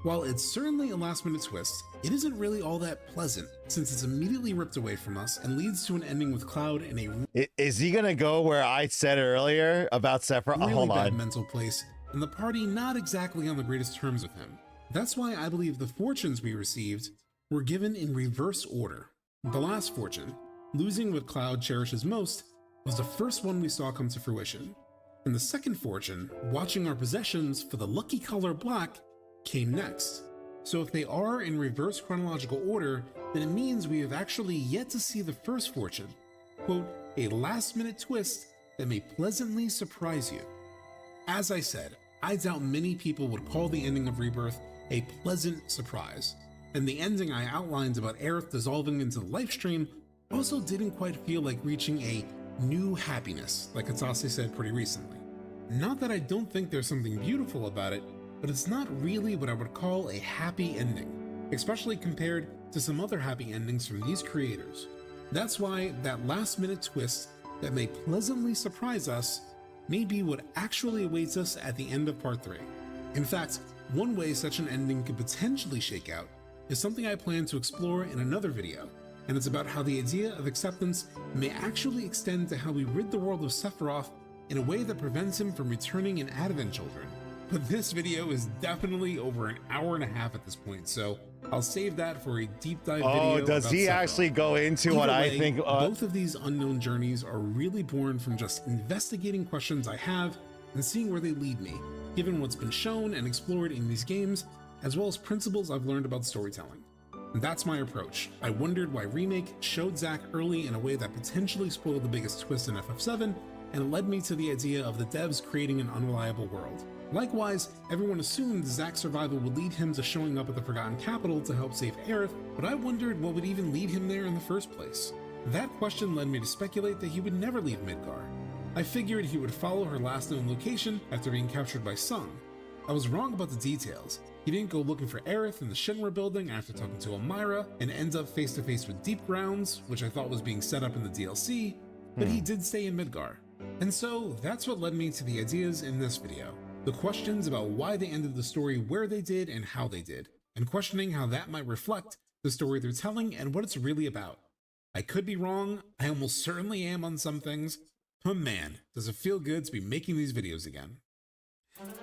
Speaker 4: While it's certainly a last-minute twist, it isn't really all that pleasant, since it's immediately ripped away from us and leads to an ending with Cloud in a
Speaker 1: Is he gonna go where I said earlier about Sephiroth?
Speaker 4: really
Speaker 1: Hold
Speaker 4: bad
Speaker 1: on.
Speaker 4: mental place, and the party not exactly on the greatest terms with him. That's why I believe the fortunes we received were given in reverse order. The last fortune, losing what Cloud cherishes most, was the first one we saw come to fruition. And the second fortune, watching our possessions for the lucky color black, came next. So if they are in reverse chronological order, then it means we have actually yet to see the first fortune. Quote, a last-minute twist that may pleasantly surprise you. As I said, I doubt many people would call the ending of Rebirth a pleasant surprise. And the ending I outlined about Aerith dissolving into the life stream also didn't quite feel like reaching a new happiness, like Atase said pretty recently. Not that I don't think there's something beautiful about it, but it's not really what I would call a happy ending, especially compared to some other happy endings from these creators. That's why that last-minute twist that may pleasantly surprise us may be what actually awaits us at the end of Part 3. In fact, one way such an ending could potentially shake out is something I plan to explore in another video, and it's about how the idea of acceptance may actually extend to how we rid the world of Sephiroth in a way that prevents him from returning in Advent Children. But this video is definitely over an hour and a half at this point, so I'll save that for a deep dive video.
Speaker 1: Oh, does he actually go into what I think?
Speaker 4: Both of these unknown journeys are really born from just investigating questions I have and seeing where they lead me, given what's been shown and explored in these games, as well as principles I've learned about storytelling. And that's my approach. I wondered why Remake showed Zack early in a way that potentially spoiled the biggest twist in FF7, and it led me to the idea of the devs creating an unreliable world. Likewise, everyone assumed Zack's survival would lead him to showing up at the Forgotten Capital to help save Aerith, but I wondered what would even lead him there in the first place. That question led me to speculate that he would never leave Midgar. I figured he would follow her last known location after being captured by Sung. I was wrong about the details. He didn't go looking for Aerith in the Shinra building after talking to Elmira and ends up face to face with Deep Grounds, which I thought was being set up in the DLC, but he did stay in Midgar. And so that's what led me to the ideas in this video. The questions about why they ended the story where they did and how they did, and questioning how that might reflect the story they're telling and what it's really about. I could be wrong, I almost certainly am on some things, but man, does it feel good to be making these videos again.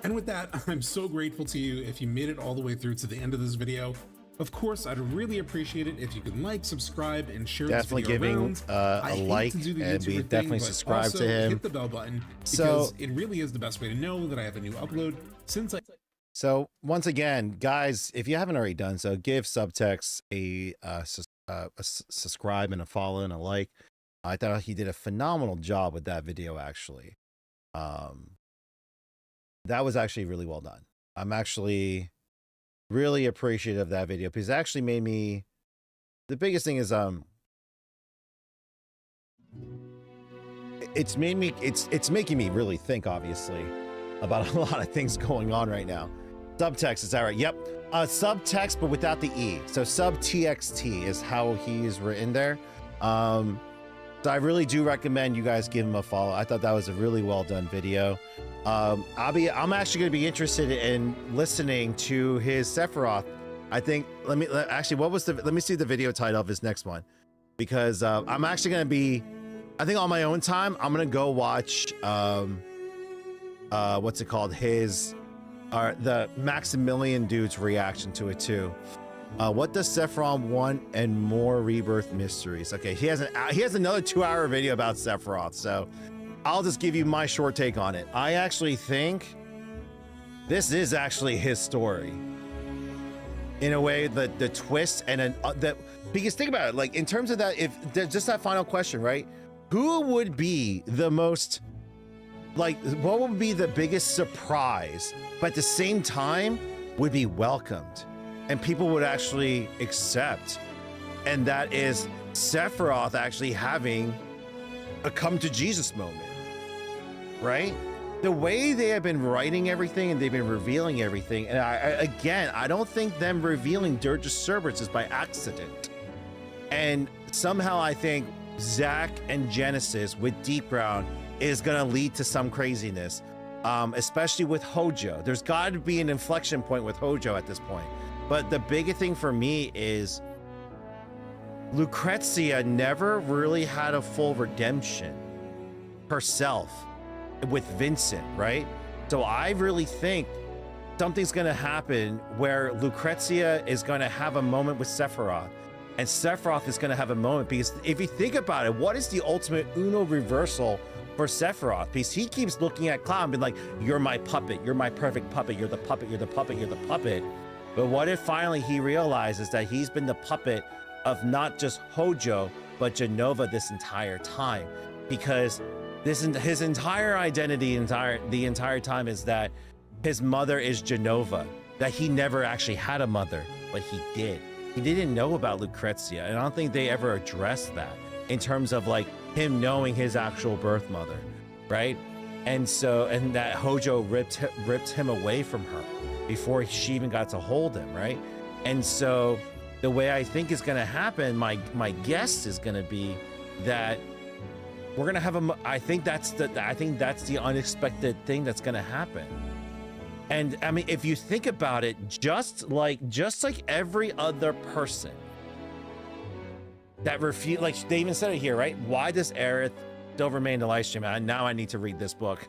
Speaker 4: And with that, I'm so grateful to you if you made it all the way through to the end of this video. Of course, I'd really appreciate it if you could like, subscribe, and share
Speaker 1: definitely
Speaker 4: this video
Speaker 1: giving
Speaker 4: around.
Speaker 1: a like, and we definitely subscribe to him.
Speaker 4: Hit the bell button because it really is the best way to know that I have a new upload.
Speaker 1: So once again, guys, if you haven't already done so, give Subtext a subscribe and a follow and a like. I thought he did a phenomenal job with that video. Actually, that was actually really well done. I'm actually really appreciative of that video because it actually made me, the biggest thing is it's making me really think, obviously, about a lot of things going on right now. Subtext, is that right? Yep. Subtext, but without the E. So sub TXT is how he's written there. So I really do recommend you guys give him a follow. I thought that was a really well done video. I'm actually going to be interested in listening to his Sephiroth. I think let me see the video title of his next one, because I'm actually going to be, I think on my own time, I'm going to go watch what's it called, the Maximilian dude's reaction to it too. What does Sephiroth want and more Rebirth mysteries? Okay, he has another 2-hour video about Sephiroth, so I'll just give you my short take on it. I actually think this is actually his story. In a way, the twist and because think about it, like in terms of that, if there's just that final question, right? Who would be the most, like, what would be the biggest surprise, but at the same time would be welcomed and people would actually accept? And that is Sephiroth actually having a come to Jesus moment, right? The way they have been writing everything and they've been revealing everything, and I don't think them revealing Dirge Cerberus is by accident. And somehow I think Zack and Genesis with Deep Ground is gonna lead to some craziness, especially with Hojo. There's got to be an inflection point with Hojo at this point. But the big thing for me is Lucrezia never really had a full redemption herself with Vincent, right? So I really think something's gonna happen where Lucrezia is gonna have a moment with Sephiroth, and Sephiroth is gonna have a moment, because if you think about it, what is the ultimate Uno reversal for Sephiroth? Because he keeps looking at Cloud and being like, you're my puppet, you're my perfect puppet, you're the puppet, you're the puppet, you're the puppet. But what if finally he realizes that he's been the puppet of not just Hojo, but Genova this entire time? Because his entire identity, the entire time, is that his mother is Genova, that he never actually had a mother, but he did. He didn't know about Lucrezia, and I don't think they ever addressed that in terms of like him knowing his actual birth mother, right? And that Hojo ripped him away from her before she even got to hold him, right? And so the way I think is gonna happen, my guess is gonna be that we're gonna have I think that's the unexpected thing that's gonna happen. And I mean, if you think about it, just like every other person that refuse, like they even said it here, right? Why does Aerith still remain in the live stream? And now I need to read this book.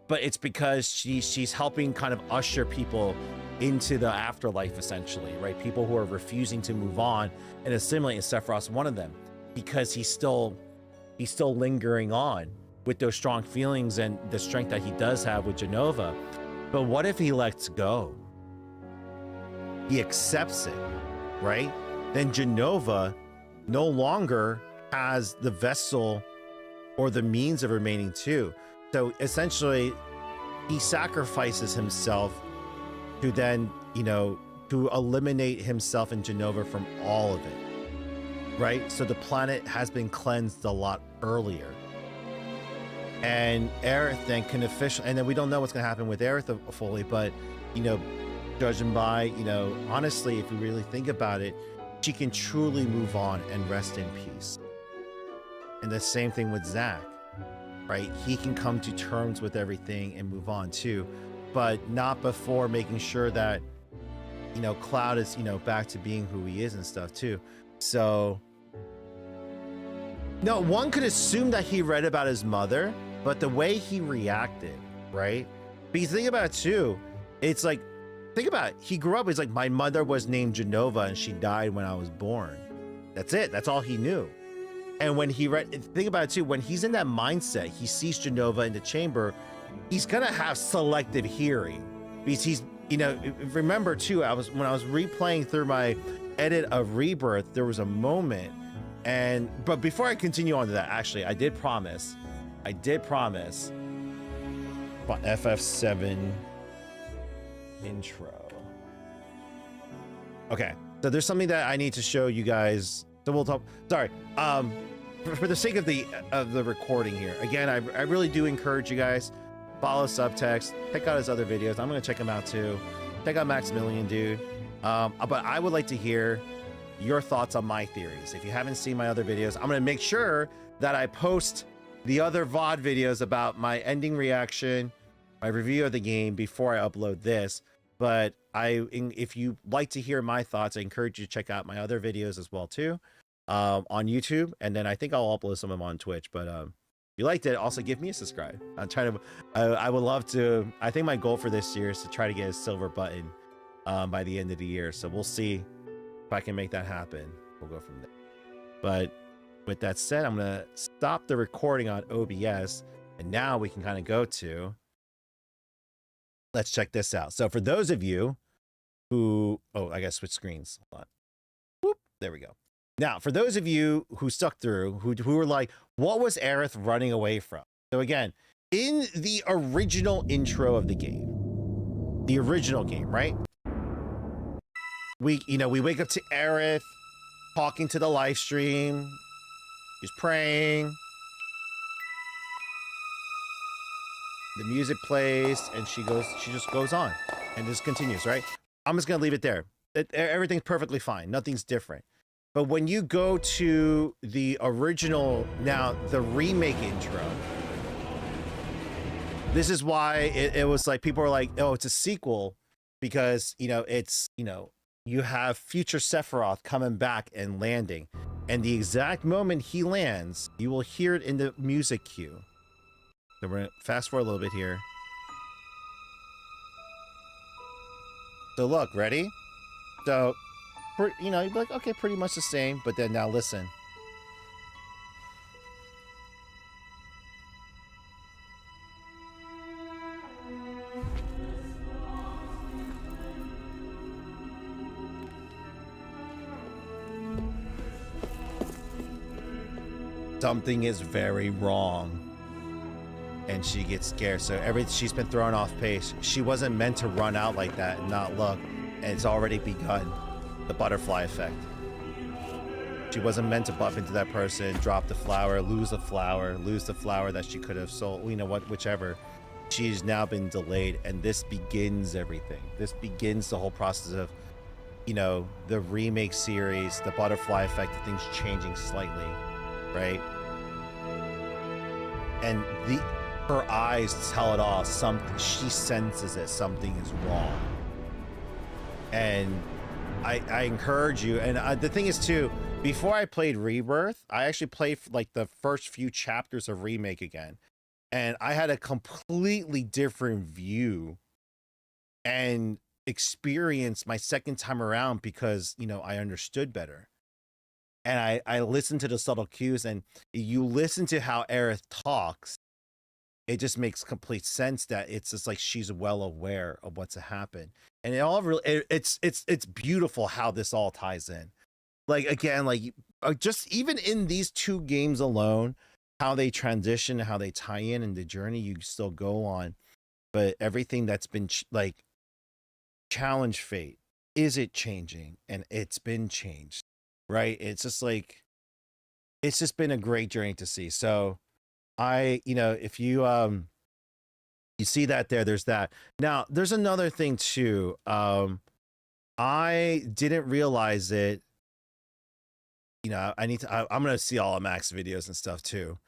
Speaker 1: But it's because she's helping kind of usher people into the afterlife, essentially, right? People who are refusing to move on and assimilate, and Sephiroth's one of them, because he's still lingering on with those strong feelings and the strength that he does have with Genova. But what if he lets go? He accepts it, right? Then Genova no longer has the vessel or the means of remaining too. So essentially, he sacrifices himself to then, to eliminate himself and Genova from all of it, right? So the planet has been cleansed a lot earlier. And Aerith then can officially, and then we don't know what's going to happen with Aerith fully, but, judging by, honestly, if we really think about it, she can truly move on and rest in peace. And the same thing with Zack, right? He can come to terms with everything and move on too, but not before making sure that, Cloud is, back to being who he is and stuff too. So, no, one could assume that he read about his mother, but the way he reacted, right? Because think about it too, it's like, think about it. He grew up, he's like, my mother was named Genova and she died when I was born. That's it. That's all he knew. And when he read, think about it too, when he's in that mindset, he sees Genova in the chamber, he's gonna have selective hearing. Because he's, remember too, when I was replaying through my edit of Rebirth, there was a moment, but before I continue on to that, actually, I did promise about FF7 intro. Okay, so there's something that I need to show you guys. So we'll talk. Sorry, for the sake of the recording here, again, I really do encourage you guys, follow Subtext, check out his other videos. I'm gonna check him out too. Check out Maximilian, dude. But I would like to hear your thoughts on my theories. If you haven't seen my other videos, I'm going to make sure that I post the other VOD videos about my ending reaction, my review of the game before I upload this. But if you like to hear my thoughts, I encourage you to check out my other videos as well too, on YouTube. And then I think I'll upload some of them on Twitch. But if you liked it, also give me a subscribe. I'm trying to, I would love to, I think my goal for this year is to try to get a silver button by the end of the year. So we'll see if I can make that happen. We'll go from there. But with that said, I'm going to stop the recording on OBS. And now we can kind of go to, let's check this out. So for those of you who, oh, I got to switch screens. Hold on. Whoop, there we go. Now, for those of you who stuck through, who were like, what was Aerith running away from? So again, in the original intro of the game, right? We wake up to Aerith talking to the live stream. She's praying. The music plays and she just goes on and just continues, right? I'm just going to leave it there. Everything's perfectly fine. Nothing's different. But when you go to the original, now the remake intro, this is why it was like, people were like, oh, it's a sequel because, it's, you have future Sephiroth coming back and landing. And the exact moment he lands, you will hear it in the music cue. So we're going to fast forward a little bit here. So look, ready? So, you'd be like, okay, pretty much the same. But then now listen. Something is very wrong. And she gets scared. So she's been thrown off pace. She wasn't meant to run out like that and not look. And it's already begun. The butterfly effect. She wasn't meant to bump into that person, drop the flower, lose the flower that she could have sold, whichever. She's now been delayed, and this begins everything. This begins the whole process of, the remake series, the butterfly effect, the things changing slightly, right? And her eyes tell it all. She senses it. Something is wrong. And I encourage you. And the thing is too, before I played Rebirth, I actually played like the first few chapters of Remake again. And I had a completely different view and experience my second time around because, I understood better. And I listened to the subtle cues, and you listen to how Aerith talks. It just makes complete sense that it's just like she's well aware of what's to happen. And it's beautiful how this all ties in. Like, again, like just even in these two games alone, how they transition, how they tie in the journey you still go on. But everything that's been challenge fate, is it changing? And it's been changed, right? It's just like, it's just been a great journey to see. So if you see that there's that. Now, there's another thing too. I didn't realize it. I'm going to see all of Mac's videos and stuff too.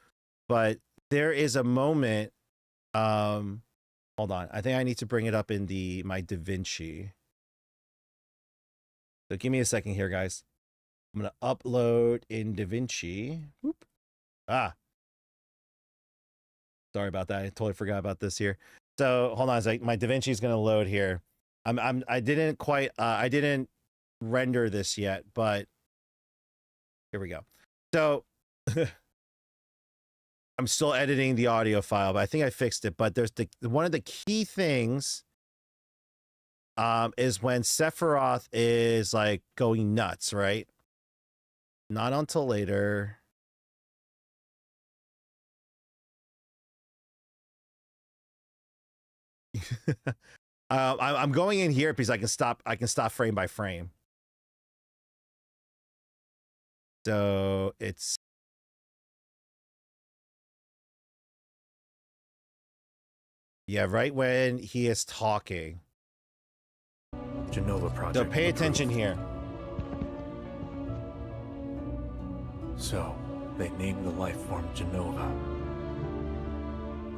Speaker 1: But there is a moment, hold on. I think I need to bring it up in my DaVinci. So give me a second here, guys. I'm going to upload in DaVinci. Whoop. Sorry about that. I totally forgot about this here. So hold on a sec. My DaVinci is going to load here. I didn't render this yet, but here we go. So I'm still editing the audio file, but I think I fixed it. But there's one of the key things is when Sephiroth is like going nuts, right? Not until later. I'm going in here because I can stop frame by frame. So it's right when he is talking.
Speaker 3: Genova project.
Speaker 1: So pay attention here.
Speaker 3: So, they named the life form Genova.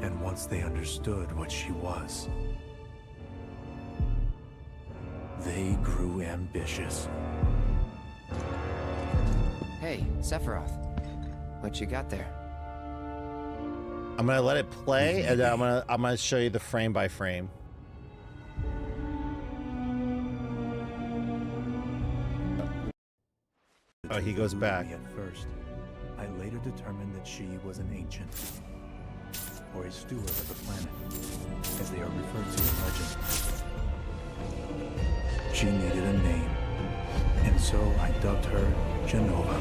Speaker 3: And once they understood what she was, they grew ambitious.
Speaker 5: Hey, Sephiroth. What you got there?
Speaker 1: I'm gonna let it play, and then I'm gonna show you the frame by frame. Oh, he goes back.
Speaker 3: At first, I later determined that she was an ancient, or a steward of the planet, as they are referred to in legend. She needed a name, and so I dubbed her Genova.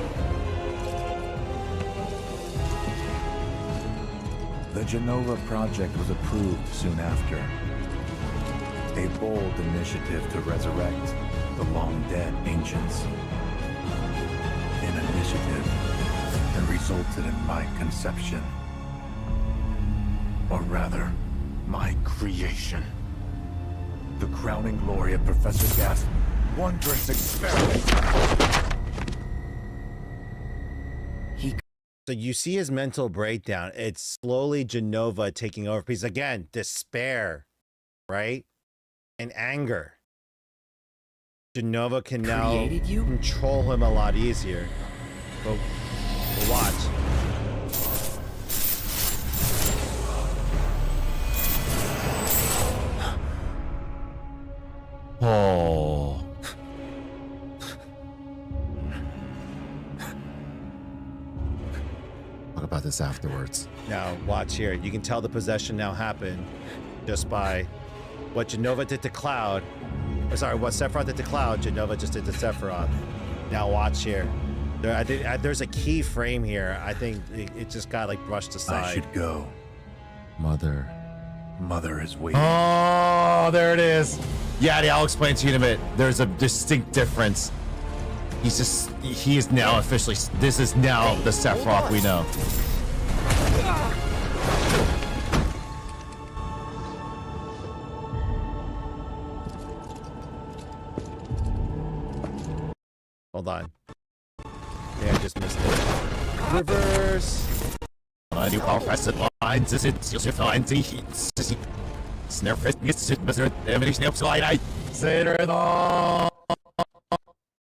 Speaker 3: The Genova project was approved soon after. A bold initiative to resurrect the long-dead ancients. An initiative that resulted in my conception. Or rather, my creation. The crowning glory of Professor Gas' wondrous experiment.
Speaker 1: So you see his mental breakdown. It's slowly Genova taking over. Because again, despair, right? And anger. Genova can now control him a lot easier. But watch.
Speaker 17: Oh. What about this afterwards?
Speaker 1: Now, watch here. You can tell the possession now happened just by what Genova did to Cloud. Or sorry, what Sephiroth did to Cloud, Genova just did to Sephiroth. Now, watch here. There's a key frame here. I think it just got like brushed aside.
Speaker 3: I should go.
Speaker 17: Mother
Speaker 3: is waiting.
Speaker 17: Oh, there it is. Yeah, I'll explain to you in a minute. There's a distinct difference. He is now officially, this is now the Sephiroth we know.
Speaker 1: Hold on. Yeah, I just missed it. Reverse.
Speaker 17: I do all facet lines, is it just find the heat? Snare fest gets it, Mr. Emily Snaps light. I say it all.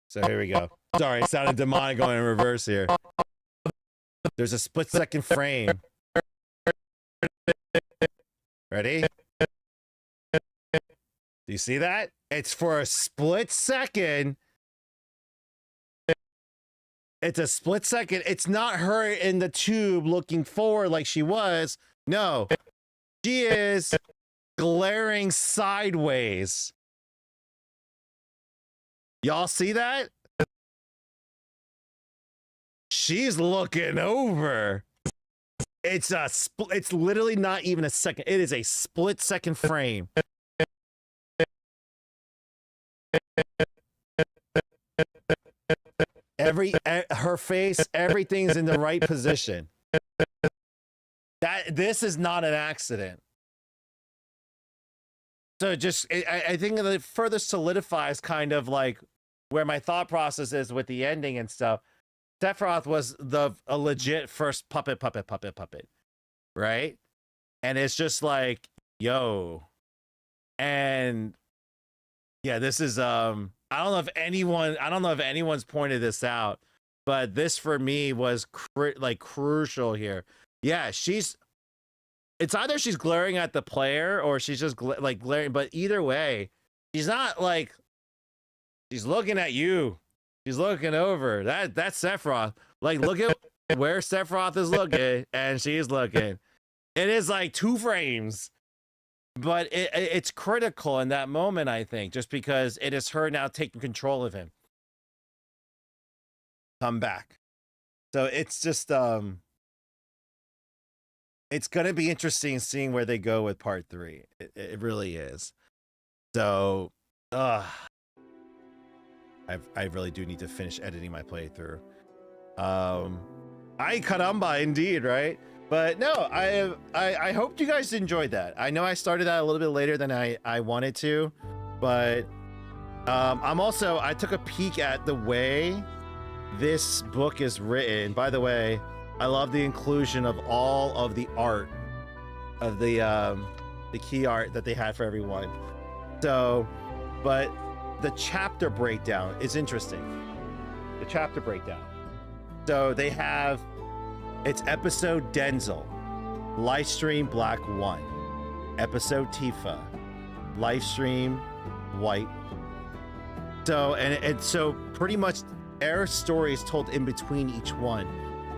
Speaker 1: So here we go. Sorry, it sounded demonic going in reverse here. There's a split-second frame. Ready? Do you see that? It's for a split second. It's a split second. It's not her in the tube looking forward like she was. No. She is glaring sideways. Y'all see that? She's looking over. It's literally not even a second. It is a split second frame. Her face, everything's in the right position. This is not an accident. So I think it further solidifies kind of like where my thought process is with the ending and stuff. Sephiroth was a legit first puppet, right? And it's just like, yo. And yeah, this is I don't know if anyone's pointed this out, but this for me was crucial here. Yeah, it's either she's glaring at the player or she's just glaring, but either way, she's not like, she's looking at you. She's looking over. That's Sephiroth. Like, look at where Sephiroth is looking, and she's looking. It is like 2 frames, but it's critical in that moment, I think, just because it is her now taking control of him. Come back. So it's just it's gonna be interesting seeing where they go with part 3. It really is. So I really do need to finish editing my playthrough. Ay caramba, indeed, right? But no, I hope you guys enjoyed that. I know I started that a little bit later than I wanted to, but I took a peek at the way this book is written. By the way, I love the inclusion of all of the art of the key art that they had for everyone. So, but the chapter breakdown is interesting. The chapter breakdown. So they have, it's episode Denzel, Livestream Black 1, episode Tifa, Livestream White. So, and so pretty much Aerith's story is told in between each one.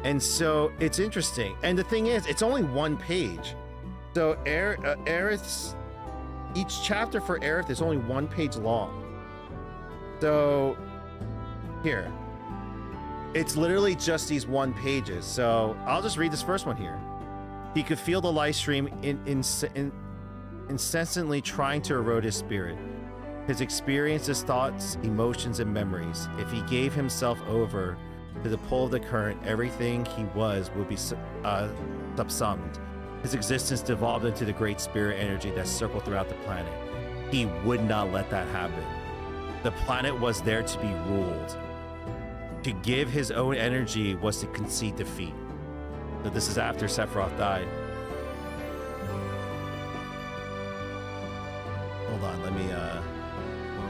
Speaker 1: And so it's interesting. And the thing is, it's only one page. So Aerith's, each chapter for Aerith is only one page long. So here, it's literally just these one pages. So I'll just read this first one here. He could feel the live stream incessantly trying to erode his spirit, his experiences, thoughts, emotions, and memories. If he gave himself over to the pull of the current, everything he was would be subsumed. His existence devolved into the great spirit energy that circled throughout the planet. He would not let that happen. The planet was there to be ruled. To give his own energy was to concede defeat. So this is after Sephiroth died. Hold on, let me lower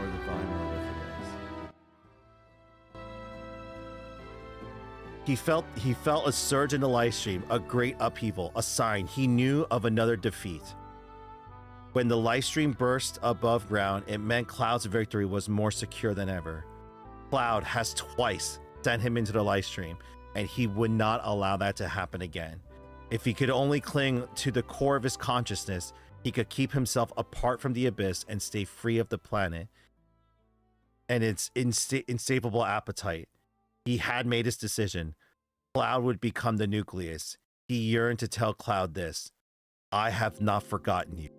Speaker 1: the volume a little bit for guys. He felt a surge in the live stream, a great upheaval, a sign he knew of another defeat. When the live stream burst above ground, it meant Cloud's victory was more secure than ever. Cloud has twice sent him into the live stream, and he would not allow that to happen again. If he could only cling to the core of his consciousness, he could keep himself apart from the abyss and stay free of the planet and its insatiable appetite. He had made his decision. Cloud would become the nucleus. He yearned to tell Cloud this: I have not forgotten you.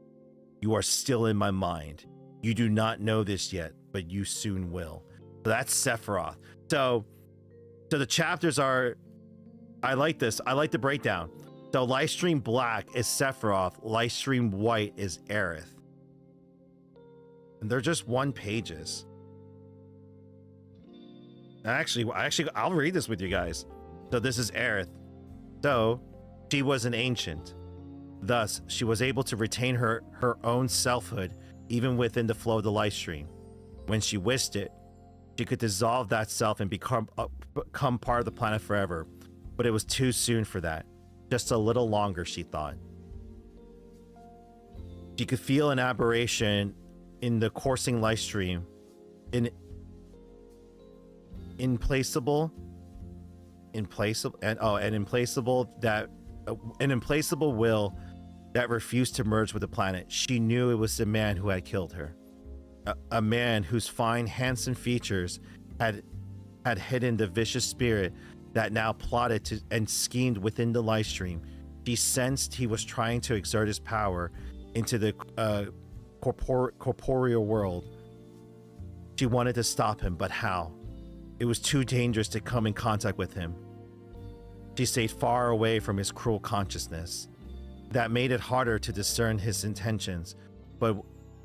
Speaker 1: You are still in my mind. You do not know this yet, but you soon will. So that's Sephiroth. So the chapters are, I like this. I like the breakdown. So Livestream Black is Sephiroth. Livestream White is Aerith. And they're just one pages. Actually, I'll read this with you guys. So this is Aerith. So she was an ancient. Thus, she was able to retain her own selfhood even within the flow of the live stream. When she wished it, she could dissolve that self and become part of the planet forever. But it was too soon for that. Just a little longer, she thought. She could feel an aberration in the coursing live stream, an implacable will that refused to merge with the planet. She knew it was the man who had killed her. A man whose fine, handsome features had hidden the vicious spirit that now plotted to and schemed within the live stream. She sensed he was trying to exert his power into the corporeal world. She wanted to stop him, but how? It was too dangerous to come in contact with him. She stayed far away from his cruel consciousness. That made it harder to discern his intentions, but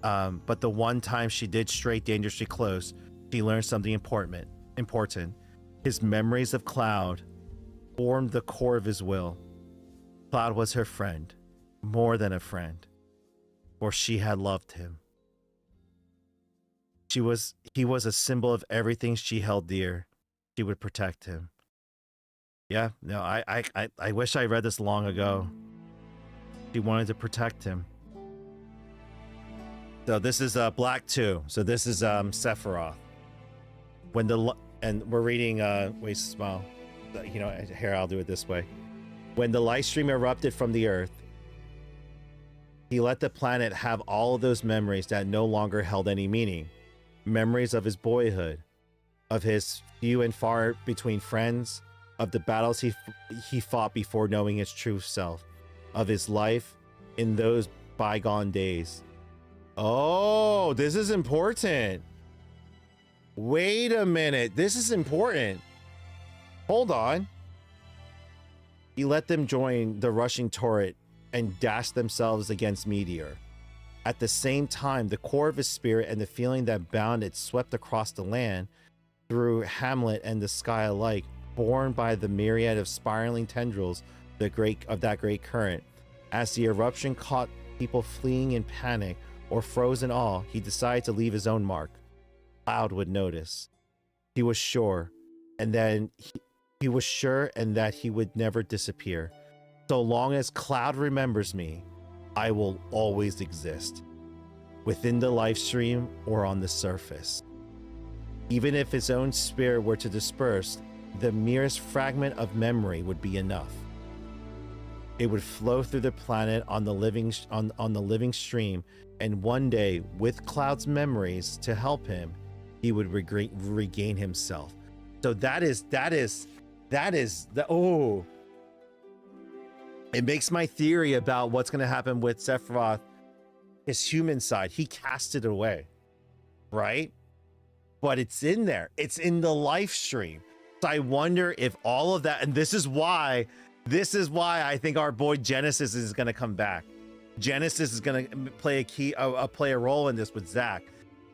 Speaker 1: the one time she did stray dangerously close, she learned something important. His memories of Cloud formed the core of his will. Cloud was her friend, more than a friend, for she had loved him. He was a symbol of everything she held dear. She would protect him. Yeah, no, I wish I read this long ago. She wanted to protect him. So this is Black 2. So this is Sephiroth. And we're reading wait, smile. You know, here, I'll do it this way. When the live stream erupted from the earth, he let the planet have all of those memories that no longer held any meaning. Memories of his boyhood, of his few and far between friends, of the battles he fought before knowing his true self, of his life in those bygone days. Oh, this is important. Wait a minute. This is important. Hold on. He let them join the rushing turret and dash themselves against Meteor. At the same time, the core of his spirit and the feeling that bound it swept across the land. through hamlet and the sky alike, borne by the myriad of spiraling tendrils of that great current. As the eruption caught people fleeing in panic or froze in awe, he decided to leave his own mark. Cloud would notice. He was sure, and that he would never disappear. So long as Cloud remembers me, I will always exist, within the live stream or on the surface. Even if his own spirit were to disperse, the merest fragment of memory would be enough. It would flow through the planet on the living stream, and one day, with Cloud's memories to help him, he would regain himself. So that is the oh. It makes my theory about what's going to happen with Sephiroth, his human side. He cast it away, right? But it's in there. It's in the live stream. So I wonder if all of that, and this is why I think our boy Genesis is going to come back. Genesis is going to play a role in this with Zack.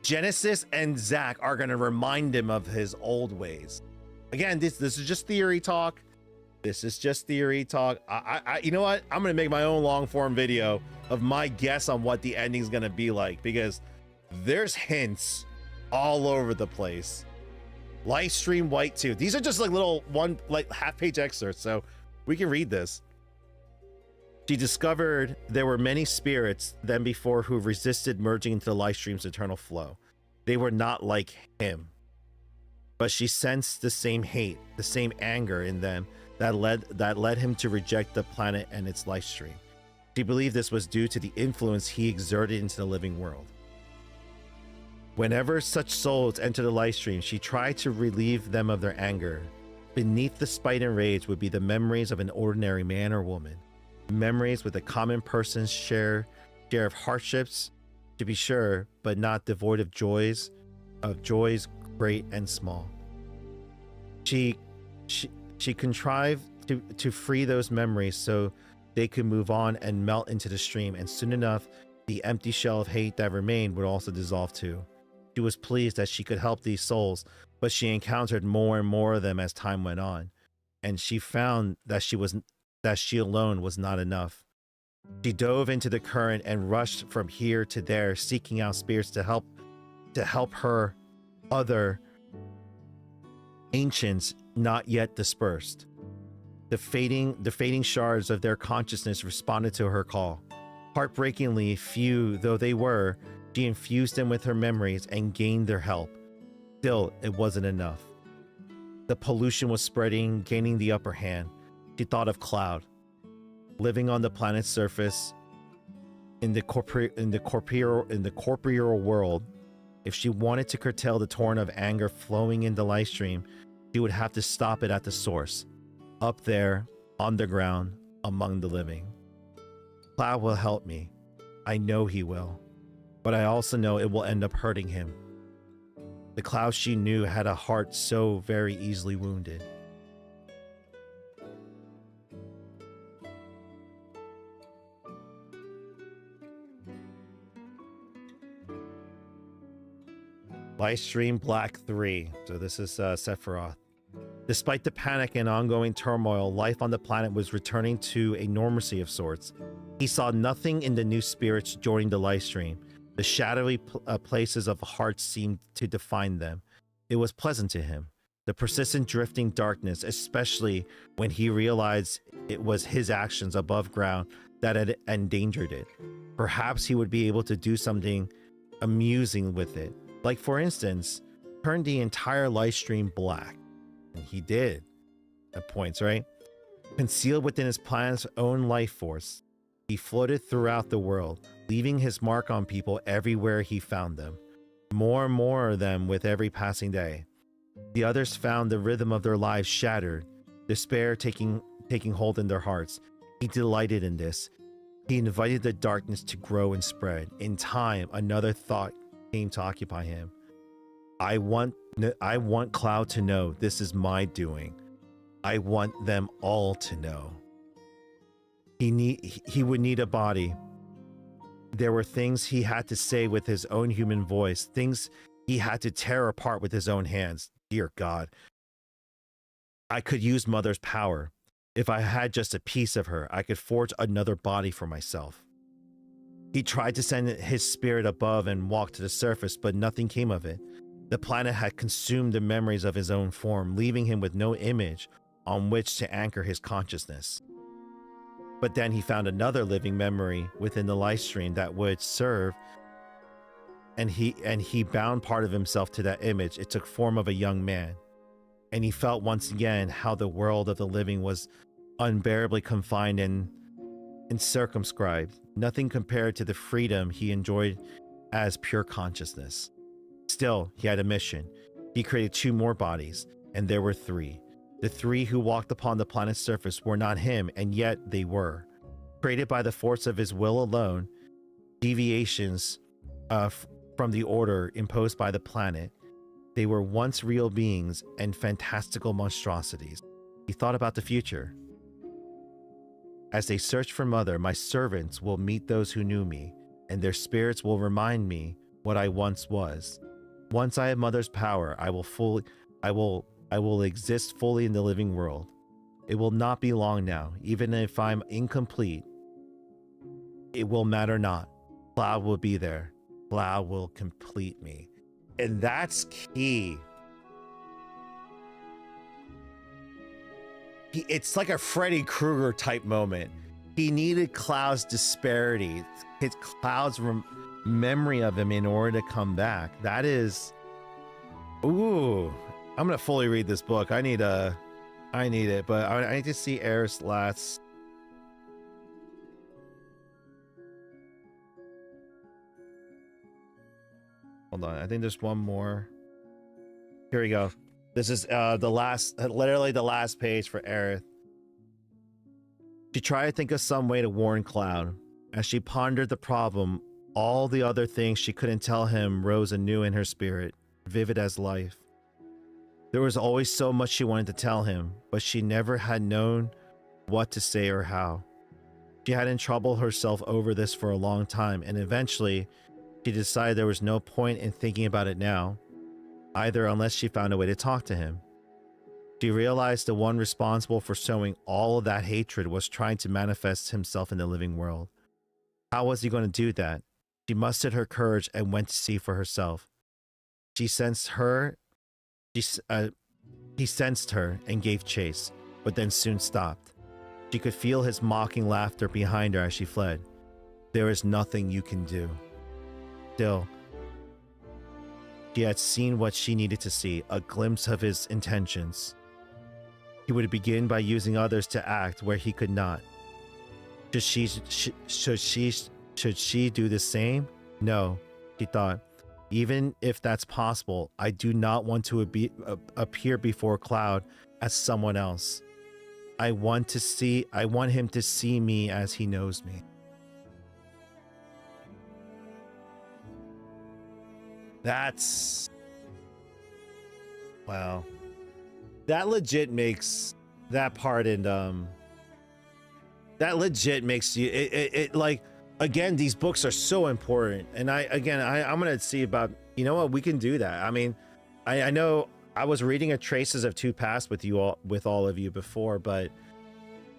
Speaker 1: Genesis and Zack are going to remind him of his old ways. Again, this is just theory talk. This is just theory talk. You know what? I'm going to make my own long form video of my guess on what the ending is going to be like, because there's hints all over the place. Livestream White 2. These are just like little half-page excerpts, so we can read this. She discovered there were many spirits than before who resisted merging into the livestream's eternal flow. They were not like him, but she sensed the same hate, the same anger in them that led him to reject the planet and its life stream. She believed this was due to the influence he exerted into the living world. Whenever such souls entered the life stream, she tried to relieve them of their anger. Beneath the spite and rage would be the memories of an ordinary man or woman, memories with a common person's share of hardships, to be sure, but not devoid of joys great and small. She contrived to free those memories so they could move on and melt into the stream, and soon enough, the empty shell of hate that remained would also dissolve too. She was pleased that she could help these souls, but she encountered more and more of them as time went on, and she found that she alone was not enough. She dove into the current and rushed from here to there, seeking out spirits to help her other ancients not yet dispersed. The fading shards of their consciousness responded to her call. Heartbreakingly few though they were, she infused them with her memories and gained their help. Still, it wasn't enough. The pollution was spreading, gaining the upper hand. She thought of Cloud, living on the planet's surface, in the corporeal world. If she wanted to curtail the torrent of anger flowing in the live stream, she would have to stop it at the source, up there, on the ground, among the living. Cloud will help me. I know he will. But I also know it will end up hurting him. The Cloud she knew had a heart so very easily wounded. Livestream Black 3. So this is Sephiroth. Despite the panic and ongoing turmoil, life on the planet was returning to a normalcy of sorts. He saw nothing in the new spirits joining the livestream. The shadowy places of hearts seemed to define them. It was pleasant to him. The persistent drifting darkness, especially when he realized it was his actions above ground that had endangered it. Perhaps he would be able to do something amusing with it. Like, for instance, turn the entire live stream black. And he did. At points, right? Concealed within his planet's own life force, he floated throughout the world, leaving his mark on people everywhere he found them. More and more of them with every passing day. The others found the rhythm of their lives shattered, despair taking hold in their hearts. He delighted in this. He invited the darkness to grow and spread. In time, another thought came to occupy him. I want Cloud to know this is my doing. I want them all to know. He would need a body. There were things he had to say with his own human voice, things he had to tear apart with his own hands. Dear God. I could use Mother's power. If I had just a piece of her, I could forge another body for myself. He tried to send his spirit above and walk to the surface, but nothing came of it. The planet had consumed the memories of his own form, leaving him with no image on which to anchor his consciousness. But then he found another living memory within the life stream that would serve, and he bound part of himself to that image. It took form of a young man, and he felt once again how the world of the living was unbearably confined and circumscribed, nothing compared to the freedom he enjoyed as pure consciousness. Still, he had a mission. He created 2 more bodies, and there were 3. The 3 who walked upon the planet's surface were not him, and yet they were. Created by the force of his will alone, deviations from the order imposed by the planet, they were once real beings and fantastical monstrosities. He thought about the future. As they search for Mother, my servants will meet those who knew me, and their spirits will remind me what I once was. Once I have Mother's power, I will exist fully in the living world. It will not be long now, even if I'm incomplete. It will matter not. Cloud will be there. Cloud will complete me. And that's key. It's like a Freddy Krueger type moment. He needed Cloud's disparity, his Cloud's memory of him in order to come back. That is, ooh, I'm gonna fully read this book. I need it, but I need to see Aerith's last. Hold on, I think there's one more. Here we go. This is literally the last page for Aerith. She tried to think of some way to warn Cloud. As she pondered the problem, all the other things she couldn't tell him rose anew in her spirit, vivid as life. There was always so much she wanted to tell him, but she never had known what to say or how. She had troubled herself over this for a long time, and eventually she decided there was no point in thinking about it now, either, unless she found a way to talk to him. She realized the one responsible for sowing all of that hatred was trying to manifest himself in the living world. How was he going to do that? She mustered her courage and went to see for herself. He sensed her and gave chase, but then soon stopped. She could feel his mocking laughter behind her as she fled. There is nothing you can do. Still, she had seen what she needed to see, a glimpse of his intentions. He would begin by using others to act where he could not. Should she do the same? No, she thought. Even if that's possible, I do not want to appear before Cloud as someone else. I want him to see me as he knows me. That's... wow. That legit makes that part, and that legit makes you it like, again, these books are so important, and I'm gonna see about, you know what, we can do that. I mean, I know I was reading a Traces of Two Past with all of you before, but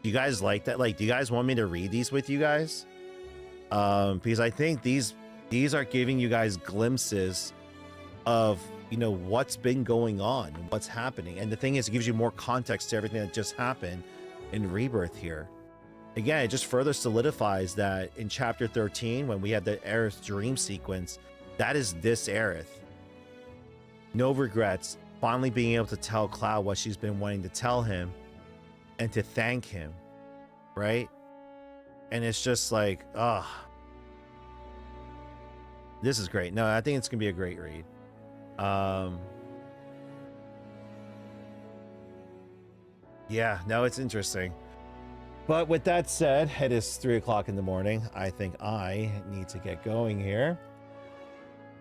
Speaker 1: do you guys like that? Like, do you guys want me to read these with you guys? Because I think these are giving you guys glimpses of, you know, what's been going on and what's happening. And the thing is, it gives you more context to everything that just happened in Rebirth here. Again, it just further solidifies that in chapter 13, when we had the Aerith dream sequence, that is this Aerith. No regrets, finally being able to tell Cloud what she's been wanting to tell him and to thank him, right? And it's just like, this is great. No, I think it's gonna be a great read. Yeah, no, it's interesting. But with that said, it is 3 o'clock in the morning. I think I need to get going here.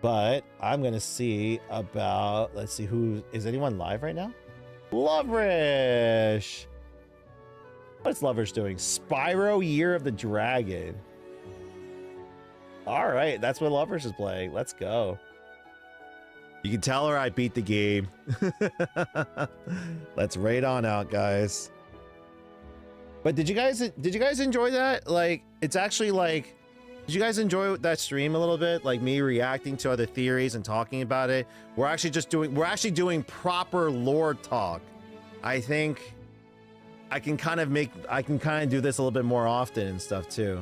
Speaker 1: But I'm gonna see about, let's see, who is anyone live right now? Loverish. What's Loverish doing? Spyro Year of the Dragon. All right, that's what Loverish is playing. Let's go. You can tell her I beat the game. Let's raid on out, guys. But did you guys enjoy that? Like, it's actually like, did you guys enjoy that stream a little bit? Like me reacting to other theories and talking about it. We're actually doing proper lore talk. I think I can kind of do this a little bit more often and stuff too.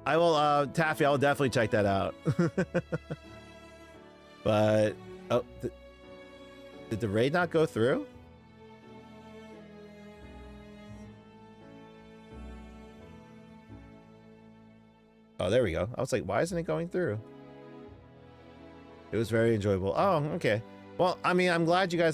Speaker 1: I will, Taffy, I will definitely check that out. But, oh, did the raid not go through? Oh, there we go. I was like, why isn't it going through? It was very enjoyable. Oh, okay. Well, I mean, I'm glad you guys